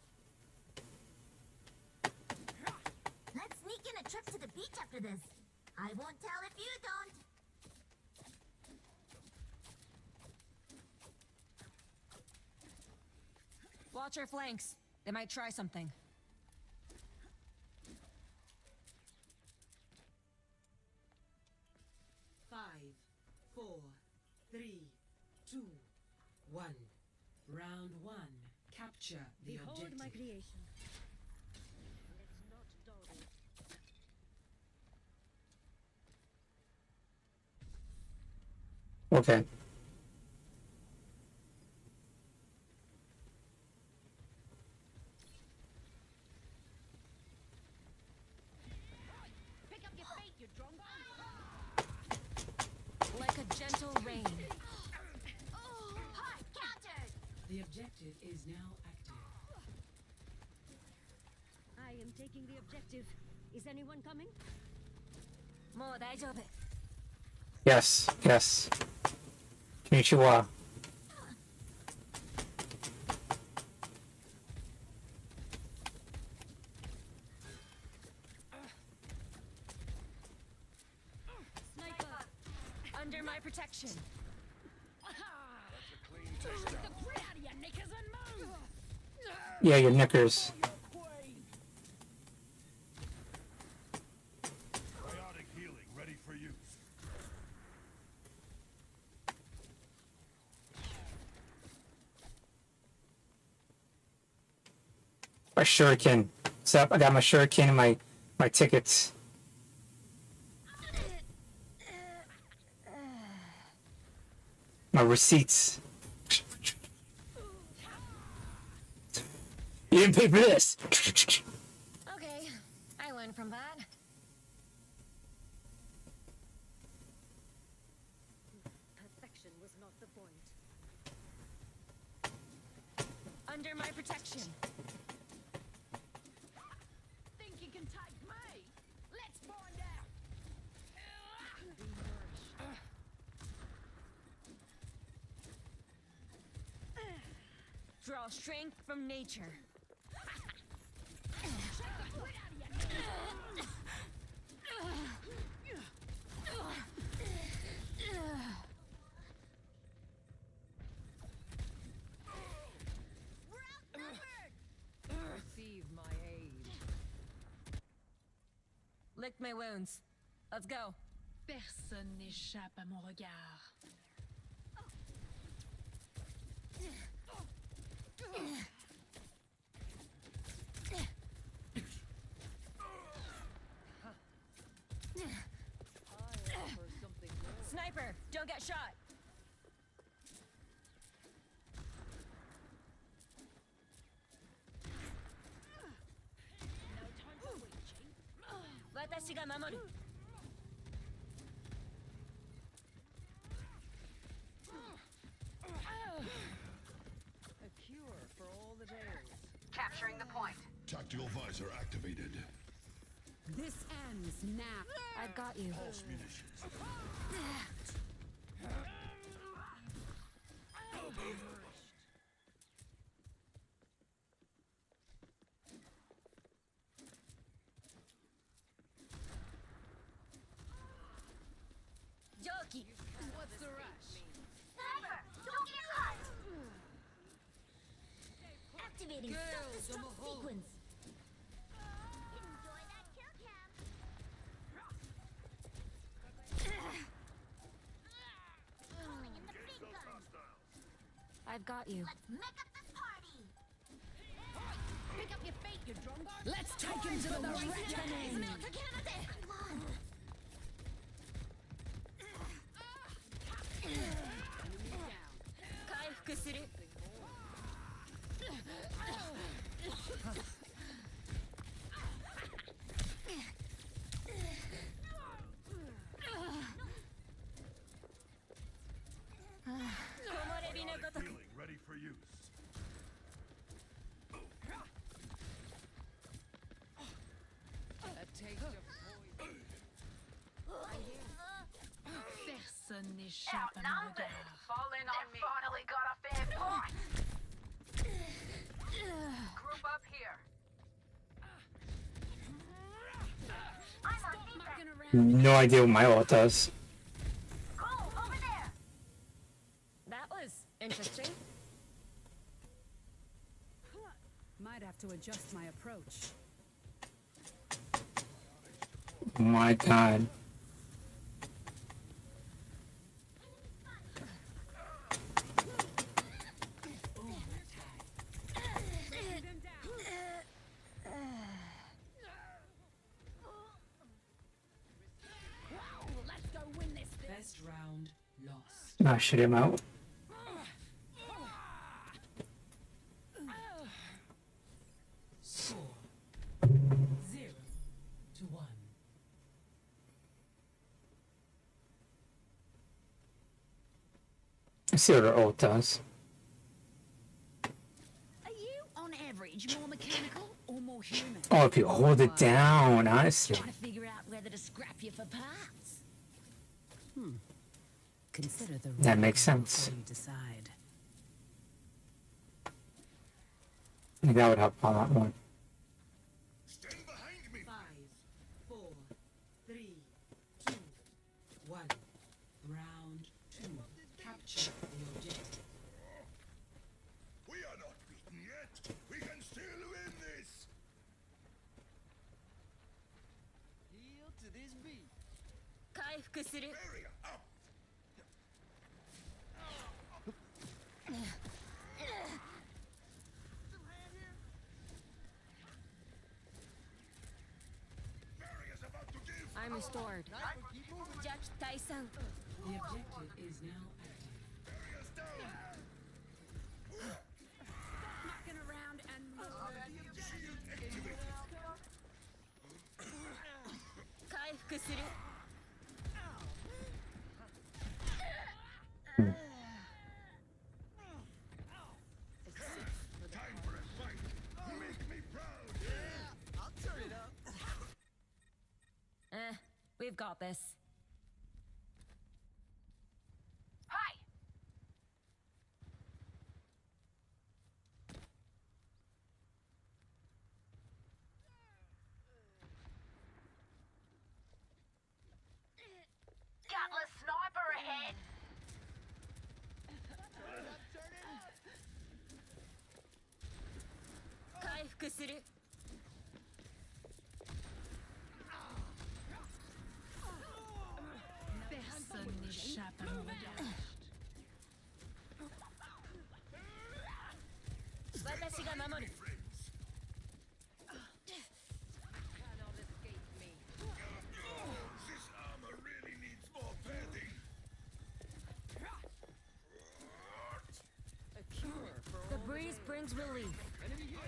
Let's sneak in a trip to the beach after this. I won't tell if you don't. Watch your flanks. They might try something. Five, 4, 3, 2, 1. Round 1. Capture the Behold objective. my creation. Let's not dawdle. Okay. Pick up your feet, you drunk. Like a gentle rain. Hot countered. The objective is now active. I am taking the objective. Is anyone coming? Mo, 大丈夫. Yes, yes. Konnichiwa. Sniper. Under my protection. Yeah, your knickers. Biotic healing ready for use. My shuriken. What's up? I got my shuriken and my tickets. My receipts. You didn't pay for this. Okay, I learned from that. Perfection was not the point. Under my protection. Think you can take me? Let's find out. Be nourished. Draw strength from nature. Receive my aid. Lick my wounds. Let's go. Personne n'échappe à mon regard. Sniper, don't get shot. Watashi ga mamoru. A cure for all the tales. Capturing the point. Tactical visor activated. This ends now. I've got you. Pulse munitions. Joki. What's the rush? Sniper, don't get caught. Activating self-destruct sequence. Enjoy that kill cam. I've got you. Let's make up this party. Pick up your feet, you drumbo. Let's take him to the reckoning. Healing ready for use. A taste of poison. Personne n'échappe à mon regard. Fall in on me. Finally got a fair fight. Group up here. I'm on defense. No idea what my ult does. Go over there. That was interesting. Might have to adjust my approach. Oh my god. Let's go win this thing. Best round lost. I shoot him out. Score 0-1. Let's see what her ult does. Are you, on average, more mechanical or more human? Oh, if you hold it down, I see. Trying to figure out whether to scrap you for parts. Consider the That makes sense. before you decide. I think that would help a lot more. Stand behind me. 5, 4, 3, 2, 1. Round 2. Capture the objective. We are not beaten yet. We can still win this. Heel to this beat. Barrier up. Barrier's about to give. I'm restored. Jack Tyson. The objective is now active. Barrier's down. Mucking around and Shield activate. Time for a fight. Make me proud. I'll turn it up. We've got this. Hi. Gutless sniper ahead. Personne n'échappe à mon regard. Cannot escape me. This armor really needs more padding. A cure for The all breeze brings relief. enemy here.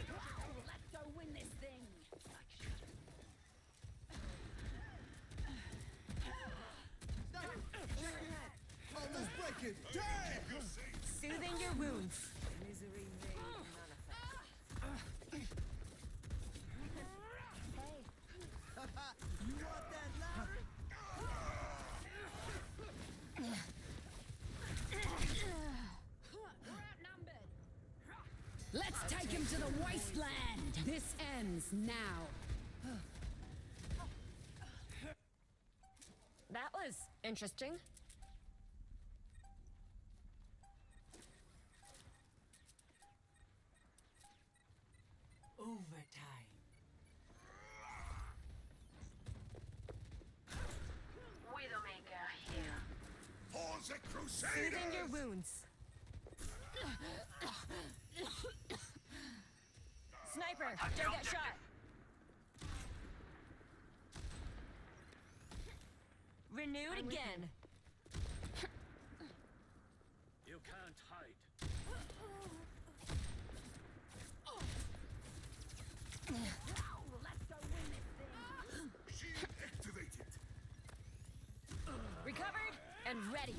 Let's go win this thing. Oh, let's break it. Damn! Soothing your wounds. Misery made manifest. You want that ladder? We're outnumbered. let's take him to the wasteland. This ends now. That was interesting. Overtime. Widowmaker here. For the Crusader. Soothing your wounds. Sniper, don't get shot. Renewed again. You can't hide. Let's go win this thing. Shield activated. Recovered and ready.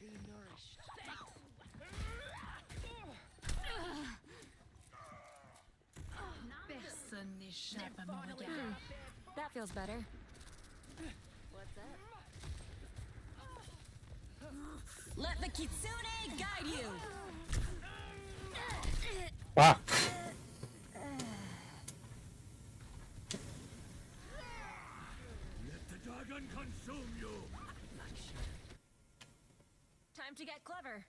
Be nourished. Personne n'échappe à mon regard. That feels better. What's up? Let the kitsune guide you. Wow. Let the dragon consume you. Time to get clever.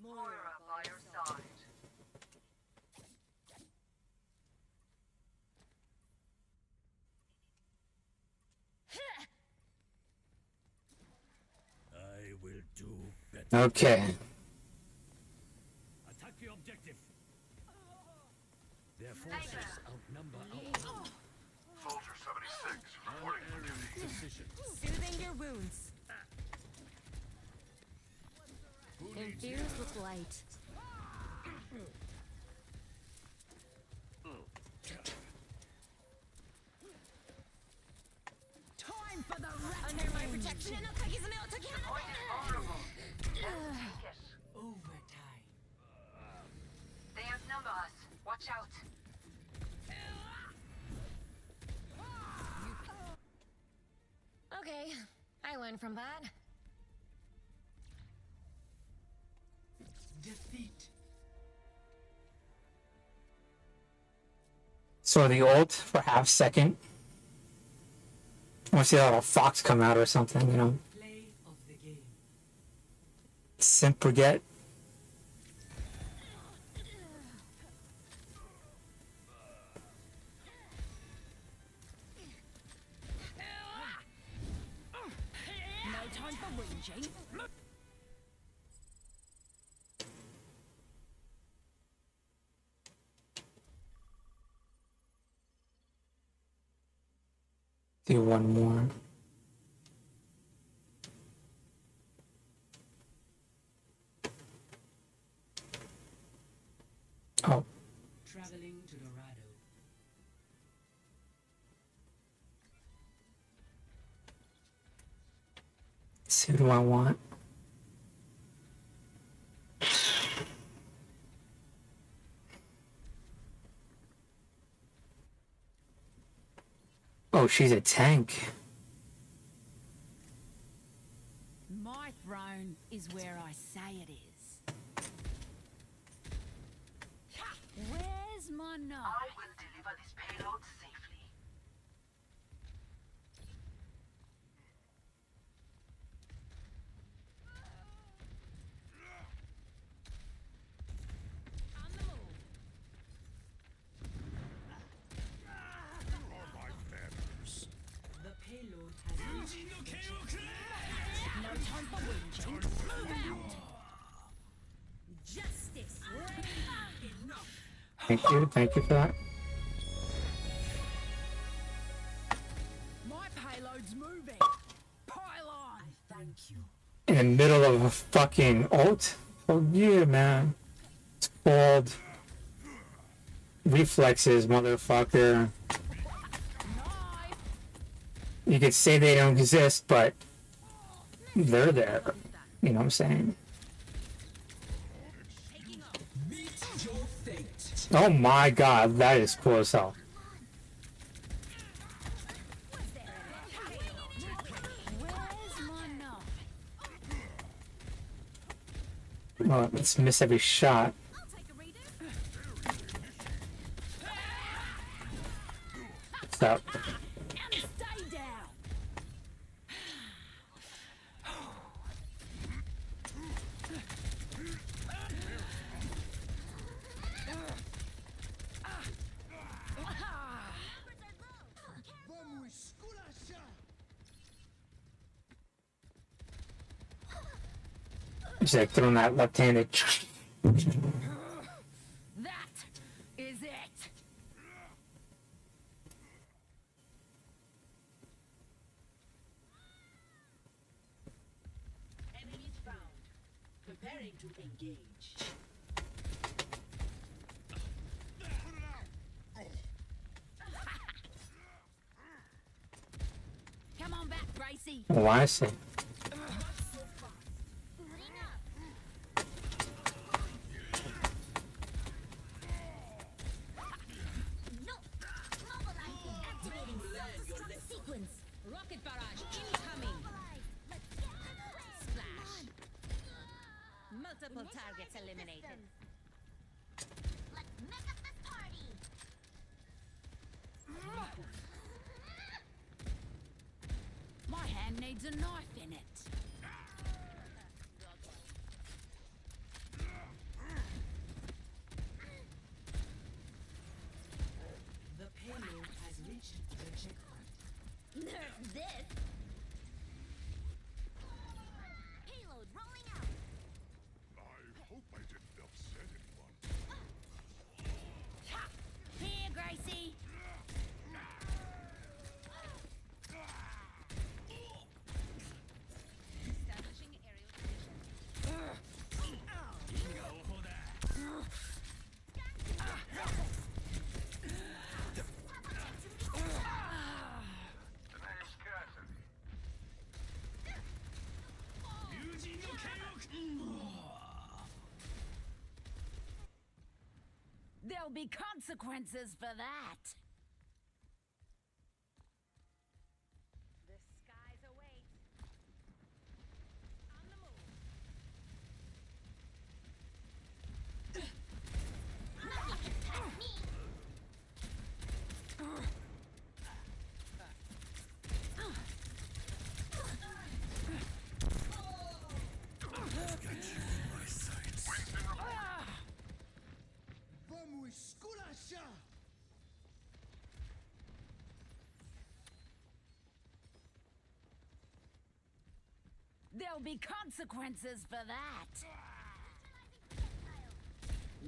Moira by your side. I will do better. Okay. Attack the objective. Their forces outnumber our. Soldier 76, reporting for precision. Soothing your wounds. Infused with light. Time for the Under my protection. Overtime. They outnumber us. Watch out. Okay, I learned from that. Defeat. So the ult for half second. I want to see a little fox come out or something, you know. Play of the game. Simp forget. No time for whinging. Do one more. Oh, Traveling to Dorado. let's see, who do I want? Oh, she's a tank. My throne is where I say it is. Where's my knife? I will deliver this payload safely. On the move. The payload has reached objective. No time for whinging. Move out. Justice. Thank you for that. My payload's moving. Pile on. Thank you. In the middle of a fucking ult? Oh yeah, man. It's called reflexes, motherfucker. You could say they don't exist, but they're there. You know what I'm saying? Oh my god, that is cool as hell. Where's my knife? Well, let's miss every shot. I'll take a reader. So, And stay down. Just like throwing that left-handed. That is it. Enemies found. Preparing to engage. Come on back, Gracie. Oh, I see. No! Mobilizing! Activating self-destruct sequence! Rocket barrage incoming. Let's get to the Splash. Multiple targets eliminated. Let's make up this party! My hand needs a knife in it. The payload has reached the checkpoint. Nerf this! Payload rolling out! I hope I didn't upset anyone. Here, Gracie. Establishing aerial position. The name's Cassidy. There'll be consequences for that. The skies await. On the move. Nothing can touch me! There'll be consequences for that.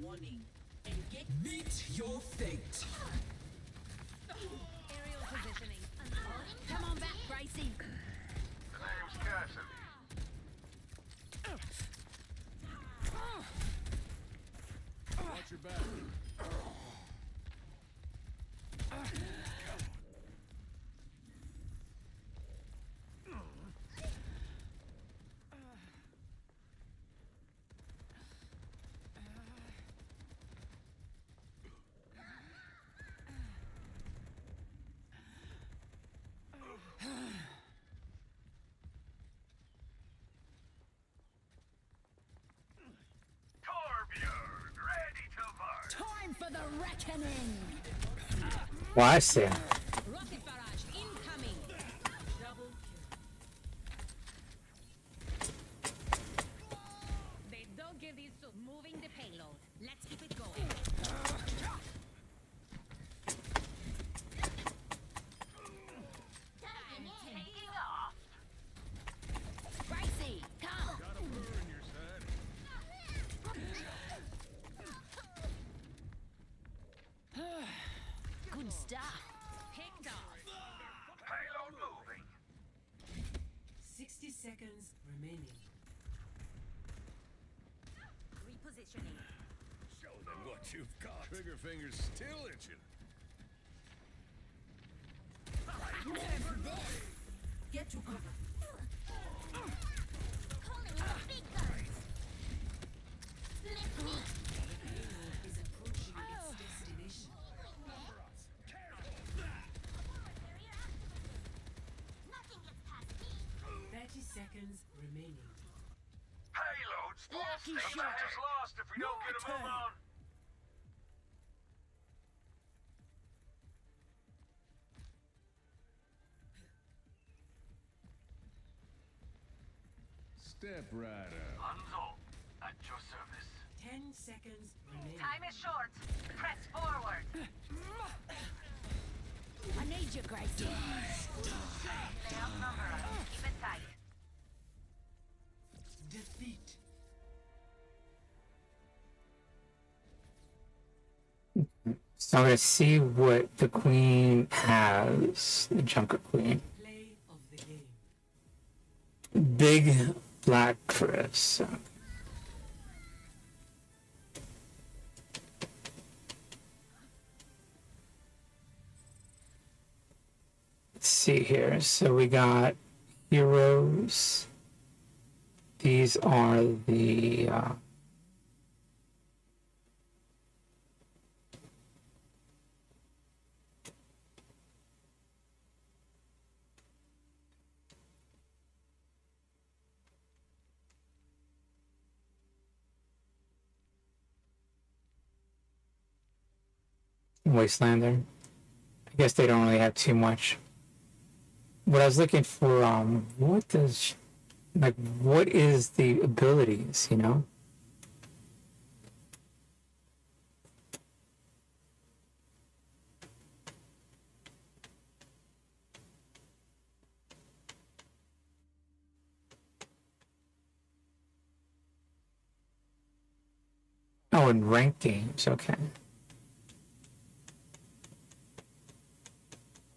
Warning. Engage. Meet your fate. Aerial positioning. Come on back, Gracie. The name's Cassidy. Watch your back. Torbjörn, ready to march. Time for the reckoning. Well, I see. Rocket barrage incoming. Double kill. They don't give these to moving the payload. Let's keep it going. Diving in! Taking off. Gracie, come. Got a burr in your side. Good stuff. Picked off. Payload moving. 60 seconds remaining. Repositioning. Show them what you've got. Trigger finger's still itching. Get to cover. Calling in the big guns! Lift me! Payload is approaching its destination. Barrier activated! Nothing gets past me! 30 seconds remaining. Payload's Lucky lost. shot. Is lost if we don't get a move on. Step right up. Hanzo, at your service. 10 seconds remaining. Time is short. Press forward. I need you, Gracie. Lay outnumber us. Keep it tight. Defeat. So I'm gonna see what the queen has. The Junker Queen. Play of the game. Big Black Chris. Let's see here. So we got heroes. These are the Wastelander. I guess they don't really have too much. What I was looking for, what does, like, what is the abilities, you know? Oh, in ranked games, okay.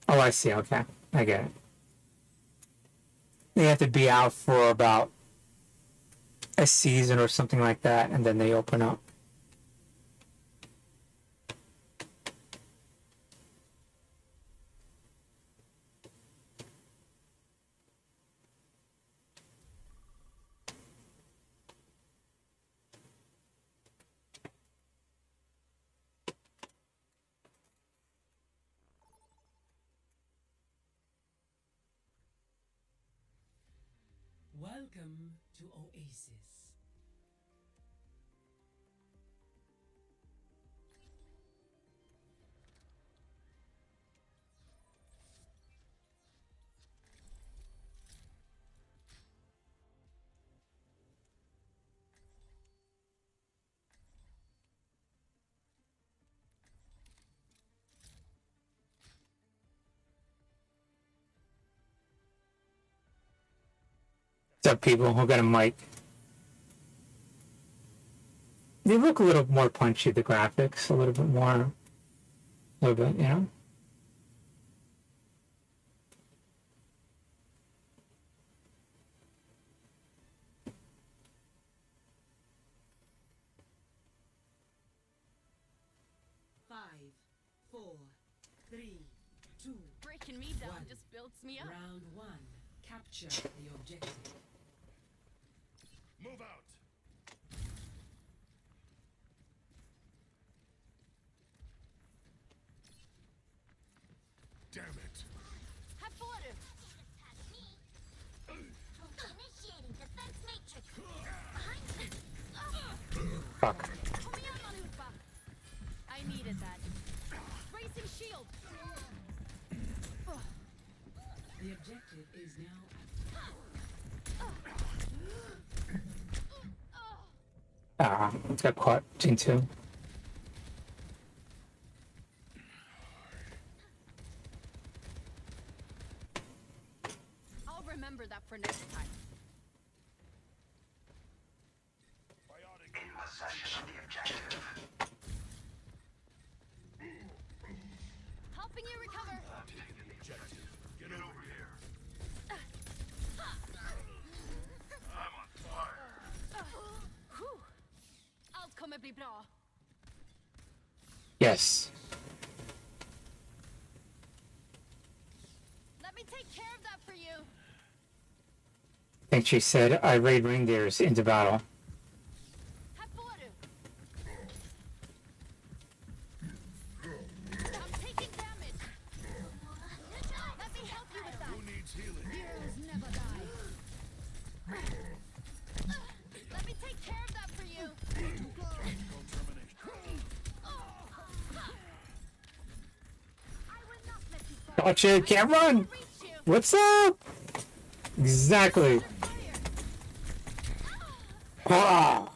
Oh, I see, okay. I get it. They have to be out for about a season or something like that, and then they open up. Welcome to Oasis. What's up, people who got a mic? They look a little more punchy, the graphics, a little bit more, a little bit, you know? Five, four, three, two. Breaking me down one. just builds me up. Round one. Capture the objective. Move out. Damn it. Have fun. Initiating defense matrix. Behind me. Fuck. Come here, Malupa. I needed that. Bracing shield. The objective is now Got caught between two. I'll remember that for next time. In possession of the objective. Helping you recover. Taking the objective. Get over here. I'm on fire. Whew. Allt kommer bli bra. Yes. Let me take care of that for you. I think she said, I raid reindeers into battle. Have fun. I'm taking damage. Let me help you with that. Who needs healing? Heroes never die. Let me take care of that for you. I will not let you fall. Watch it, can't run! Reach you. What's up? Exactly. Ah!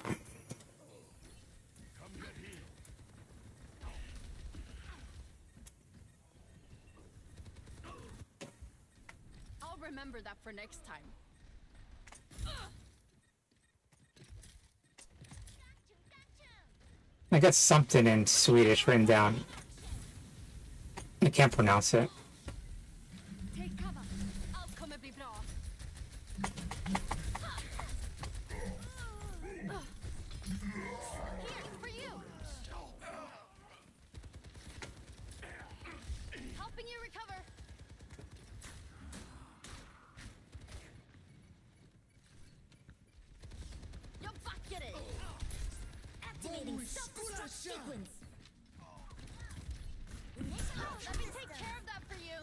I'll remember that for next time. I got something in Swedish written down. I can't pronounce it. Take cover. Allt kommer bli bra. Here, for you. Helping you recover. You're bucketed. Activating self-destruct sequence. Let me take care of that for you.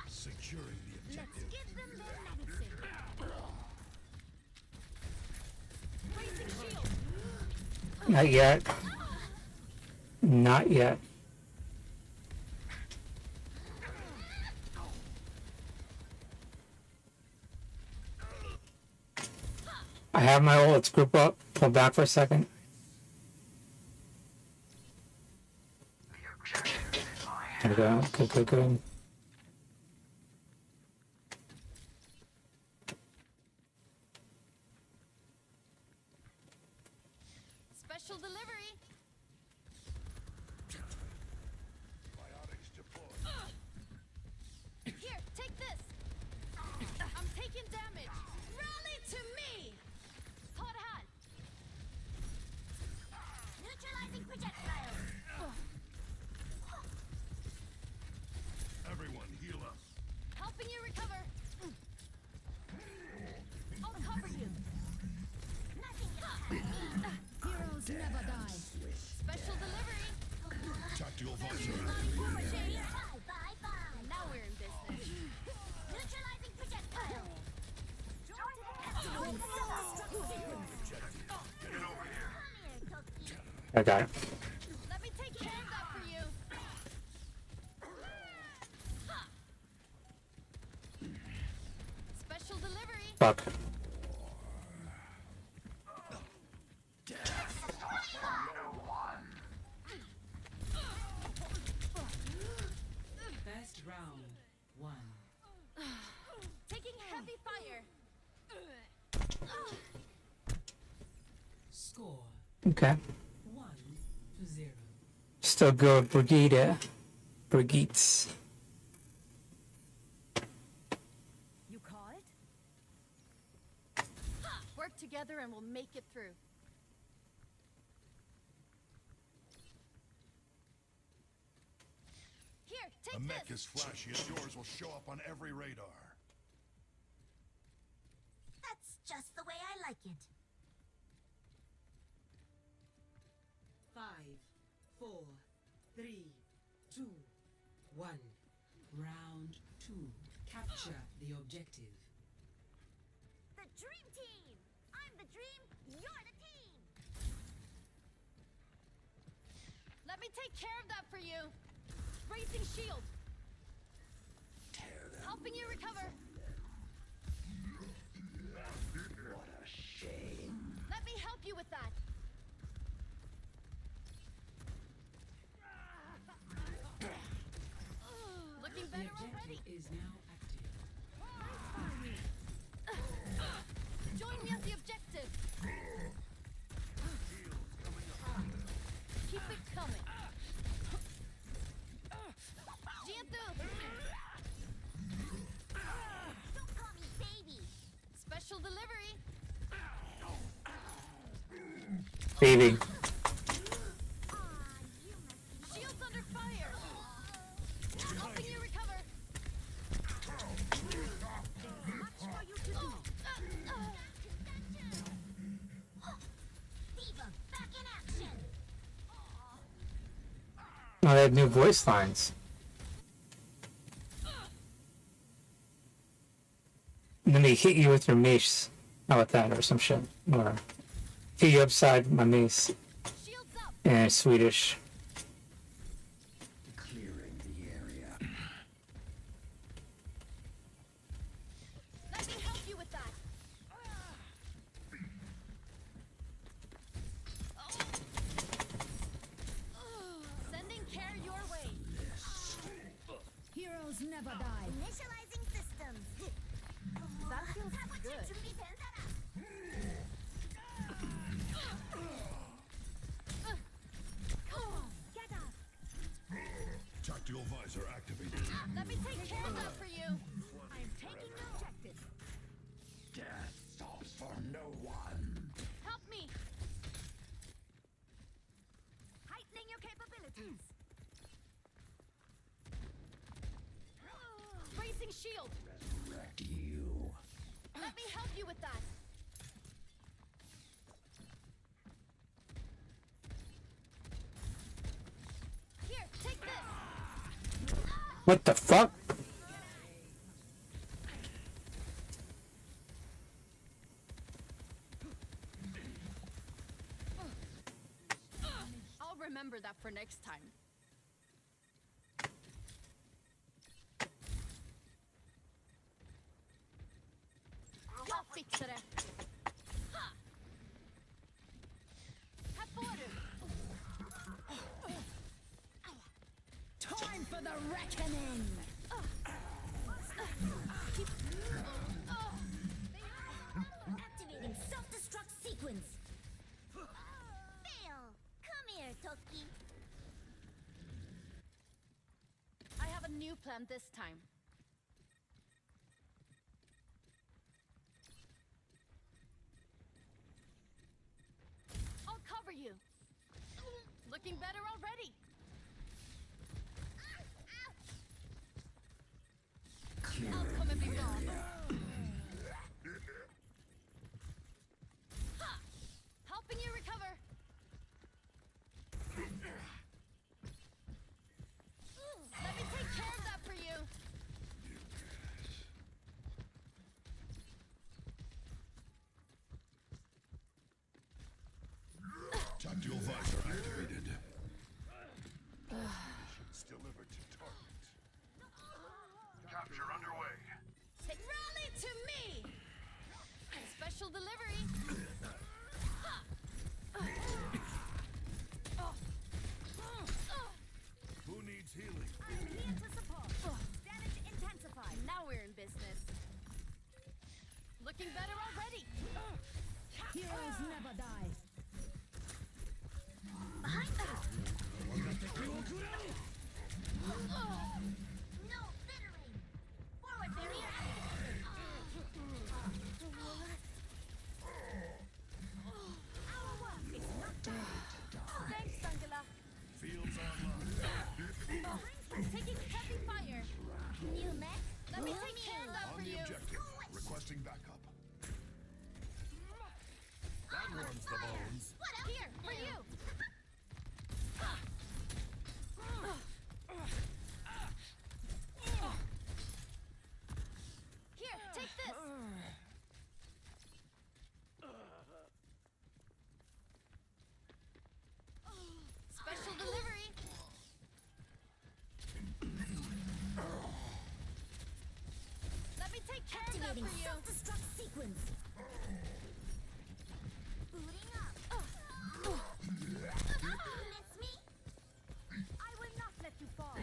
Securing the Let's objective. give them their medicine. Raising shield. Not yet. Not yet. I have my ult. Let's group up. Pull back for a second. There we go. Good, good, good. Special delivery. Biotics deployed. Here, take this. I'm taking damage. Rally to me. Hot hat. Neutralizing projectile. Everyone heal up. Helping you recover. I'll cover you. Heroes never die. Special delivery. Tactical visor. Bye bye. Now we're in business. Neutralizing projectile. Activating self-destruct sequence. Get it over here. Come here, Cookie. I got it. Let me take care of that for you. Special delivery. Fuck. Best round. 1. Taking heavy fire. Score Okay. 1-0. Still go with Brigitte. Brigittes. You call it? Work together and we'll make it through. Here, take A mech this. as flashy as yours will show up on every radar. That's just the way I like it. 5, 4, 3, 2, 1. Round 2. Capture the objective. The dream team. I'm the dream. You're the team. Let me take care of that for you. Raising shield. Helping you recover. What a shame. Let me help you with that. Looking The better already. objective is now active. Join me at the objective. Keep it coming. Jiantu. Don't call me baby. Special delivery. Baby. Shields under fire. Helping you recover. Much for you to do. Diva, back in action. Oh, they have new voice lines. And then they hit you with your mace. How about that, or some shit? Or hit you upside my mace. Shields up. In Swedish. Clearing the area. Let me help you with that. Sending care your way. Heroes never die. Initializing systems. That feels good. Tactical visor activated. Let me take care of that for you. I'm taking the objective. Death stops for no one. Help me. Heightening your capabilities. Bracing shield. Resurrect you. Let me help you with that. Here, take this. What the fuck? I'll remember that for next time. Jag fixar det. Ha! Här får du. Time for the reckoning! Activating self-destruct sequence. Fail. Come here, Toki. I have a new plan this time. I'll cover you. Looking better already. I'll come and be gone. Ha! Helping you recover. Let me take care of that for you. Tactical visor activated. Missions delivered to target. Capture underway. Rally to me! Special delivery. Ha! Who needs healing? I'm here to support. Damage intensified. Now we're in business. Looking better already. Heroes never die. Behind that. No littering. Forward barrier activated. Our work is not done. Thanks, Angela. Fields online. Taking heavy fire. New mech. Let me new take care of that On for the you. objective. Requesting backup. That runs the bones. What else? Here, for you. Here, take this. Special delivery. Let me take care of that Activating for you. self-destruct sequence. Booting up. Miss me? I will not let you fall.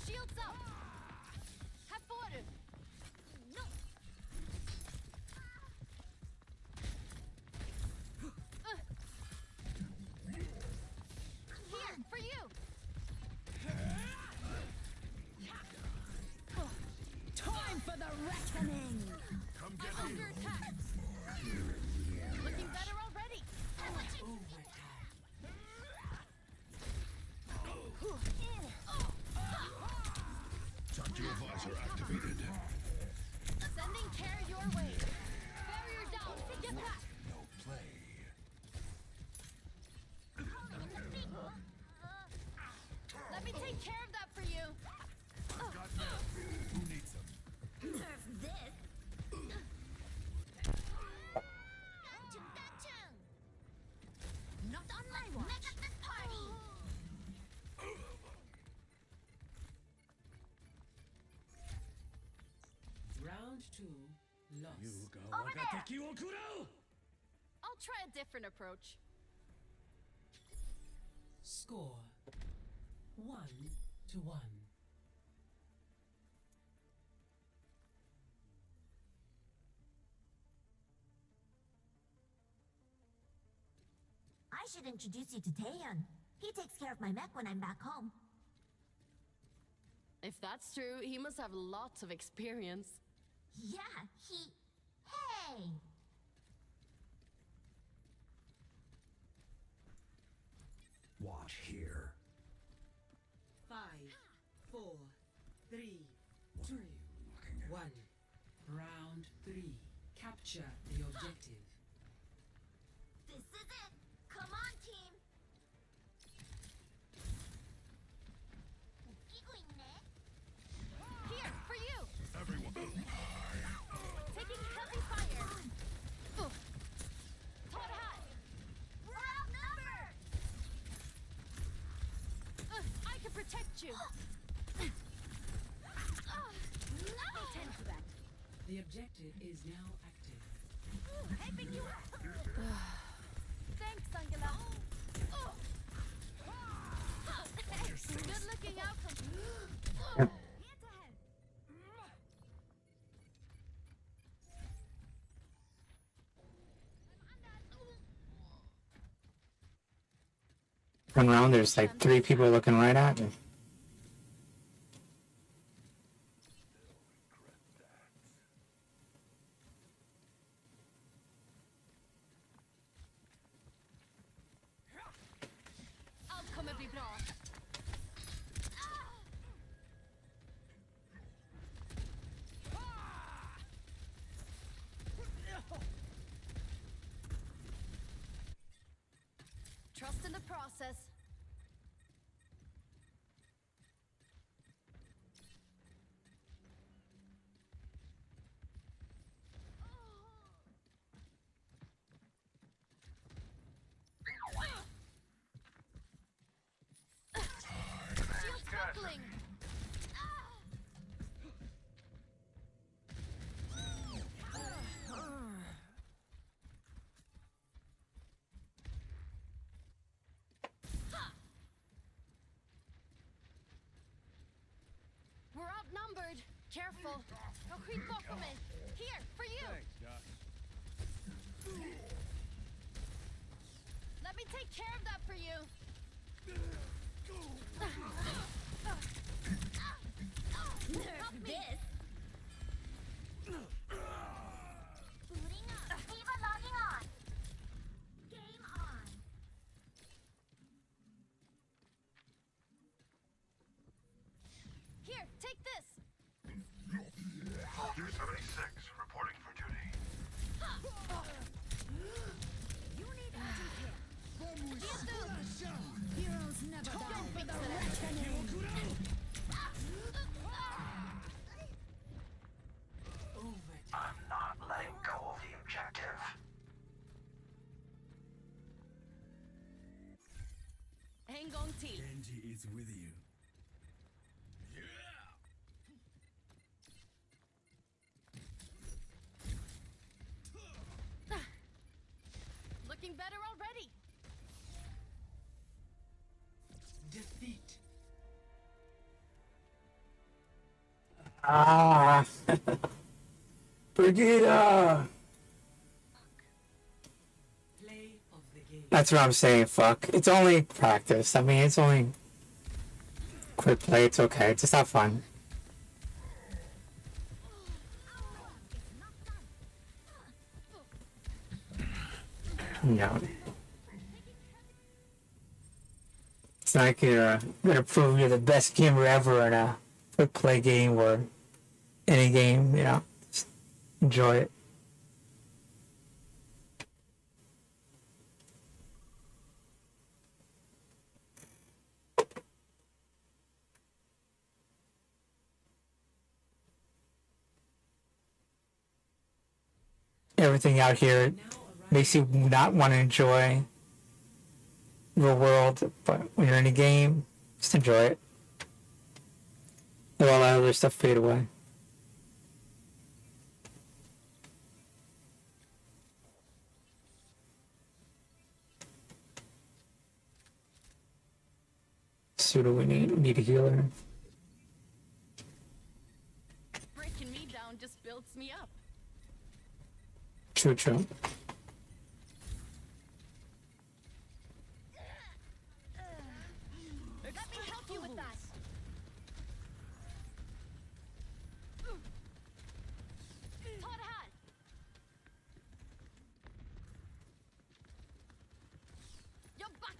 Shields up. Have fought. No. Here, for you. Time for the reckoning! Come get I'm healed. under attack. Looking better already. Tactical visor activated. Sending care your way. Barrier down. Get back. No play. Let me take care of that for you. Got none. Who needs them? Nerf this. Gotcha. Not on my watch. Make up this party. Round 2 lost. Over there. I'll try a different approach. Score 1-1. I should introduce you to Taeyeon. He takes care of my mech when I'm back home. If that's true, he must have lots of experience. Yeah, he... Hey! Watch here. 5, 4, 3, 2, 1. Round 3. Capture the objective. This is it! Come on, team! Here, for you! Everyone. Taking heavy fire! Tot high! We're outnumbered! I can protect you! Attend to that. The objective is now active. Hyping you up! Thanks, Angela. Good looking outcome. Here to help. Turn around, there's like 3 people looking right at me. Allt kommer bli bra. Trust in the process. Shield buckling. We're outnumbered. Careful. No creep bakom mig. Here, for you. Let me take care of that for you. Nerf this! Booting up! Diva logging on! Game on! Here, take this. Soldier 76 reporting for duty. You need urgent care. Heroes never die. Don't fix it. I'm not letting go of the objective. En gång till. Genji is with you. Looking better already. Defeat. Ah! Brigida! Play of the game. That's what I'm saying, fuck. It's only practice. I mean, it's only quick play. It's okay. Just have fun. No. It's not like you're gonna prove you're the best gamer ever in a quick play game or any game, you know. Just enjoy it. Everything out here makes you not want to enjoy the world, but when you're in a game, just enjoy it. Let all that other stuff fade away. Pseudo, we need a healer. Breaking me down just builds me up. True.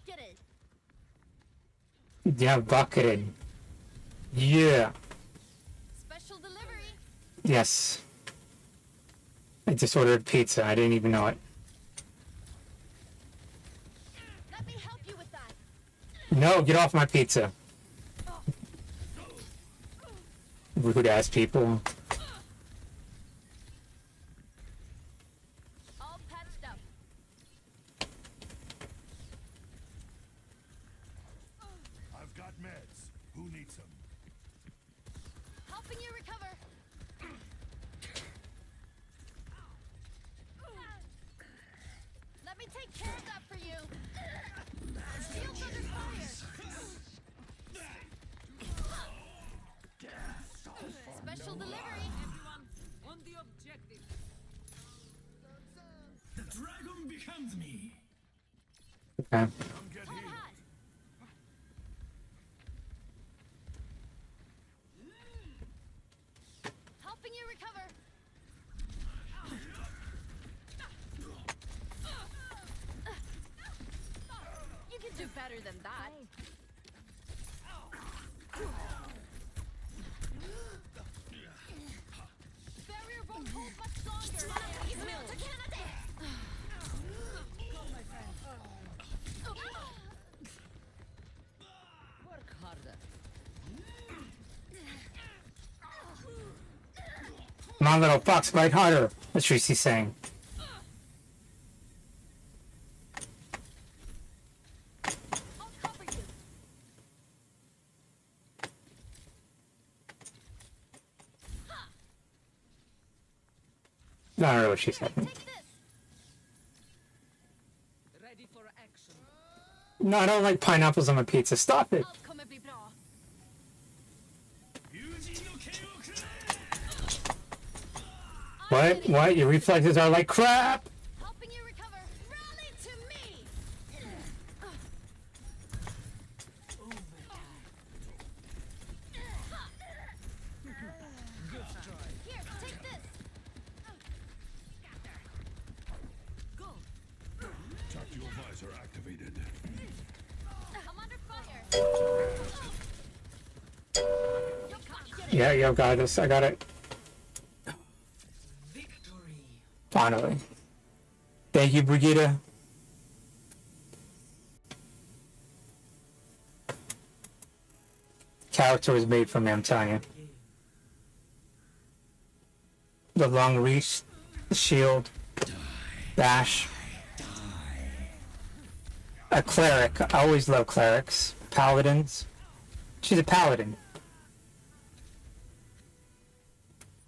bucketed. Yeah, bucketed. Yeah. Special delivery. Yes. I just ordered pizza. I didn't even know it. Let me help you with that. No, get off my pizza. Rude ass people. All patched up. I've got meds. Who needs them? Helping you recover. Let me take care of that for you. Shield's under fire. Special delivery. Everyone, on the objective. The dragon becomes me. Okay. Come get healed. Helping you recover. You can do better than that. Barrier won't hold much longer. Work harder. Come on, little fox, bite harder. That's Tracy's saying. I'll cover you. I don't know what she said. Take this. Ready for action. No, I don't like pineapples on my pizza. Stop it. Allt kommer bli bra. What? What? Your reflexes are like crap. Helping you recover. Rally to me. Here, take this. Tactical visor activated. I'm under fire. Yeah, yeah, got this. I got it. Victory. Finally. Thank you, Brigitte. Character was made for me, I'm telling you. The long reach, the shield, dash. A cleric. I always love clerics. Paladins. She's a paladin.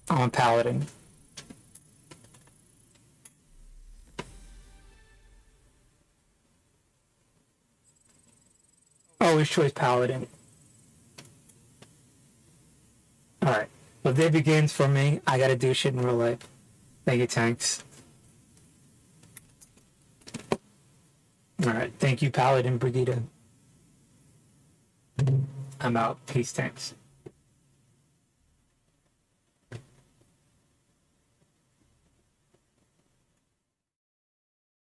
I'm a paladin. Always choice paladin. Alright. Well, day begins for me. I gotta do shit in real life. Thank you, Tanks. Alright. Thank you, Paladin Brigitte. I'm out. Peace, Tanks.